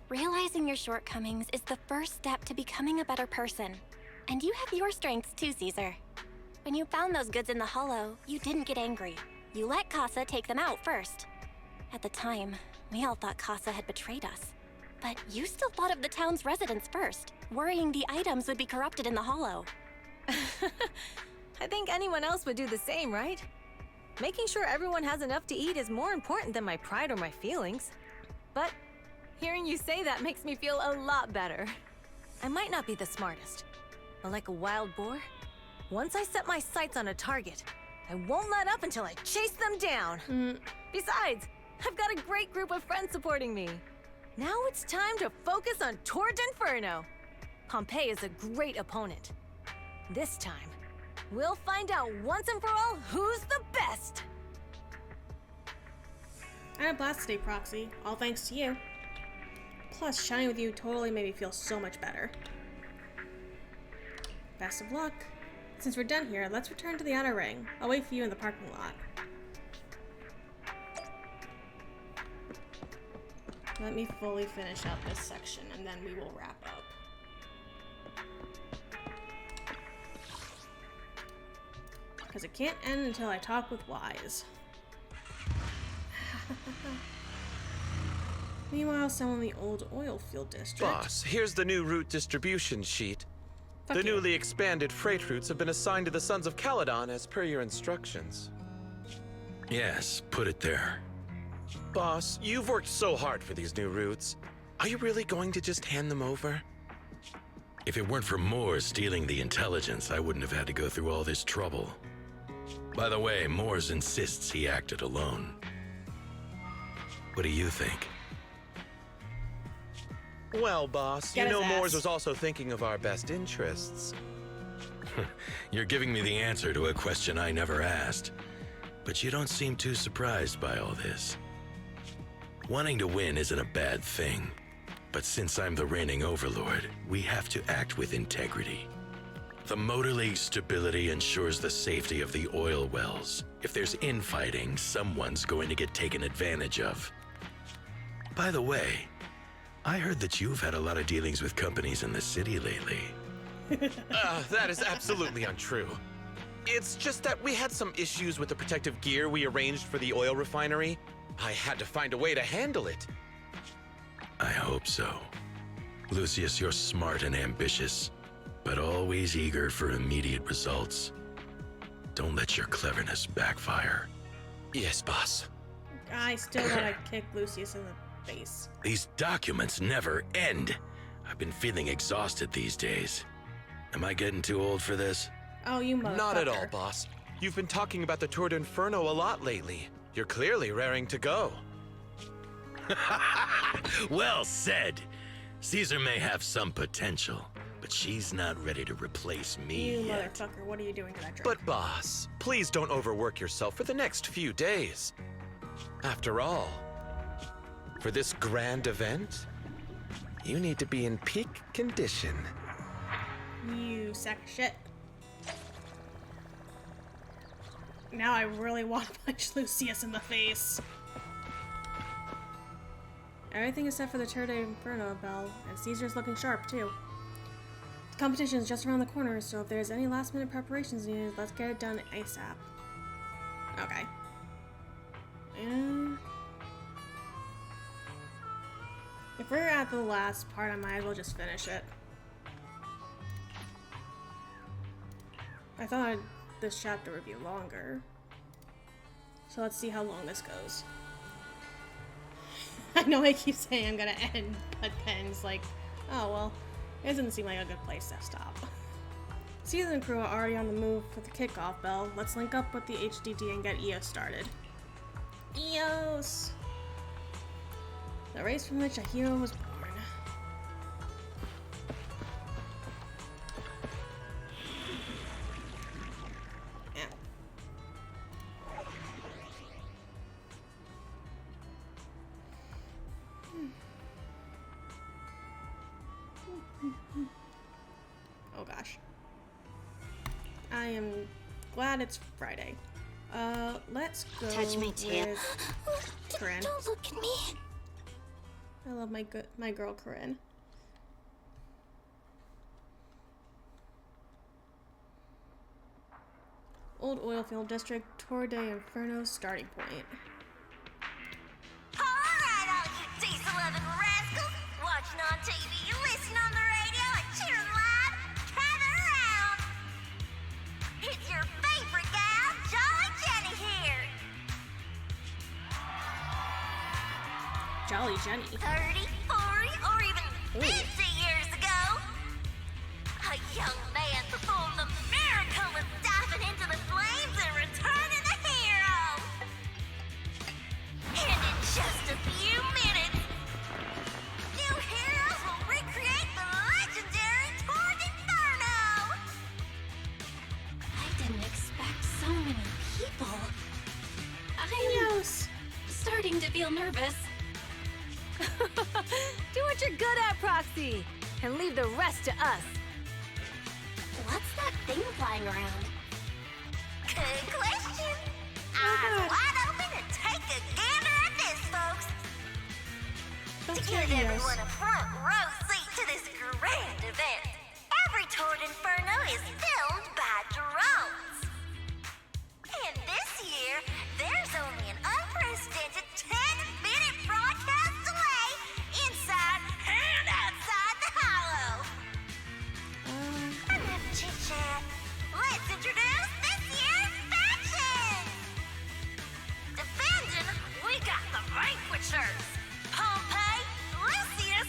Realizing your shortcomings is the first step to becoming a better person. And you have your strengths too, Caesar. When you found those goods in the Hollow, you didn't get angry. You let Casa take them out first. At the time, we all thought Casa had betrayed us. But you still thought of the town's residents first, worrying the items would be corrupted in the Hollow. I think anyone else would do the same, right? Making sure everyone has enough to eat is more important than my pride or my feelings. But hearing you say that makes me feel a lot better. I might not be the smartest, but like a wild boar, once I set my sights on a target, I won't let up until I chase them down. Besides, I've got a great group of friends supporting me. Now it's time to focus on Torrid Inferno. Pompey is a great opponent. This time, we'll find out once and for all who's the best! I had a blast today, Proxy. All thanks to you. Plus, chatting with you totally made me feel so much better. Best of luck. Since we're done here, let's return to the Outer Ring. I'll wait for you in the parking lot. Let me fully finish up this section and then we will wrap up. Because it can't end until I talk with Wise. Meanwhile, someone in the old oil field district. Boss, here's the new route distribution sheet. The newly expanded freight routes have been assigned to the Sons of Caledon as per your instructions. Yes, put it there. Boss, you've worked so hard for these new routes. Are you really going to just hand them over? If it weren't for Moores stealing the intelligence, I wouldn't have had to go through all this trouble. By the way, Moores insists he acted alone. What do you think? Well, boss, you know Moores was also thinking of our best interests. You're giving me the answer to a question I never asked. But you don't seem too surprised by all this. Wanting to win isn't a bad thing. But since I'm the reigning overlord, we have to act with integrity. The Motor League's stability ensures the safety of the oil wells. If there's infighting, someone's going to get taken advantage of. By the way, I heard that you've had a lot of dealings with companies in the city lately. That is absolutely untrue. It's just that we had some issues with the protective gear we arranged for the oil refinery. I had to find a way to handle it. I hope so. Lucius, you're smart and ambitious, but always eager for immediate results. Don't let your cleverness backfire. Yes, boss. I still gotta kick Lucius in the face. These documents never end. I've been feeling exhausted these days. Am I getting too old for this? Oh, you motherfucker. Not at all, boss. You've been talking about the Tour d'Inferno a lot lately. You're clearly raring to go. Well said. Caesar may have some potential, but she's not ready to replace me You yet. motherfucker, what are you doing to that drink? But boss, please don't overwork yourself for the next few days. After all, for this grand event, you need to be in peak condition. You sack of shit. Now I really want to punch Lucius in the face. Everything is set for the Tour d'Inferno bell, and Caesar's looking sharp, too. The competition is just around the corner, so if there's any last-minute preparations needed, let's get it done ASAP. Okay. And if we're at the last part, I might as well just finish it. I thought this chapter would be longer. So let's see how long this goes. I know I keep saying I'm gonna end, but Ben's like, oh well, it doesn't seem like a good place to stop. Caesar and crew are already on the move for the kickoff bell. Let's link up with the HDD and get EOS started. EOS! The race from which a hero was born. Oh gosh. I am glad it's Friday. Let's go Touch me too. with Corinne. Don't look at me. I love my girl Corinne. Old Oilfield District, Tour d'Inferno starting point. Alright, all you diesel-loving rascals, watching on TV, listening on the radio, and cheering live, gather around. It's your favorite gal, Jolly Jenny here. Jolly Jenny. 30, 40, or even 50 years ago, a young man performed the miracle of diving into the flames and returning a hero. And in just a few minutes, new heroes will recreate the legendary Tour d'Inferno. I didn't expect so many people. I'm starting to feel nervous. Do what you're good at, Proxy, and leave the rest to us. What's that thing flying around? Good question. Eyes wide open and take a gander at this, folks. To give everyone a front row seat to this grand event, every Tour d'Inferno is filmed by drones. And this year, there's only an unprecedented 10-minute broadcast delay inside and outside the hollow. Enough chit-chat. Let's introduce this year's faction! Defending, we got the Vanquishers. Pompey, Lucius,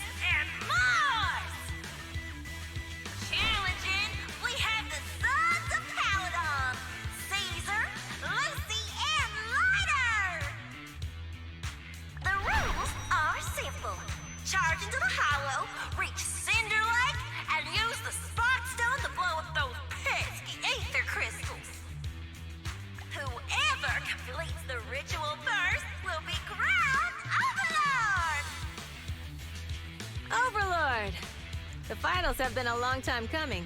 finals have been a long time coming.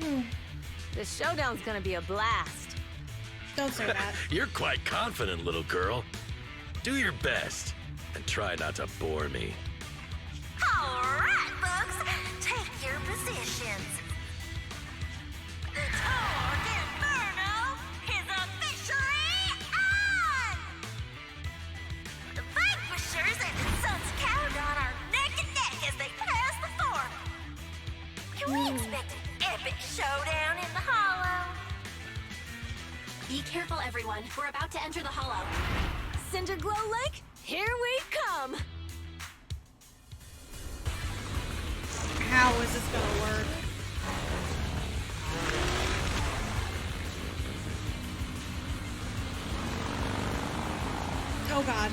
This showdown's gonna be a blast. Don't say that. You're quite confident, little girl. Do your best, and try not to bore me. All right, folks, take your positions. The Tord Inferno is officially on! The Vanquishers and the Sons of Caledon are neck and neck as they pass the form. Can we expect an epic showdown in the Hollow? Be careful, everyone. We're about to enter the Hollow. Cinderglow Lake, here we come! How is this gonna work? Oh god.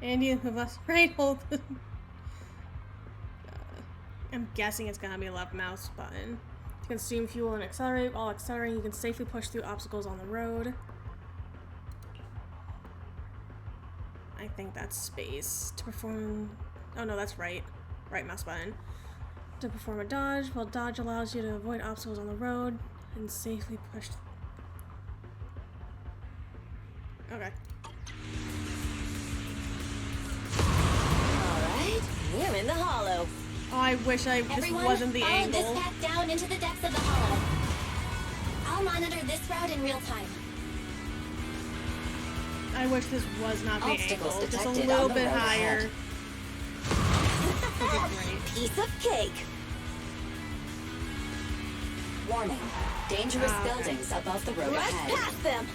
And you have us right hold. I'm guessing it's gonna be a left mouse button. To consume fuel and accelerate. While accelerating, you can safely push through obstacles on the road. I think that's space. To perform... Oh no, that's right. Right mouse button. To perform a dodge. While dodge allows you to avoid obstacles on the road and safely push... Okay. Alright, we're in the Hollow. Oh, I wish this wasn't the angle. Follow this path down into the depths of the Hollow. I'll monitor this route in real time. I wish this was not the Obstacles angle. Just a detected little on the bit road higher. Piece of cake. Warning. Dangerous buildings above the road Rush ahead. past them!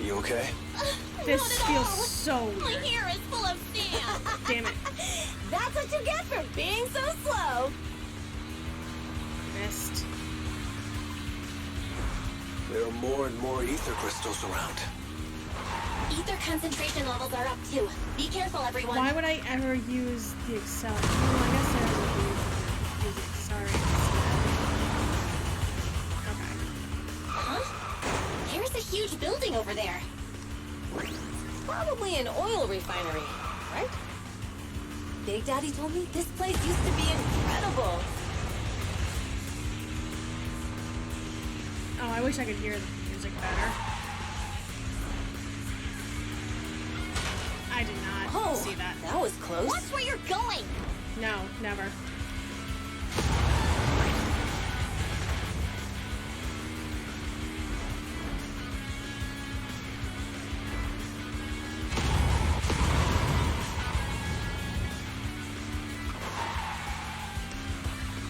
You okay? This feels so My weird. hair is full of sand. Damn it. That's what you get for being so slow! Missed. There are more and more ether crystals around. Ether concentration levels are up too. Be careful, everyone. Why would I ever use the accelerator? Well, I guess I would use the accelerator instead. Okay. Huh? There's a huge building over there. Probably an oil refinery, right? Big Daddy told me this place used to be incredible. Oh, I wish I could hear the music better. I did not see that. That was close. Watch where you're going. No, never.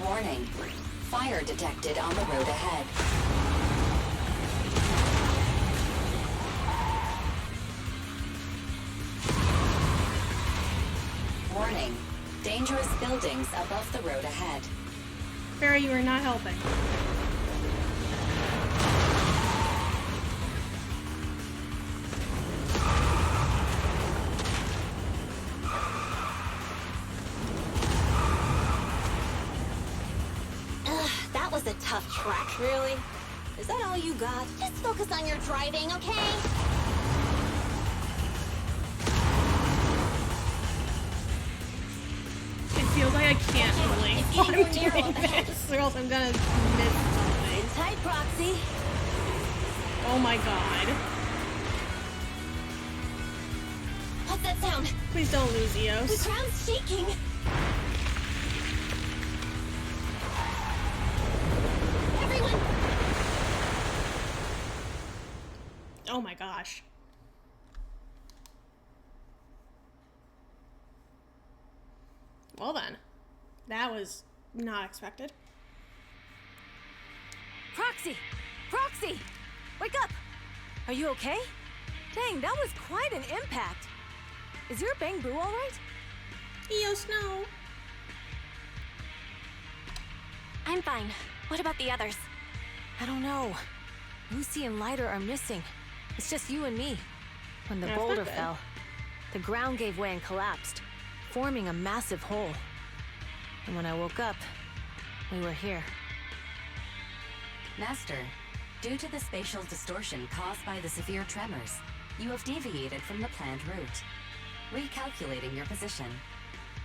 Warning. Fire detected on the road ahead. Warning. Dangerous buildings above the road ahead. Barry, you are not helping. Ugh, that was a tough track. Really? Is that all you got? Just focus on your driving, okay? It feels like I can't blink while I'm doing this, or else I'm gonna miss something. In tight, Proxy. Oh my god. What's that sound? Please don't lose The Eos. ground's shaking. Everyone, Oh my gosh. Well then. That was not expected. Proxy! Proxy! Wake up! Are you okay? Dang, that was quite an impact. Is your Bang Boo alright? Eos, no. I'm fine. What about the others? I don't know. Lucy and Lighter are missing. It's just you and me. When the That's boulder not good. fell, the ground gave way and collapsed, forming a massive hole. And when I woke up, we were here. Master, Due to the spatial distortion caused by the severe tremors, you have deviated from the planned route. Recalculating your position.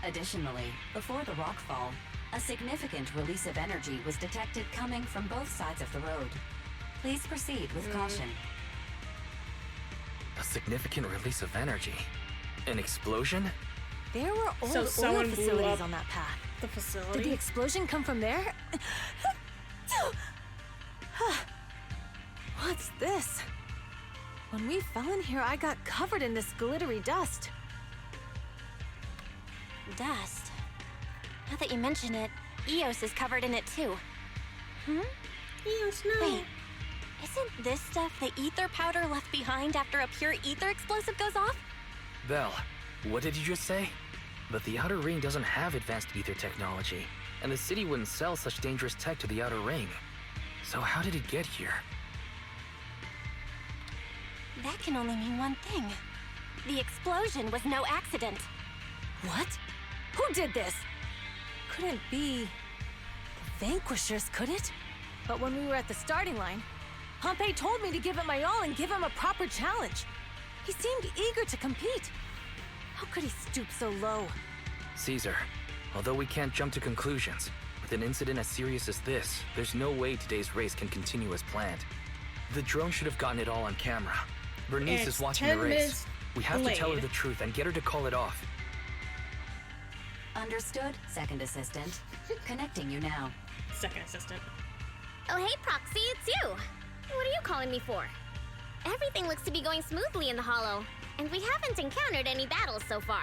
Additionally, before the rockfall, a significant release of energy was detected coming from both sides of the road. Please proceed with caution. A significant release of energy? An explosion? There were old oil someone blew facilities up on that path. the facility? Did the explosion come from there? What's this? When we fell in here, I got covered in this glittery dust. Dust. Now that you mention it, Eos is covered in it too. Eos, no. Wait, isn't this stuff the ether powder left behind after a pure ether explosive goes off? Belle, what did you just say? But the Outer Ring doesn't have advanced ether technology, and the city wouldn't sell such dangerous tech to the Outer Ring. So how did it get here? That can only mean one thing. The explosion was no accident. What? Who did this? Couldn't be the Vanquishers, could it? But when we were at the starting line, Pompey told me to give it my all and give him a proper challenge. He seemed eager to compete. How could he stoop so low? Caesar, although we can't jump to conclusions, with an incident as serious as this, there's no way today's race can continue as planned. The drone should have gotten it all on camera. Bernice is watching the race. We have to tell her the truth and get her to call it off. Understood, Second Assistant. Connecting you now. Second Assistant. Oh, hey, Proxy, it's you. What are you calling me for? Everything looks to be going smoothly in the Hollow, and we haven't encountered any battles so far.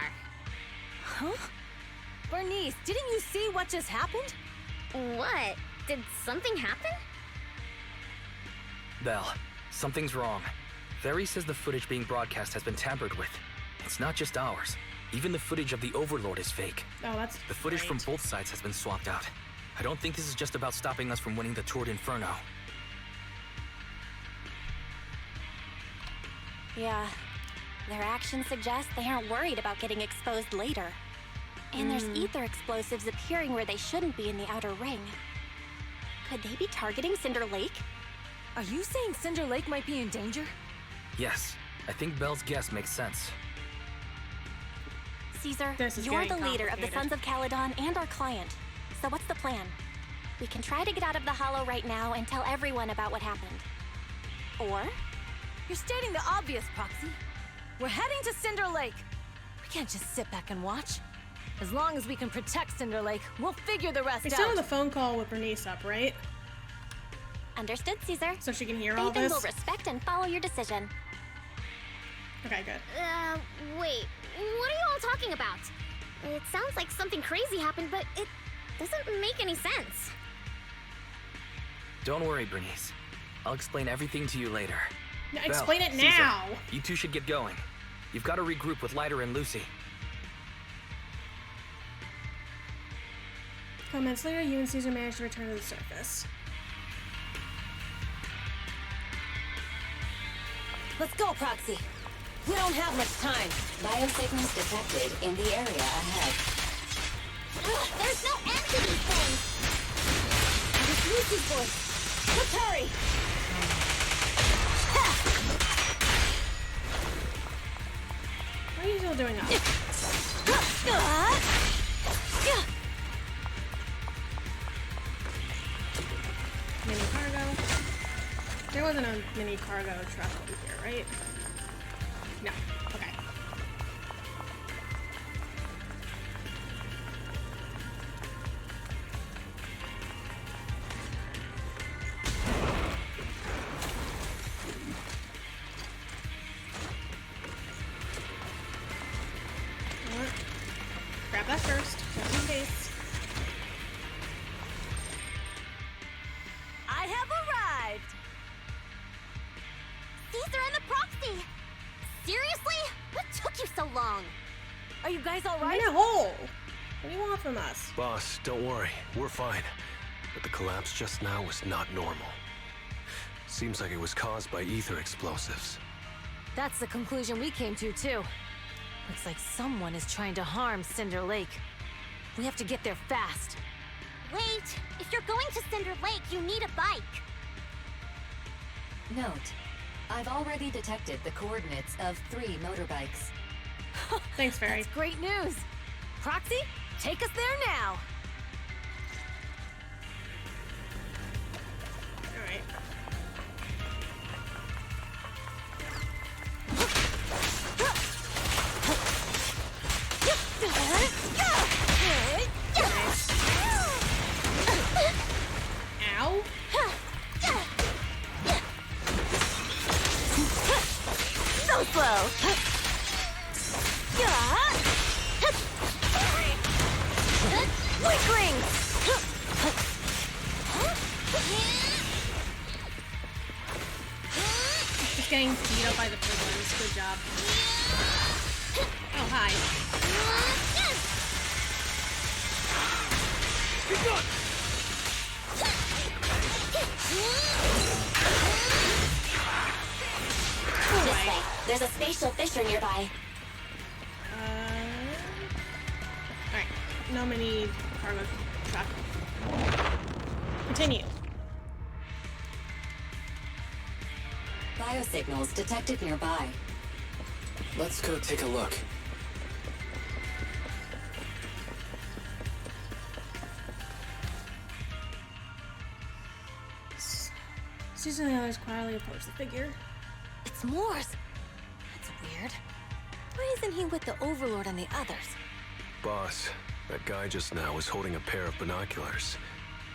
Huh? Bernice, didn't you see what just happened? What? Did something happen? Belle, something's wrong. Very says the footage being broadcast has been tampered with. It's not just ours. Even the footage of the Overlord is fake. Oh, that's The footage from both sides has been swapped out. I don't think this is just about stopping us from winning the Tour d'Inferno. Yeah. Their actions suggest they aren't worried about getting exposed later. And there's ether explosives appearing where they shouldn't be in the Outer Ring. Could they be targeting Cinder Lake? Are you saying Cinder Lake might be in danger? Yes, I think Belle's guess makes sense. Caesar, This is you're the getting leader of the Sons of Caledon and our client. So what's the plan? We can try to get out of the Hollow right now and tell everyone about what happened. Or? You're stating the obvious, Proxy. We're heading to Cinder Lake. We can't just sit back and watch. As long as we can protect Cinder Lake, we'll figure the rest They out. still have the phone call with Bernice up, right? Understood, Caesar. So she can hear all Ethan this? will respect and follow your decision. Okay, good. Wait, what are you all talking about? It sounds like something crazy happened, but it doesn't make any sense. Don't worry, Bernice. I'll explain everything to you later. No, Belle, explain it Caesar, now! you two should get going. You've got to regroup with Leiter and Lucy. Comments later, you and Caesar managed to return to the surface. Let's go, Proxy. We don't have much time. Biosignals detected in the area ahead. There's no end to these things! It's Lucy's voice. Let's hurry! What are you still doing up? Mini cargo. There wasn't a mini cargo truck over here, right? No. Okay. Grab that first, just in case. I have arrived! Caesar and the Proxy! Seriously? What took you so long? Are you guys I'm alright? in a hole! What do you want from us? Boss, don't worry. We're fine. But the collapse just now was not normal. Seems like it was caused by ether explosives. That's the conclusion we came to, too. Looks like someone is trying to harm Cinder Lake. We have to get there fast. Wait! If you're going to Cinder Lake, you need a bike! Note, I've already detected the coordinates of 3 motorbikes. Thanks, Fairy. That's great news. Proxy, take us there now. All right. Ow. So slow. Weakling! Just getting beat up by the prisoners. Good job. Oh, hi. Good God. This way. There's a spatial fissure nearby. Alright. No mini cargo truck. Continue. Biosignals detected nearby. Let's go take a look. Susan and the others quietly approach the figure. It's Morse. That's weird. Why isn't he with the Overlord and the others? Boss, that guy just now was holding a pair of binoculars.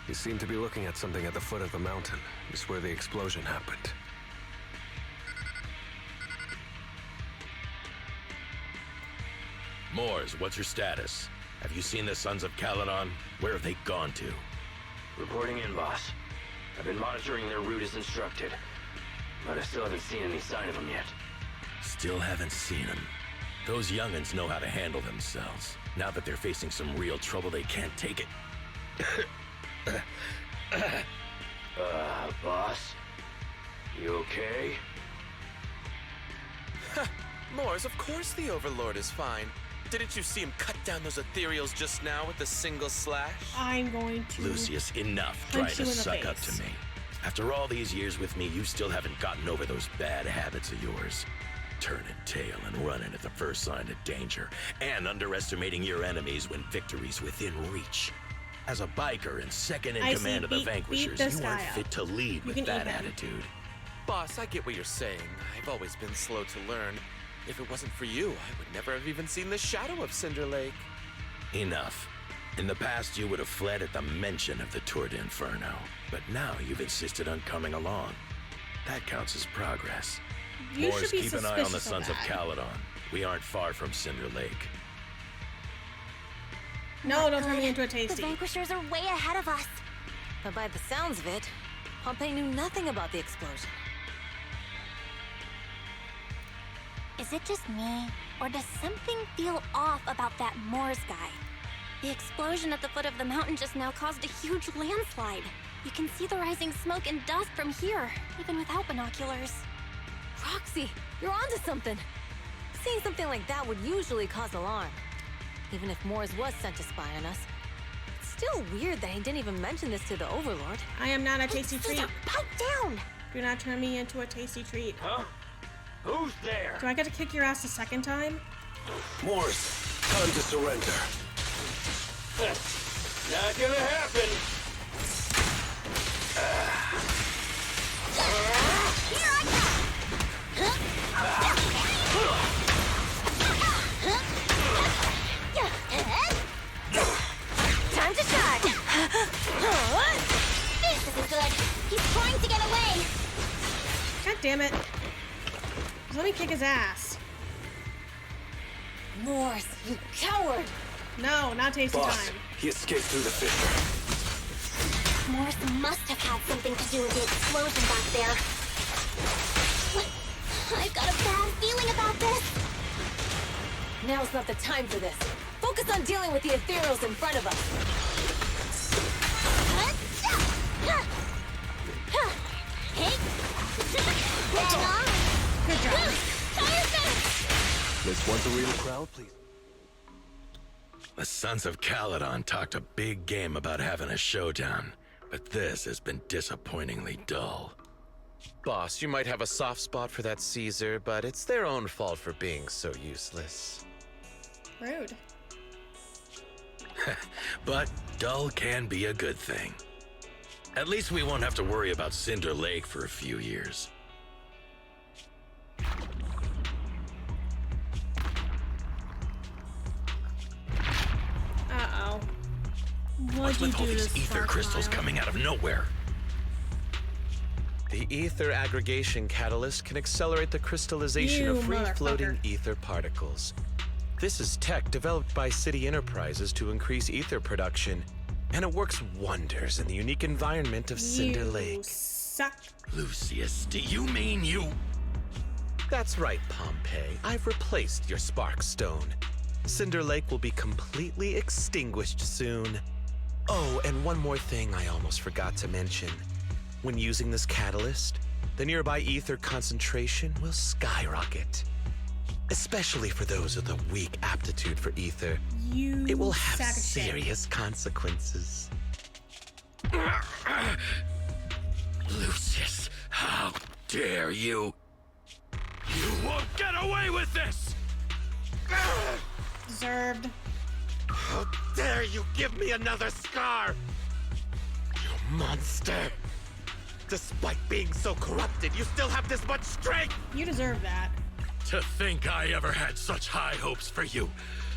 He seemed to be looking at something at the foot of the mountain. It's where the explosion happened. Moors, what's your status? Have you seen the Sons of Caledon? Where have they gone to? Reporting in, boss. I've been monitoring their route as instructed, but I still haven't seen any sign of them yet. Still haven't seen them. Those young'uns know how to handle themselves. Now that they're facing some real trouble, they can't take it. Boss? You okay? Moors, of course the Overlord is fine. Didn't you see him cut down those ethereals just now with a single slash? I'm going to... Lucius, enough trying to suck up to me. After all these years with me, you still haven't gotten over those bad habits of yours. Turning tail and running at the first sign of danger, and underestimating your enemies when victory's within reach. As a biker and second in command of the Vanquishers, you aren't fit to lead with that attitude. Boss, I get what you're saying. I've always been slow to learn. If it wasn't for you, I would never have even seen the shadow of Cinder Lake. Enough. In the past, you would have fled at the mention of the Tour d'Inferno, but now you've insisted on coming along. That counts as progress. You Moors, should be keep an eye on the suspicious of Sons of that. Caledon. We aren't far from Cinder Lake. No, don't turn me into a The tasty. Vanquishers are way ahead of us. But by the sounds of it, Pompey knew nothing about the explosion. Is it just me, or does something feel off about that Moors guy? The explosion at the foot of the mountain just now caused a huge landslide. You can see the rising smoke and dust from here, even without binoculars. Roxy, you're onto something. Seeing something like that would usually cause alarm. Even if Moors was sent to spy on us. It's still weird that he didn't even mention this to the Overlord. I am not a tasty treat. Pipe down! Do not turn me into a tasty treat. Huh? Who's there? Do I get to kick your ass a second time? Morse, time to surrender. Not gonna happen. Here I Time to shine! This isn't good. He's trying to get away. God damn it. Let me kick his ass. Moors, you coward! No, not tasty Boss, time. he escaped through the fissure. Morse must have had something to do with the explosion back there. What? I've got a bad feeling about this. Now's not the time for this. Focus on dealing with the ethereals in front of us. Good job. This one's a real crowd, please. The Sons of Caledon talked a big game about having a showdown, but this has been disappointingly dull. Boss, you might have a soft spot for that Caesar, but it's their own fault for being so useless. Rude. But dull can be a good thing. At least we won't have to worry about Cinder Lake for a few years. Uh-oh. What's What'd with you all do these to ether spark crystals mine? coming out of nowhere? The ether aggregation catalyst can accelerate the crystallization You of free-floating motherfucker. ether particles. This is tech developed by City Enterprises to increase ether production, and it works wonders in the unique environment of Cinder You Lake. suck. Lucius, do you mean you... That's right, Pompeii. I've replaced your spark stone. Cinder Lake will be completely extinguished soon. Oh, and one more thing I almost forgot to mention. When using this catalyst, the nearby ether concentration will skyrocket. Especially for those with a weak aptitude for ether. It will have sack of shit. serious consequences. Lucius, how dare you? You won't get away with this! Deserved. How dare you give me another scar! You monster! Despite being so corrupted, you still have this much strength! You deserve that. To think I ever had such high hopes for you.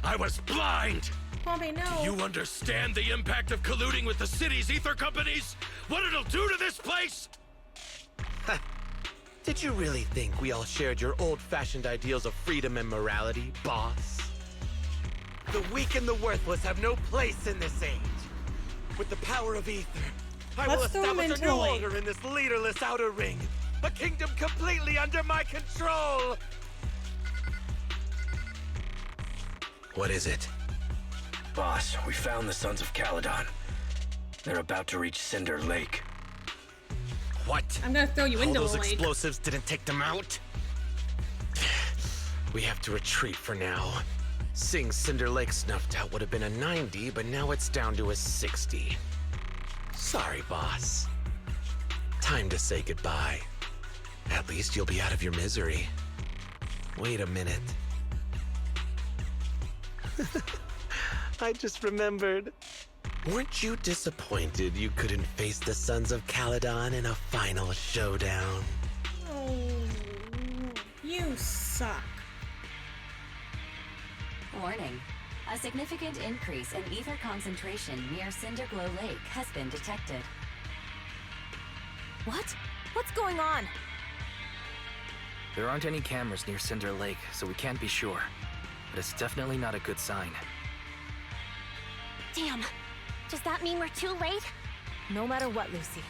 I was blind! Pompey, no. Do you understand the impact of colluding with the city's ether companies? What it'll do to this place? Did you really think we all shared your old-fashioned ideals of freedom and morality, boss? The weak and the worthless have no place in this age. With the power of ether, I will Let's throw him establish a into new the lake. order in this leaderless outer ring. A kingdom completely under my control! What is it? Boss, we found the Sons of Caledon. They're about to reach Cinder Lake. What? I'm gonna throw you All into those the lake. explosives didn't take them out? We have to retreat for now. Seeing Cinder Lake snuffed out would have been a 90, but now it's down to a 60. Sorry, boss. Time to say goodbye. At least you'll be out of your misery. Wait a minute. I just remembered. Weren't you disappointed you couldn't face the Sons of Caledon in a final showdown? Oh, you suck. Warning. A significant increase in ether concentration near Cinderglow Lake has been detected. What? What's going on? There aren't any cameras near Cinder Lake, so we can't be sure. But it's definitely not a good sign. Damn. Does that mean we're too late? No matter what, Lucy.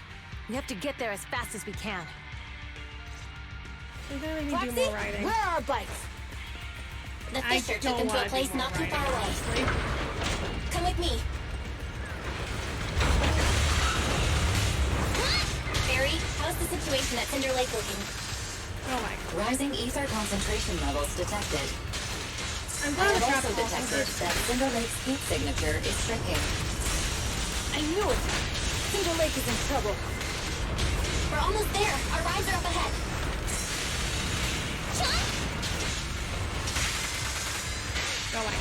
We have to get there as fast as we can. We're gonna need to do Foxy, more riding. where are our bikes? The I Fisher took don't them to wanna a do place more not too riding, far away. honestly. Come with me. Barry, how's the situation at Cinder Lake looking? Oh my god. Rising ether concentration levels detected. I'm I glad have the also trap detected that Cinder Lake's heat signature is shrinking. I knew it. Cinder Lake is in trouble. We're almost there. Our rides are up ahead. Go away.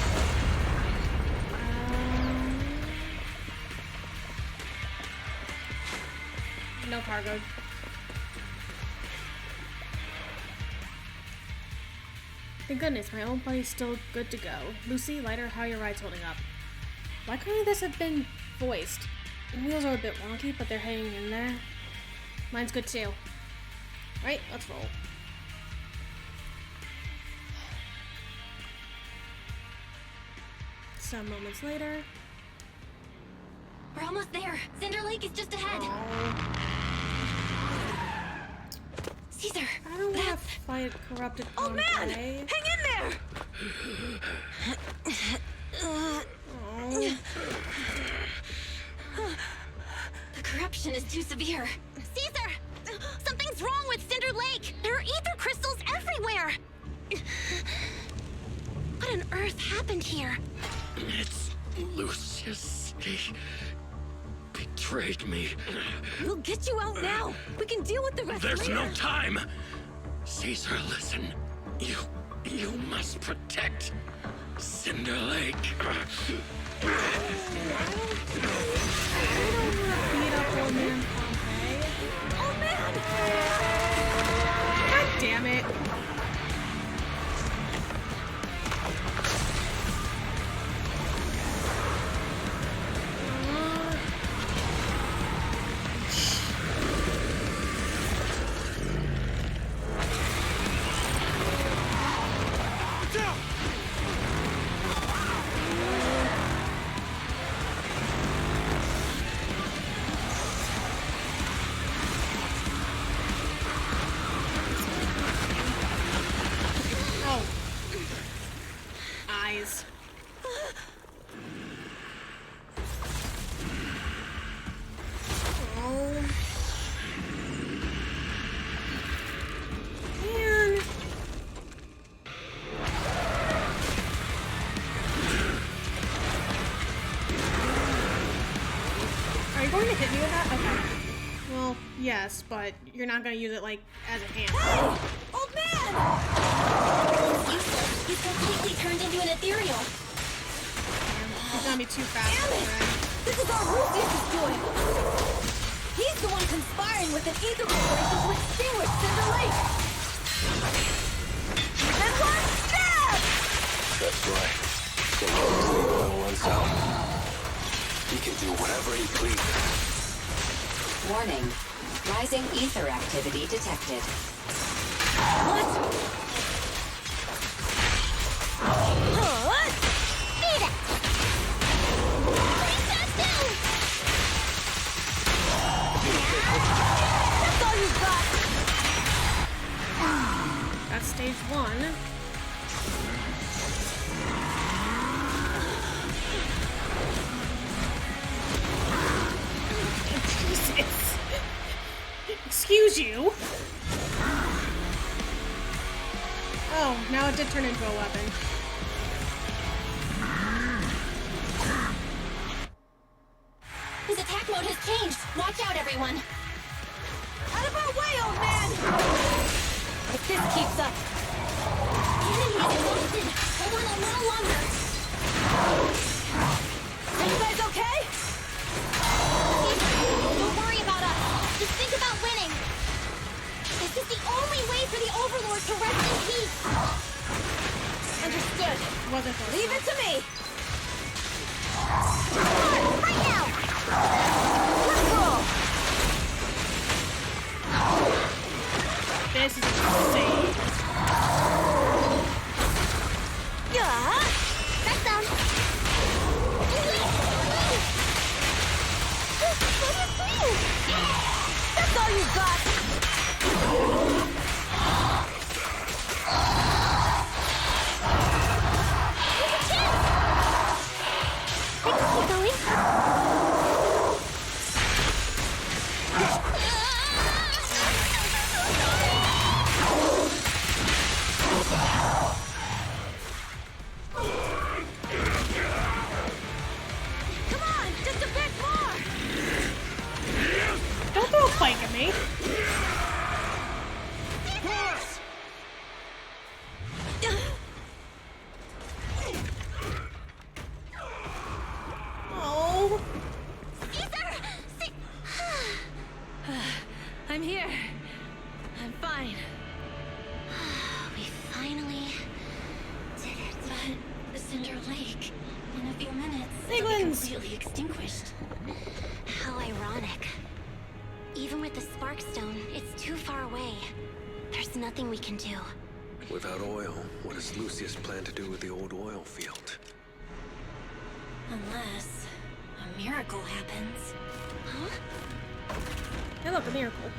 No cargo. Thank goodness, my own body's still good to go. Lucy, Lighter, how are your rides holding up? Why couldn't this have been voiced? The wheels are a bit wonky, but they're hanging in there. Mine's good too. Alright, let's roll. Some moments later. We're almost there. Cinder Lake is just ahead. Caesar. I don't want to fight corrupted Oh man! Pompeii. Hang in there! The corruption is too severe. Caesar! Something's wrong with Cinder Lake! There are ether crystals everywhere! What on earth happened here? It's Lucius. He betrayed me. We'll get you out now. We can deal with the rest There's later. no time. Caesar, listen. You must protect Cinder Lake. Beat up old man Pompey. Oh man! God damn it. Eyes. Oh. Man. Are you going to hit me with that? Okay. Well, yes, but you're not going to use it, like, as a hand. Hey! Old man! Useless. He's completely turned into an ethereal. He's gonna be too fast. Damn it! This is all Lucius' doing! He's the one conspiring with an ether corporation to extinguish Cinder Lake! And one stab! That's right. So long as the oil runs out, he can do whatever he pleases. Warning. Rising ether activity detected. What? Beat it! Please don't do! That's all you got! That's stage 1. Jesus. Excuse you. Oh, now it did turn into a weapon. His attack mode has changed. Watch out, everyone. Out of our way, old man! If this keeps up... The enemy is exhausted. Hold on a little longer. Are you guys okay? Don't worry about us. Just think about winning. This is the only way for the Overlord to rest in peace. Understood. Leave it to me. Right now. Let's go. This is insane. Yeah. That's down. That's all you got. I can keep going. Come on, just a bit more. Don't throw a plank at me. Oh. I'm here. I'm fine. We finally did it. But Cinder Lake, in a few minutes, Penguins. completely extinguished. How ironic. Even with the Sparkstone, it's too far away. There's nothing we can do. Without oil, what does Lucius plan to do with the old oil field? Unless a miracle happens. Huh? Hey, look, a miracle.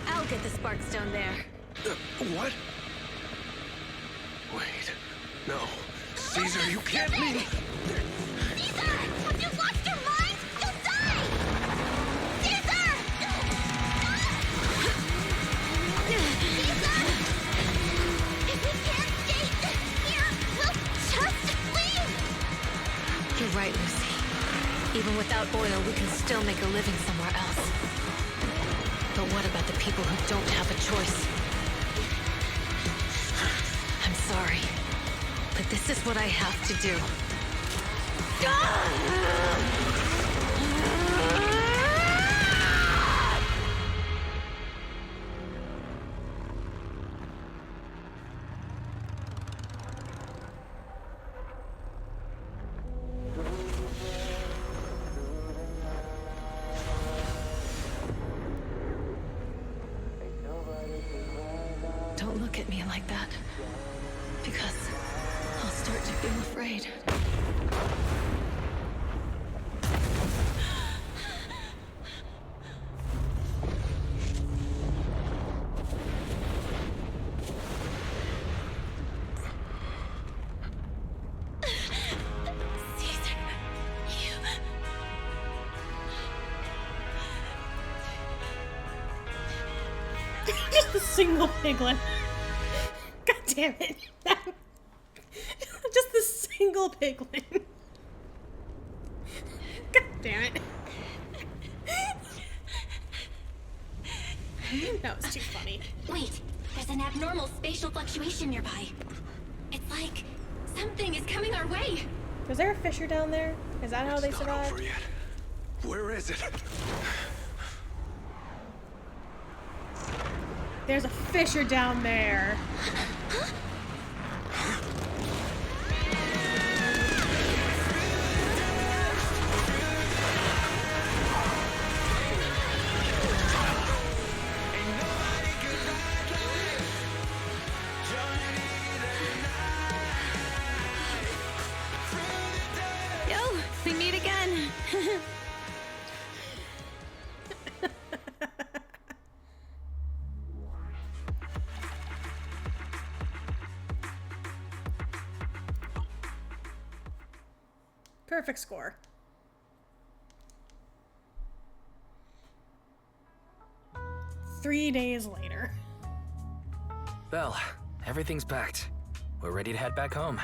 I'll get the Sparkstone there. What? Wait. No. Caesar, you can't mean... Caesar! Have you lost your mind? You'll die! Caesar! Caesar! If we can't stay here, we'll just leave! You're right, Lucy. Even with Without oil, we can still make a living somewhere else. But what about the people who don't have a choice? I'm sorry, but this is what I have to do. Don't look at me like that, because I'll start to feel afraid. Just a single piglet. God damn it. Just a single piglet. God damn it. That was too funny. Wait, there's an abnormal spatial fluctuation nearby. It's like something is coming our way. Was there a fissure down there? Is that how they survived? Over yet. Where is it? There's a fissure down there. Yo, we meet again. Perfect score. Three days later. Belle, everything's packed. We're ready to head back home.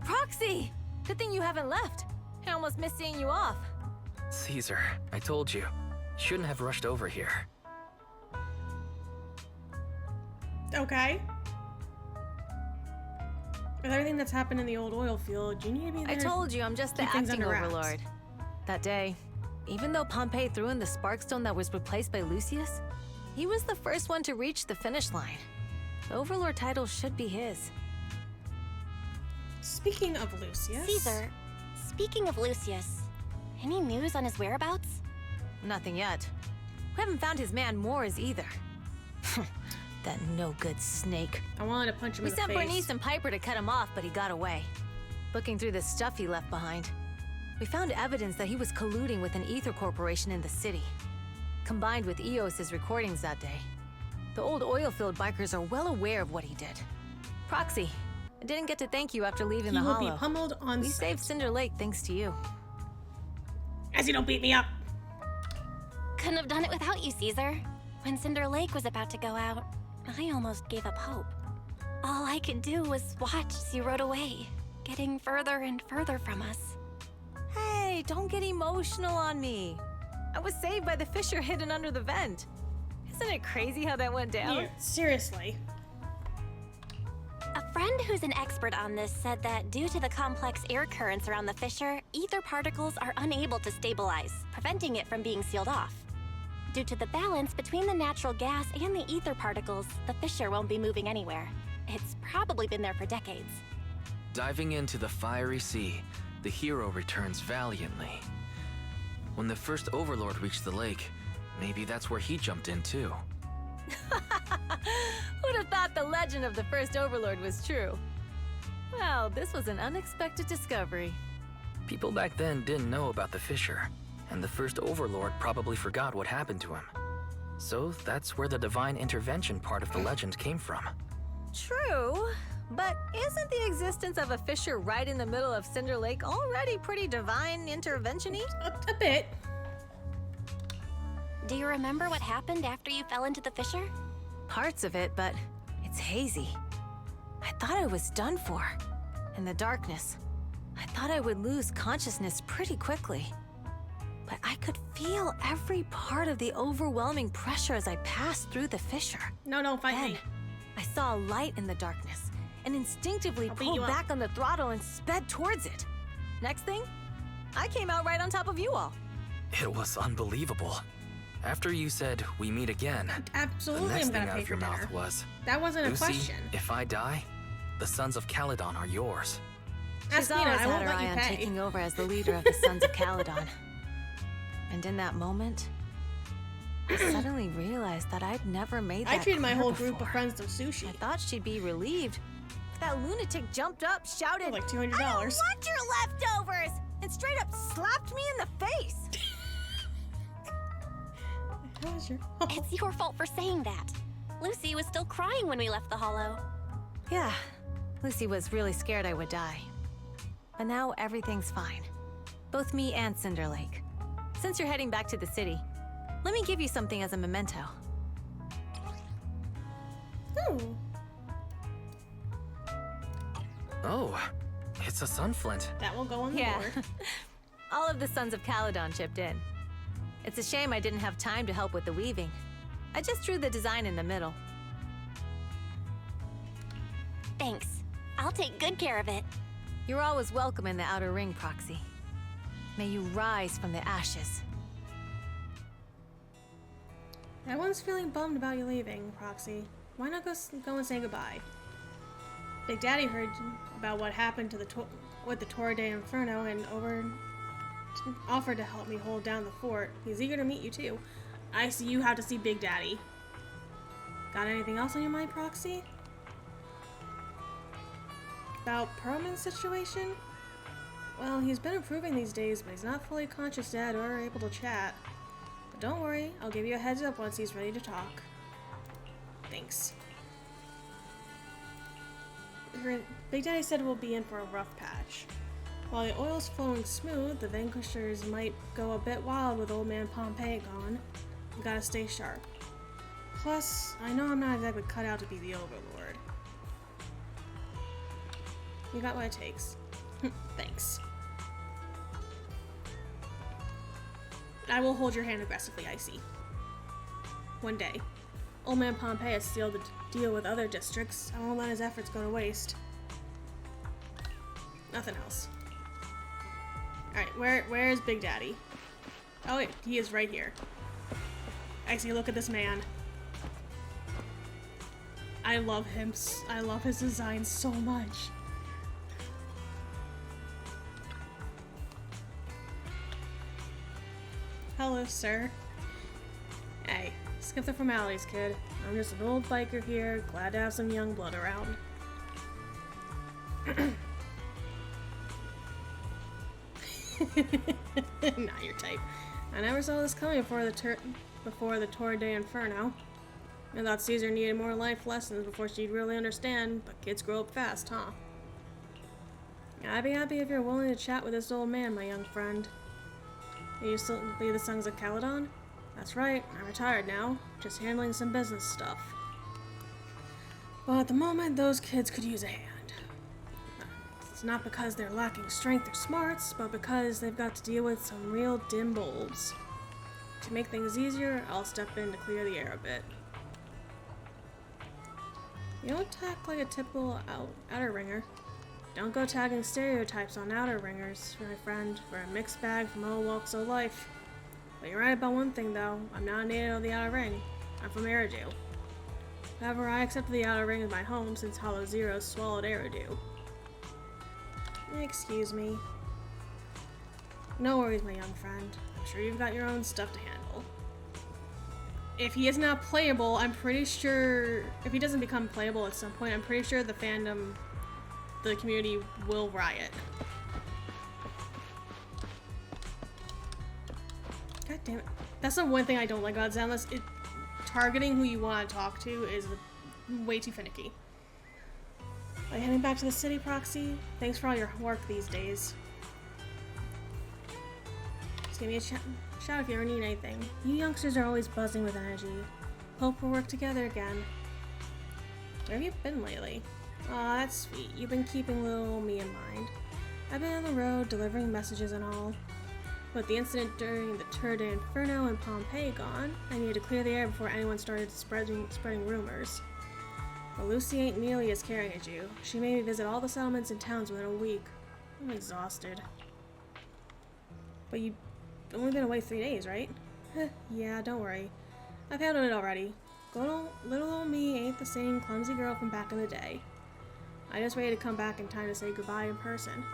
Proxy! Good thing you haven't left. I almost missed seeing you off. Caesar, I told you. Shouldn't have rushed over here. Okay. With everything that's happened in the old oil field, you need to be there. I told you, I'm just the keep things acting under wraps. overlord. That day, even though Pompey threw in the Sparkstone that was replaced by Lucius, he was the first one to reach the finish line. The overlord title should be his. Speaking of Lucius... Caesar, speaking of Lucius, any news on his whereabouts? Nothing yet. We haven't found his man Moors either. That no-good snake. I wanted to punch him We in the sent face. Bernice and Piper to cut him off, but he got away. Looking through the stuff he left behind, we found evidence that he was colluding with an ether corporation in the city. Combined with Eos's recordings that day, the old oil-filled bikers are well aware of what he did. Proxy, I didn't get to thank you after leaving He the will Hollow. be pummeled on We saved Cinder Lake thanks to you. As you don't beat me up. Couldn't have done it without you, Caesar. When Cinder Lake was about to go out, I almost gave up hope. All I could do was watch as you rode away, getting further and further from us. Hey, don't get emotional on me. I was saved by the fissure hidden under the vent. Isn't it crazy how that went down? Yeah, seriously. A friend who's an expert on this said that due to the complex air currents around the fissure, ether particles are unable to stabilize, preventing it from being sealed off. Due to the balance between the natural gas and the ether particles, the fissure won't be moving anywhere. It's probably been there for decades. Diving into the fiery sea, the hero returns valiantly. When the first overlord reached the lake, maybe that's where he jumped in too. Who'd have thought the legend of the first overlord was true? Well, this was an unexpected discovery. People back then didn't know about the fissure, and the first overlord probably forgot what happened to him. So that's where the divine intervention part of the legend came from. True, but isn't the existence of a fissure right in the middle of Cinder Lake already pretty divine intervention-y? A bit. Do you remember what happened after you fell into the fissure? Parts of it, but it's hazy. I thought I was done for. In the darkness, I thought I would lose consciousness pretty quickly. But I could feel every part of the overwhelming pressure as I passed through the fissure. No, don't fight me. I saw a light in the darkness and instinctively pulled back on the throttle and sped towards it. Next thing, I came out right on top of you all. It was unbelievable. After you said, "We meet again," Absolutely, the next I'm gonna thing out pay of for your mouth dinner. was, That wasn't a "Lucy, question. if I die, the Sons of Caledon are yours." She's Ask Nina, always I had won't her let eye you on pay. taking over as the leader of the Sons of Caledon. And in that moment, I suddenly realized that I'd never made that I treated my clear whole before. group of friends to sushi. I thought she'd be relieved. But that lunatic jumped up, shouted, like $200. "I don't want your leftovers!" and straight up slapped me in the face. It's your fault for saying that. Lucy was still crying when we left the hollow. Yeah, Lucy was really scared I would die. But now everything's fine. Both me and Cinder Lake. Since you're heading back to the city, let me give you something as a memento. Ooh. Oh, it's a sunflint. That will go on the board. All of the Sons of Caledon chipped in. It's a shame I didn't have time to help with the weaving. I just drew the design in the middle. Thanks. I'll take good care of it. You're always welcome in the Outer Ring, Proxy. May you rise from the ashes. Everyone's feeling bummed about you leaving, Proxy. Why not go and say goodbye? Big Daddy heard about what happened to with the Torre de Inferno and offered to help me hold down the fort. He's eager to meet you too. I see you have to see Big Daddy. Got anything else on your mind, Proxy? About Perlman's situation? Well, he's been improving these days, but he's not fully conscious yet or able to chat. But don't worry, I'll give you a heads up once he's ready to talk. Thanks. Big Daddy said we'll be in for a rough patch. While the oil's flowing smooth, the Vanquishers might go a bit wild with old man Pompeii gone. We gotta stay sharp. Plus, I know I'm not exactly cut out to be the Overlord. You got what it takes. Thanks. I will hold your hand aggressively, Icy. One day. Old man Pompeii has sealed the deal with other districts. I won't let his efforts go to waste. Nothing else. Alright, where is Big Daddy? Oh wait, he is right here. Icy, look at this man. I love him. I love his design so much. Hello, sir. Hey, skip the formalities, kid. I'm just an old biker here, glad to have some young blood around. Not your type. I never saw this coming before the Torre de Inferno. I thought Caesar needed more life lessons before she'd really understand, but kids grow up fast, huh? I'd be happy if you're willing to chat with this old man, my young friend. You still lead the Sons of Caledon? That's right, I'm retired now, just handling some business stuff. But at the moment, those kids could use a hand. It's not because they're lacking strength or smarts, but because they've got to deal with some real dim bulbs. To make things easier, I'll step in to clear the air a bit. You don't attack like a typical outer ringer. Don't go tagging stereotypes on outer ringers, my friend. We're a mixed bag from all walks of life. But you're right about one thing, though. I'm not a native of the outer ring. I'm from Eridu. However, I accepted the outer ring as my home since Hollow Zero swallowed Eridu. Excuse me. No worries, my young friend. I'm sure you've got your own stuff to handle. If he is not playable, I'm pretty sure... If he doesn't become playable at some point, I'm pretty sure the fandom... the community will riot. God damn it. That's the one thing I don't like about Zenless. Targeting who you want to talk to is way too finicky. Like heading back to the city, Proxy? Thanks for all your work these days. Just give me a shout if you ever need anything. You youngsters are always buzzing with energy. Hope we'll work together again. Where have you been lately? Aw, that's sweet. You've been keeping little me in mind. I've been on the road delivering messages and all. With the incident during the Tour de Inferno and Pompeii gone, I needed to clear the air before anyone started spreading rumors. But Lucy ain't nearly as caring as you. She made me visit all the settlements and towns within a week. I'm exhausted. But you've only been away 3 days, right? Yeah, don't worry. I've handled it already. Little old me ain't the same clumsy girl from back in the day. I just waited to come back in time to say goodbye in person.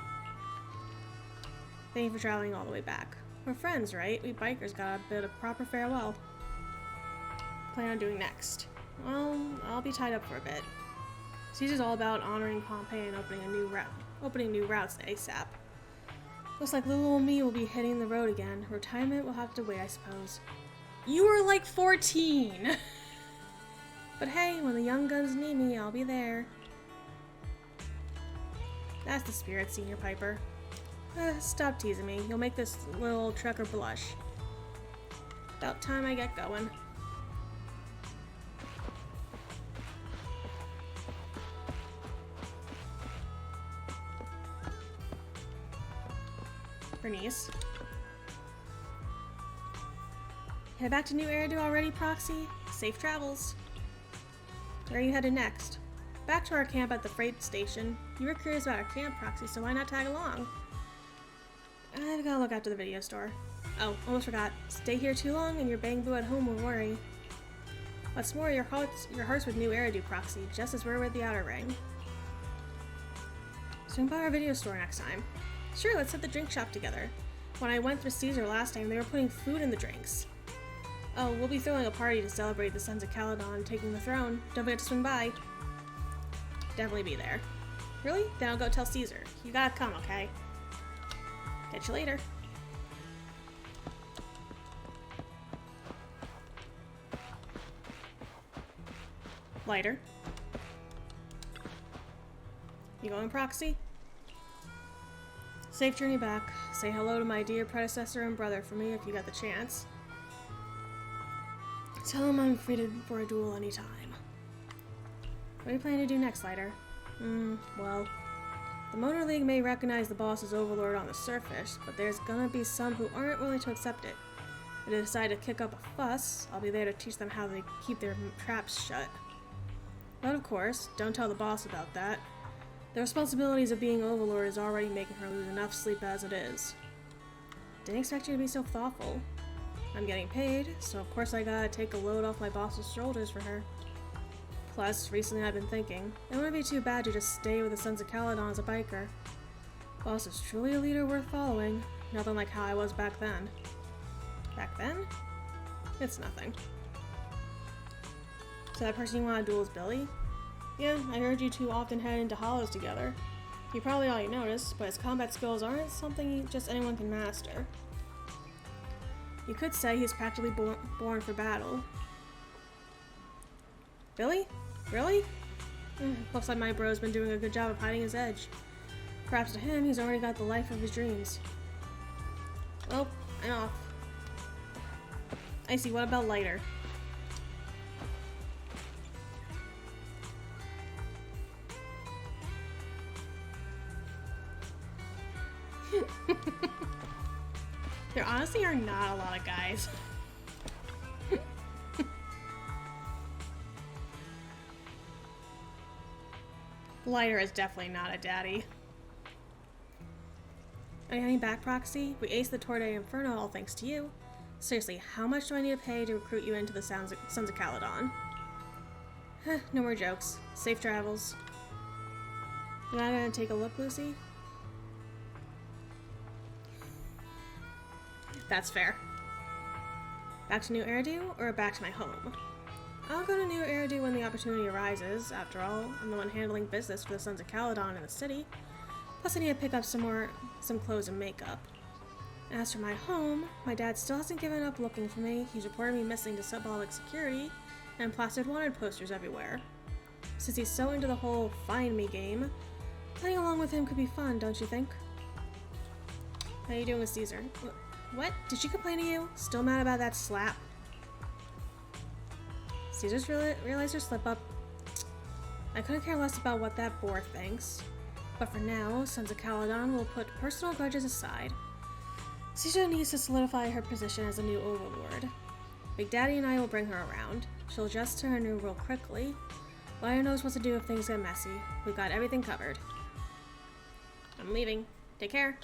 Thank you for traveling all the way back. We're friends, right? We bikers got a bit of proper farewell. Plan on doing next? Well, I'll be tied up for a bit. Caesar's all about honoring Pompeii and opening new routes ASAP. Looks like little old me will be hitting the road again. Retirement will have to wait, I suppose. You were like 14! But hey, when the young guns need me, I'll be there. That's the spirit, Senior Piper. Stop teasing me. You'll make this little trucker blush. About time I get going. Bernice. Head back to New Eridu already, Proxy? Safe travels. Where are you headed next? Back to our camp at the freight station. You were curious about our camp, Proxy, so why not tag along? I've got to look after the video store. Oh, almost forgot. Stay here too long and your bang boo at home will worry. What's more, your heart's with New Eridu, Proxy, just as we're with the Outer Ring. Swing by our video store next time. Sure, let's hit the drink shop together. When I went through Caesar last time, they were putting food in the drinks. Oh, we'll be throwing a party to celebrate the Sons of Caledon taking the throne. Don't forget to swing by. Definitely be there. Really? Then I'll go tell Caesar. You gotta come, okay? Catch you later. Lighter. You going, Proxy? Safe journey back. Say hello to my dear predecessor and brother for me if you got the chance. Tell him I'm free for a duel anytime. What are you planning to do next, Lighter? Well, the Motor League may recognize the boss as overlord on the surface, but there's gonna be some who aren't willing to accept it. If they decide to kick up a fuss, I'll be there to teach them how they keep their traps shut. But of course, don't tell the boss about that. The responsibilities of being overlord is already making her lose enough sleep as it is. Didn't expect you to be so thoughtful. I'm getting paid, so of course I gotta take a load off my boss's shoulders for her. Plus, recently I've been thinking, it wouldn't be too bad to just stay with the Sons of Caledon as a biker. Boss is truly a leader worth following. Nothing like how I was back then. Back then? It's nothing. So that person you want to duel is Billy? Yeah, I heard you two often head into hollows together. You probably already noticed, but his combat skills aren't something just anyone can master. You could say he's practically born for battle. Billy? Really? Looks like my bro's been doing a good job of hiding his edge. Perhaps to him, he's already got the life of his dreams. Well, I'm off. I see, what about Lighter? There honestly are not a lot of guys. Lighter is definitely not a daddy. Are you heading back, Proxy? We aced the Tour de Inferno all thanks to you. Seriously, how much do I need to pay to recruit you into the Sons of Caledon? No more jokes. Safe travels. You're not gonna take a look, Lucy? That's fair. Back to New Eridu, or back to my home? I'll go to New Eridu when the opportunity arises. After all, I'm the one handling business for the Sons of Caledon in the city. Plus I need to pick up some clothes and makeup. As for my home, my dad still hasn't given up looking for me. He's reported me missing to symbolic security and plastered wanted posters everywhere. Since he's so into the whole find me game, playing along with him could be fun, don't you think? How you doing with Caesar? What? Did she complain to you? Still mad about that slap? Caesar's realized her slip up. I couldn't care less about what that boar thinks. But for now, Sons of Caledon will put personal grudges aside. Caesar needs to solidify her position as a new overlord. Big Daddy and I will bring her around. She'll adjust to her new role quickly. Liar knows what to do if things get messy. We've got everything covered. I'm leaving. Take care.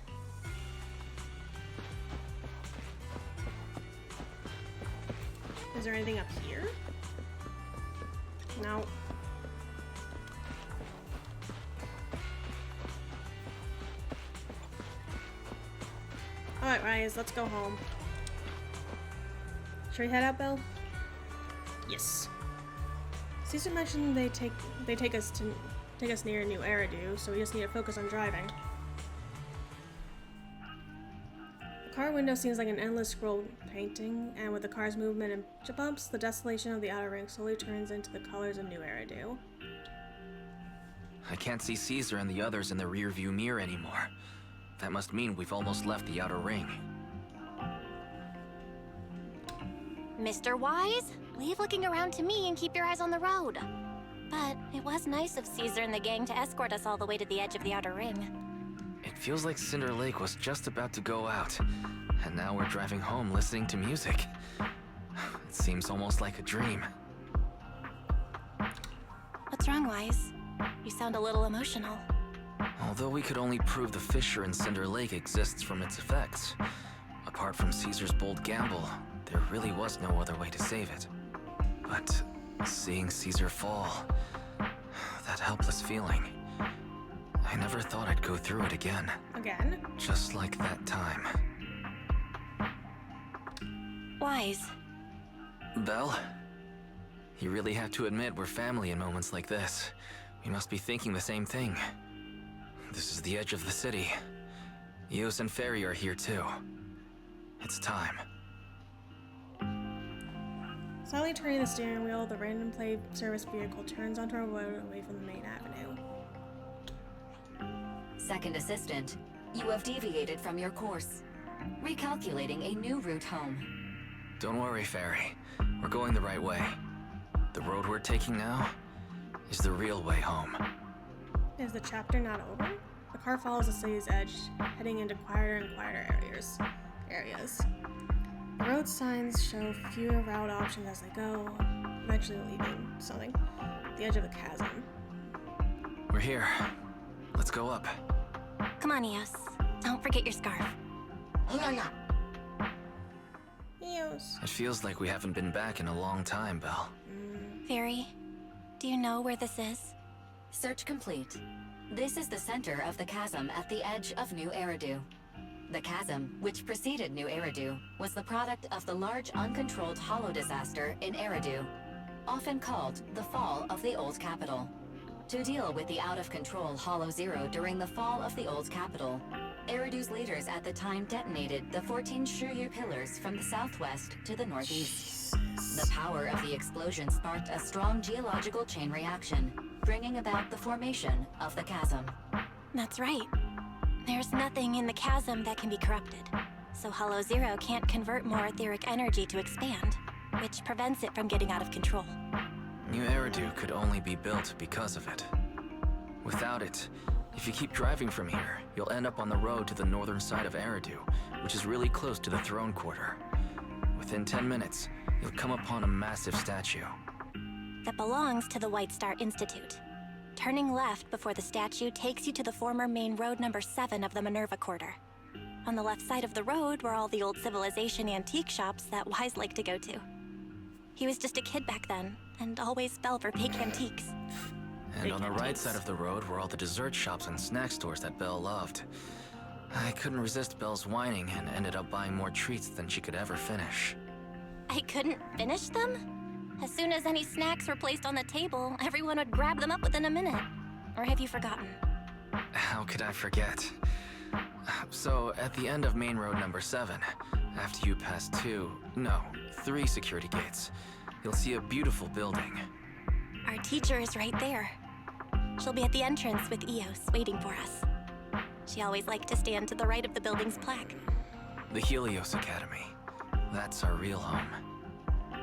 Is there anything up here? No. Alright, Rise, let's go home. Should we head out, Bill? Yes. Caesar mentioned they take us near New Eridu, so we just need to focus on driving. The car window seems like an endless scroll painting, and with the car's movement and bumps, the desolation of the outer ring slowly turns into the colors of New Eridu. I can't see Caesar and the others in the rearview mirror anymore. That must mean we've almost left the outer ring. Mr. Wise, leave looking around to me and keep your eyes on the road. But it was nice of Caesar and the gang to escort us all the way to the edge of the outer ring. It feels like Cinder Lake was just about to go out, and now we're driving home listening to music. It seems almost like a dream. What's wrong, Wise? You sound a little emotional. Although we could only prove the fissure in Cinder Lake exists from its effects, apart from Caesar's bold gamble, there really was no other way to save it. But seeing Caesar fall, that helpless feeling, I never thought I'd go through it again. Again? Just like that time. Wise. Belle? You really have to admit we're family in moments like this. We must be thinking the same thing. This is the edge of the city. Eos and Ferry are here too. It's time. Slowly turning the steering wheel, the random play service vehicle turns onto a road away from the main avenue. Second assistant, you have deviated from your course. Recalculating a new route home. Don't worry, Ferry. We're going the right way. The road we're taking now is the real way home. Is the chapter not over? The car follows the city's edge, heading into quieter and quieter areas. The road signs show fewer route options as they go, eventually leaving something at the edge of the chasm. We're here. Let's go up. Come on, Eos. Don't forget your scarf. Eos. It feels like we haven't been back in a long time, Belle. Ferry, do you know where this is? Search complete. This is the center of the chasm at the edge of New Eridu. The chasm, which preceded New Eridu, was the product of the large uncontrolled hollow disaster in Eridu, often called the fall of the Old Capital. To deal with the out-of-control Hollow Zero during the fall of the Old Capital, Eridu's leaders at the time detonated the 14 Shiryu pillars from the southwest to the northeast. The power of the explosion sparked a strong geological chain reaction, bringing about the formation of the chasm. That's right. There's nothing in the chasm that can be corrupted, so Hollow Zero can't convert more etheric energy to expand, which prevents it from getting out of control. New Eridu could only be built because of it. Without it, if you keep driving from here, you'll end up on the road to the northern side of Eridu, which is really close to the throne quarter. Within 10 minutes, you'll come upon a massive statue. That belongs to the White Star Institute. Turning left before the statue takes you to the former main road number 7 of the Minerva Quarter. On the left side of the road were all the old civilization antique shops that Wise liked to go to. He was just a kid back then, and always fell for fake antiques. And on the right side of the road were all the dessert shops and snack stores that Belle loved. I couldn't resist Belle's whining and ended up buying more treats than she could ever finish. I couldn't finish them? As soon as any snacks were placed on the table, everyone would grab them up within a minute. Or have you forgotten? How could I forget? So, at the end of main road number 7, after you pass 3 security gates, you'll see a beautiful building. Our teacher is right there. She'll be at the entrance with Eos, waiting for us. She always liked to stand to the right of the building's plaque. The Helios Academy. That's our real home.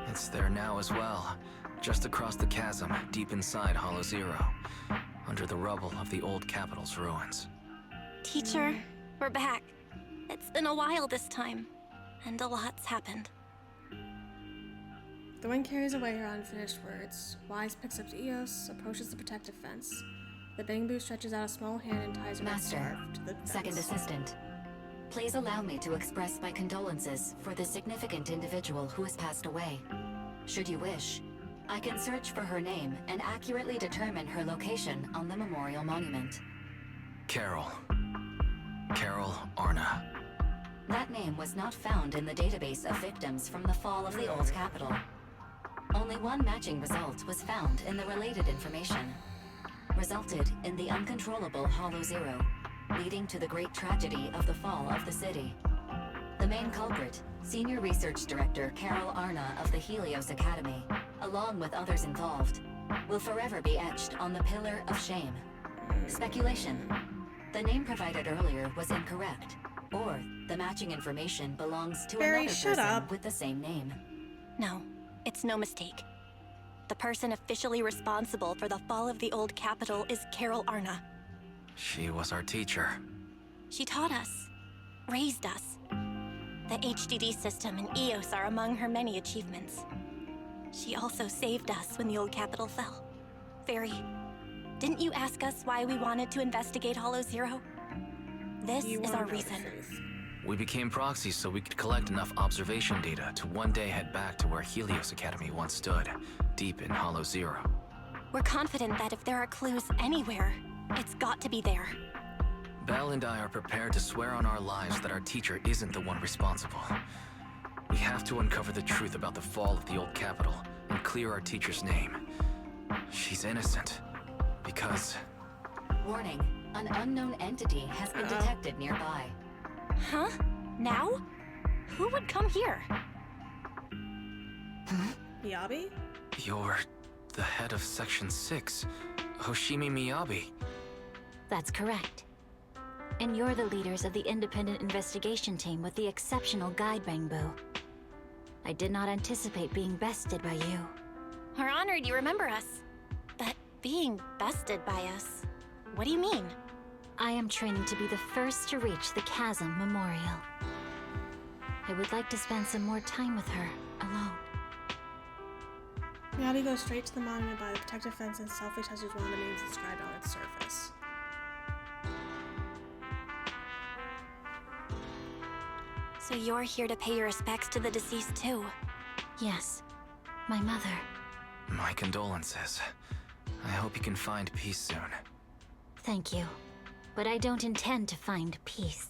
It's there now as well, just across the chasm, deep inside Hollow Zero. under the rubble of the old capital's ruins. Teacher, we're back. It's been a while this time, and a lot's happened. The wind carries away her unfinished words. Wise picks up Eos, approaches the protective fence. The bamboo stretches out a small hand and ties her Master, scarf to the fence. second assistant. Please allow me to express my condolences for the significant individual who has passed away. Should you wish, I can search for her name and accurately determine her location on the memorial monument. Carol Arna. That name was not found in the database of victims from the fall of the old capital. Only one matching result was found in the related information. Resulted in the uncontrollable Hollow Zero, leading to the great tragedy of the fall of the city. The main culprit, Senior Research Director Carol Arna of the Helios Academy, along with others involved, will forever be etched on the Pillar of Shame. Speculation. The name provided earlier was incorrect, or the matching information belongs to Barry, another shut person up. with the same name. No, it's no mistake. The person officially responsible for the fall of the old capital is Carol Arna. She was our teacher. She taught us, raised us. The HDD system and EOS are among her many achievements. She also saved us when the old capital fell. Fairy, didn't you ask us why we wanted to investigate Hollow Zero? This is our reason. We became proxies so we could collect enough observation data to one day head back to where Helios Academy once stood, deep in Hollow Zero. We're confident that if there are clues anywhere, it's got to be there. Belle and I are prepared to swear on our lives that our teacher isn't the one responsible. We have to uncover the truth about the fall of the old capital and clear our teacher's name. She's innocent. Because... Warning, an unknown entity has been detected nearby. Huh? Now? Who would come here? Miyabi? You're the head of Section 6, Hoshimi Miyabi. That's correct. And you're the leaders of the independent investigation team with the exceptional guide Bangbu. I did not anticipate being bested by you. We're honored you remember us. But being bested by us, what do you mean? I am training to be the first to reach the Chasm Memorial. I would like to spend some more time with her, alone. Miyabi goes straight to the monument by the protective fence and softly touches one of the names inscribed on its surface. So you're here to pay your respects to the deceased too? Yes, my mother. My condolences. I hope you can find peace soon. Thank you. But I don't intend to find peace.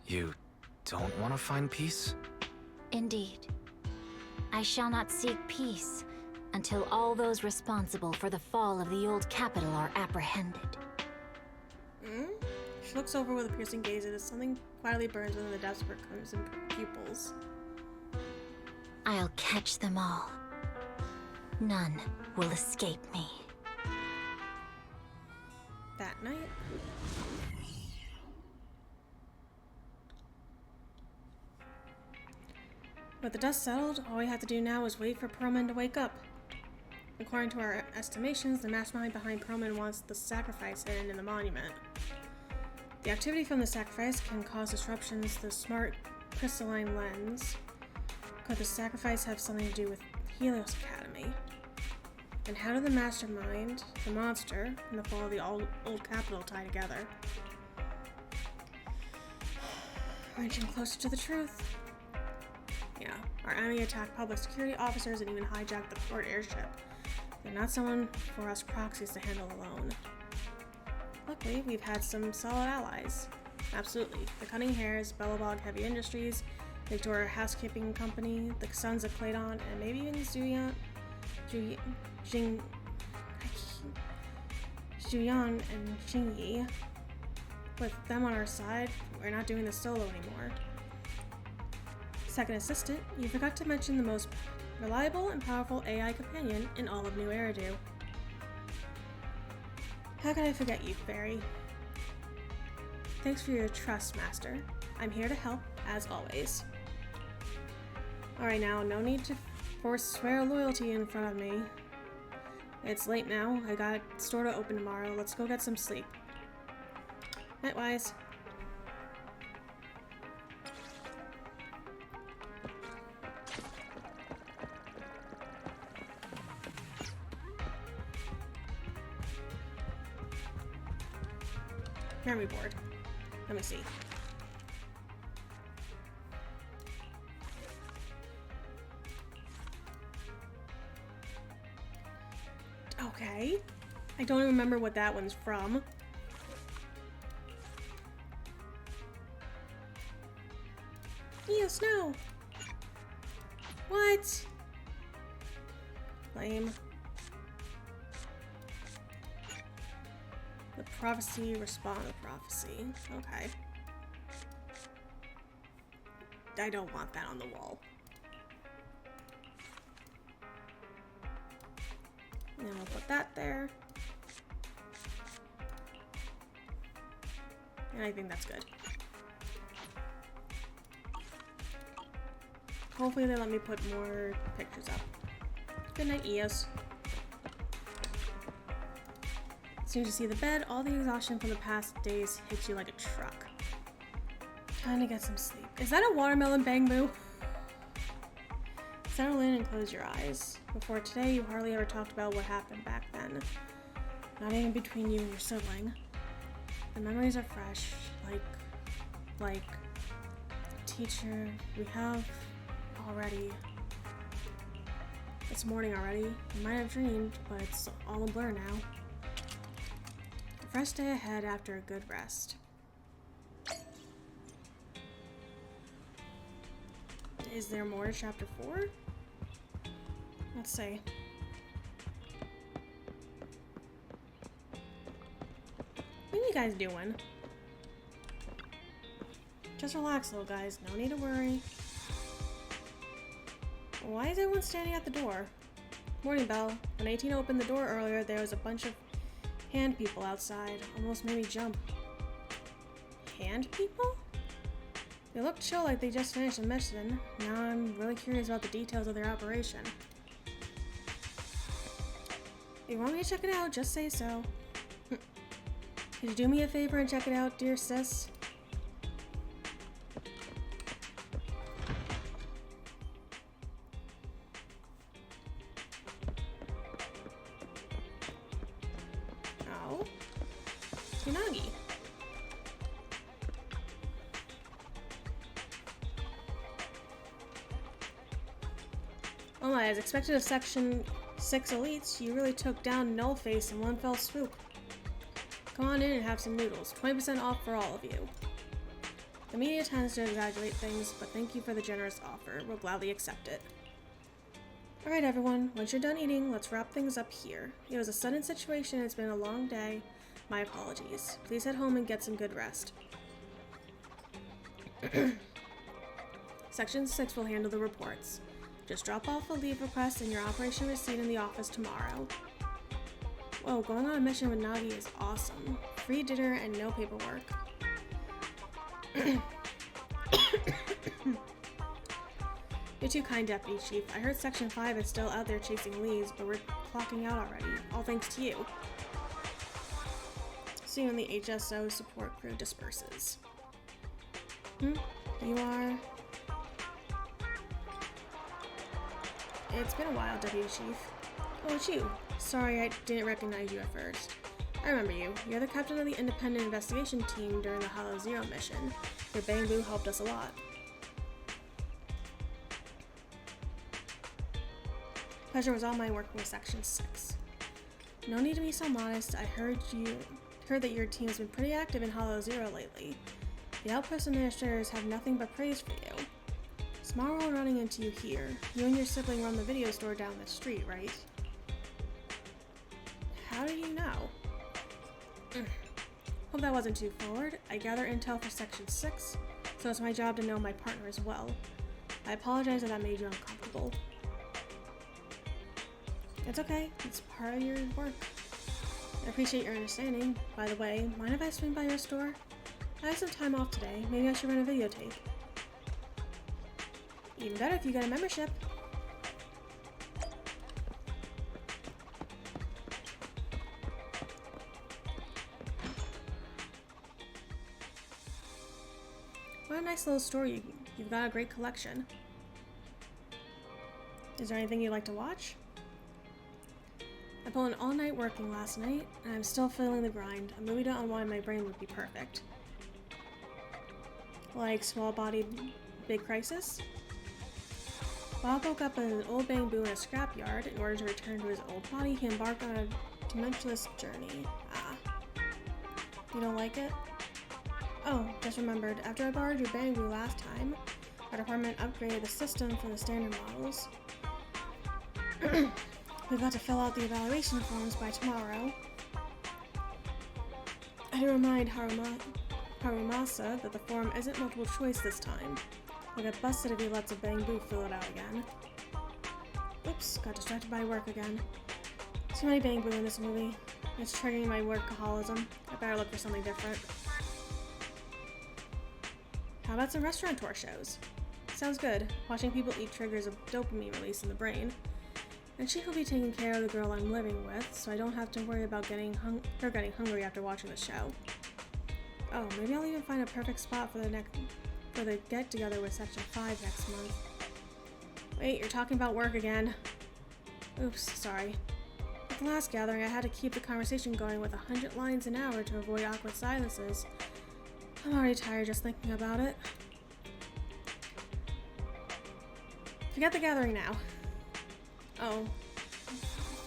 You don't want to find peace? Indeed. I shall not seek peace until all those responsible for the fall of the old capital are apprehended. She looks over with a piercing gaze as something quietly burns within the depths of her crimson pupils. I'll catch them all. None will escape me. That night, with the dust settled, all we have to do now is wait for Perlman to wake up. According to our estimations, the mastermind behind Perlman wants the sacrifice hidden in the monument. The activity from the sacrifice can cause disruptions to the smart crystalline lens. Could the sacrifice have something to do with Helios Academy? And how do the mastermind, the monster, and the fall of the old capital tie together? We're inching closer to the truth. Yeah, our enemy attacked public security officers and even hijacked the port airship. They're not someone for us proxies to handle alone. Luckily, we've had some solid allies. Absolutely. The Cunning Hares, Bellabog Heavy Industries, Victoria Housekeeping Company, the Sons of Claydon, and maybe even Zhuyan and Xingyi. With them on our side, we're not doing this solo anymore. Second assistant, you forgot to mention the most reliable and powerful AI companion in all of New Eridu. How could I forget you, Fairy? Thanks for your trust, Master. I'm here to help, as always. Alright now, no need to forswear loyalty in front of me. It's late now. I got store to open tomorrow. Let's go get some sleep. Nightwise. Memory board. Let me see. Okay. I don't even remember what that one's from. Ew, snow! What? Lame. The prophecy, respond to prophecy. Okay. I don't want that on the wall. And we'll put that there. And I think that's good. Hopefully they let me put more pictures up. Good night, Eos. As soon as you see the bed, all the exhaustion from the past days hits you like a truck. Time to get some sleep. Is that a watermelon bamboo? Settle in and close your eyes. Before today, you hardly ever talked about what happened back then. Not even between you and your sibling. The memories are fresh, like, teacher, we have already. It's morning already. You might have dreamed, but it's all a blur now. A fresh day ahead after a good rest. Is there more to chapter 4? Let's see. What are you guys doing? Just relax, little guys. No need to worry. Why is everyone standing at the door? Morning, Belle. When 18 opened the door earlier, there was a bunch of hand people outside. Almost made me jump. Hand people? They look chill, like they just finished a mission. Now I'm really curious about the details of their operation. If you want me to check it out, just say so. Could you do me a favor and check it out, dear sis? Oh. Tsunagi. Oh my, as expected of Section 6 elites, you really took down Nullface in one fell swoop. Come on in and have some noodles. 20% off for all of you. The media tends to exaggerate things, but thank you for the generous offer. We'll gladly accept it. Alright everyone, once you're done eating, let's wrap things up here. It was a sudden situation, it's been a long day. My apologies. Please head home and get some good rest. Section 6 will handle the reports. Just drop off a leave request and your operation receipt in the office tomorrow. Whoa, going on a mission with Nagi is awesome. Free dinner and no paperwork. You're too kind, Deputy Chief. I heard Section 5 is still out there chasing leads, but we're clocking out already. All thanks to you. Soon the HSO support crew disperses. You are... It's been a while, Deputy Chief. Oh, it's you. Sorry, I didn't recognize you at first. I remember you. You're the captain of the independent investigation team during the Hollow Zero mission. Your bamboo helped us a lot. Pleasure was all mine working with Section 6. No need to be so modest. I heard that your team's been pretty active in Hollow Zero lately. The Outpost administrators have nothing but praise for you. Small world running into you here. You and your sibling run the video store down the street, right? How do you know? Hope that wasn't too forward. I gather intel for Section 6, so it's my job to know my partner as well. I apologize if that made you uncomfortable. It's okay. It's part of your work. I appreciate your understanding. By the way, mind if I swing by your store? I have some time off today. Maybe I should run a videotape. Even better if you get a membership. nice little store. You've got a great collection. Is there anything you'd like to watch? I pulled in all night working last night, and I'm still feeling the grind. A movie to unwind my brain would be perfect. Like Small Body, Big Crisis? Bob woke up in an old bamboo in a scrapyard. In order to return to his old body, he embarked on a tumultuous journey. Ah. You don't like it? Oh, just remembered. After I borrowed your bamboo last time, our department upgraded the system from the standard models. We've got to fill out the evaluation forms by tomorrow. I had to remind Harumasa that the form isn't multiple choice this time. He'll get busted if he lets a bamboo fill it out again. Oops, got distracted by work again. Too many bamboo in this movie. It's triggering my workaholism. I better look for something different. How about some restaurant tour shows? Sounds good. Watching people eat triggers a dopamine release in the brain. And she will be taking care of the girl I'm living with, so I don't have to worry about getting hungry after watching the show. Oh, maybe I'll even find a perfect spot for the get-together with Section 5 next month. Wait, you're talking about work again. Oops, sorry. At the last gathering, I had to keep the conversation going with 100 lines an hour to avoid awkward silences. I'm already tired just thinking about it. Forget the gathering now. Oh.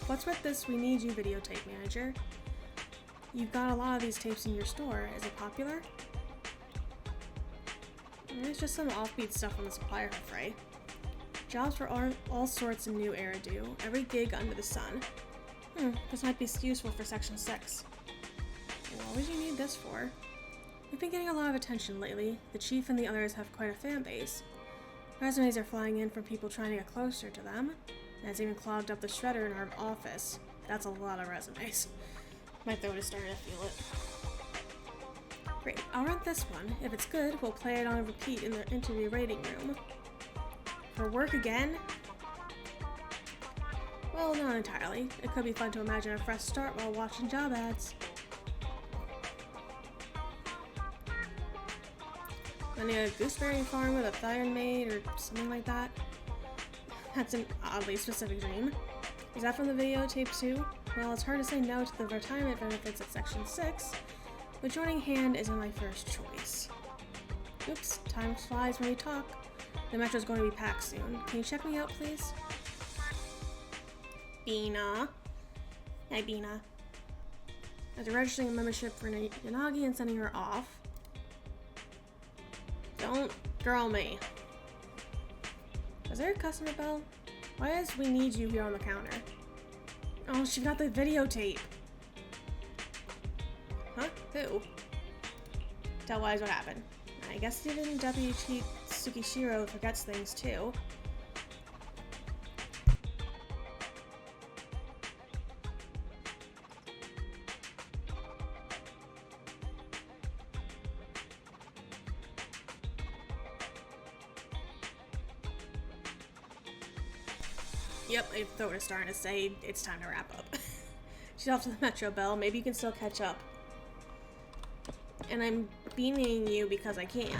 What's with this We Need You videotape, manager? You've got a lot of these tapes in your store. Is it popular? There's just some offbeat stuff on the supplier fray. Jobs for all sorts of new era do. Every gig under the sun. This might be useful for Section 6. What would you need this for? We've been getting a lot of attention lately. The chief and the others have quite a fan base. Resumes are flying in from people trying to get closer to them. And it's even clogged up the shredder in our office. That's a lot of resumes. My throat is starting to feel it. Great, I'll rent this one. If it's good, we'll play it on repeat in the interview rating room. For work again? Well, not entirely. It could be fun to imagine a fresh start while watching job ads. I need a gooseberry farm with a Thyron maid or something like that. That's an oddly specific dream. Is that from the videotape too? Well, it's hard to say no to the retirement benefits at Section 6, but joining hand isn't my first choice. Oops, time flies when we talk. The metro's going to be packed soon. Can you check me out, please? Bina. Hey, Bina. After registering a membership for Yanagi and sending her off. Don't girl me. Is there a customer bell? Why is We Need You here on the counter? Oh, she got the videotape. Huh? Who? Tell Wise what happened. I guess even Deputy Chief Tsukishiro forgets things too. Yep, my throat is starting to say it's time to wrap up. She's off to the Metro Bell. Maybe you can still catch up. And I'm beaming you because I can.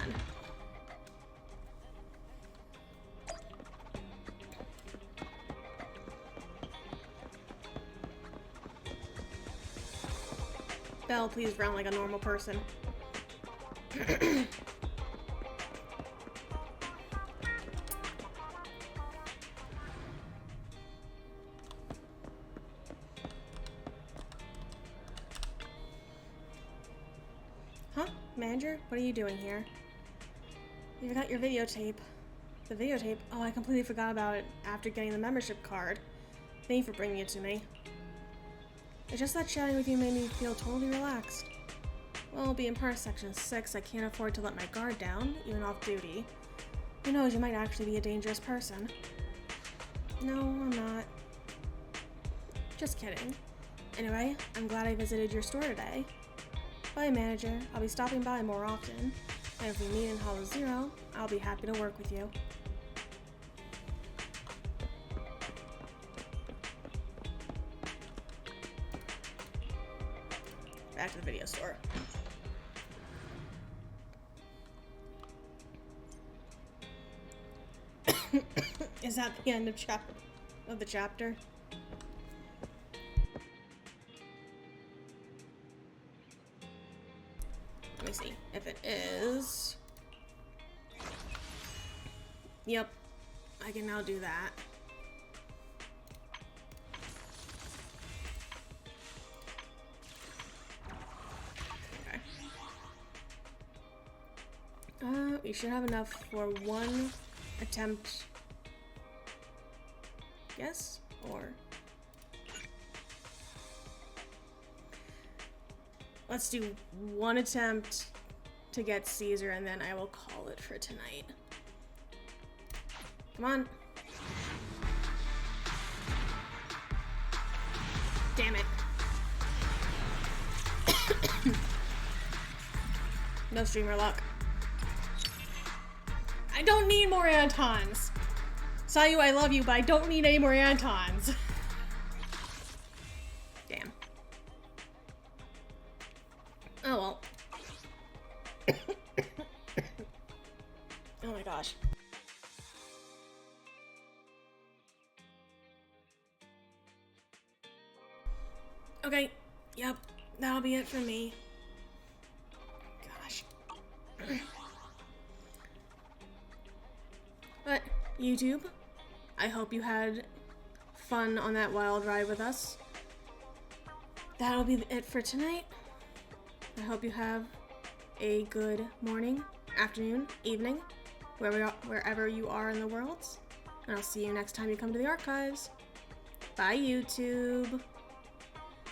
Bell, please run like a normal person. Huh? Manager? What are you doing here? You forgot your videotape. The videotape? Oh, I completely forgot about it after getting the membership card. Thank you for bringing it to me. It's just that chatting with you made me feel totally relaxed. Well, being part of Section 6, I can't afford to let my guard down, even off duty. Who knows, you might actually be a dangerous person. No, I'm not. Just kidding. Anyway, I'm glad I visited your store today. Bye, manager. I'll be stopping by more often. And if we meet in Hollow Zero, I'll be happy to work with you. Back to the video store. Is that the end of the chapter? Let me see if it is. Yep, I can now do that. Okay. We should have enough for one attempt. Yes? Or... let's do one attempt to get Caesar, and then I will call it for tonight. Come on. Damn it. No streamer luck. I don't need more Antons. Sayu, I love you, but I don't need any more Antons. Damn. Oh well. Oh my gosh. Okay, yep, that'll be it for me. Gosh. But, YouTube, I hope you had fun on that wild ride with us. That'll be it for tonight. I hope you have a good morning, afternoon, evening, wherever you are in the world. And I'll see you next time you come to the archives. Bye, YouTube.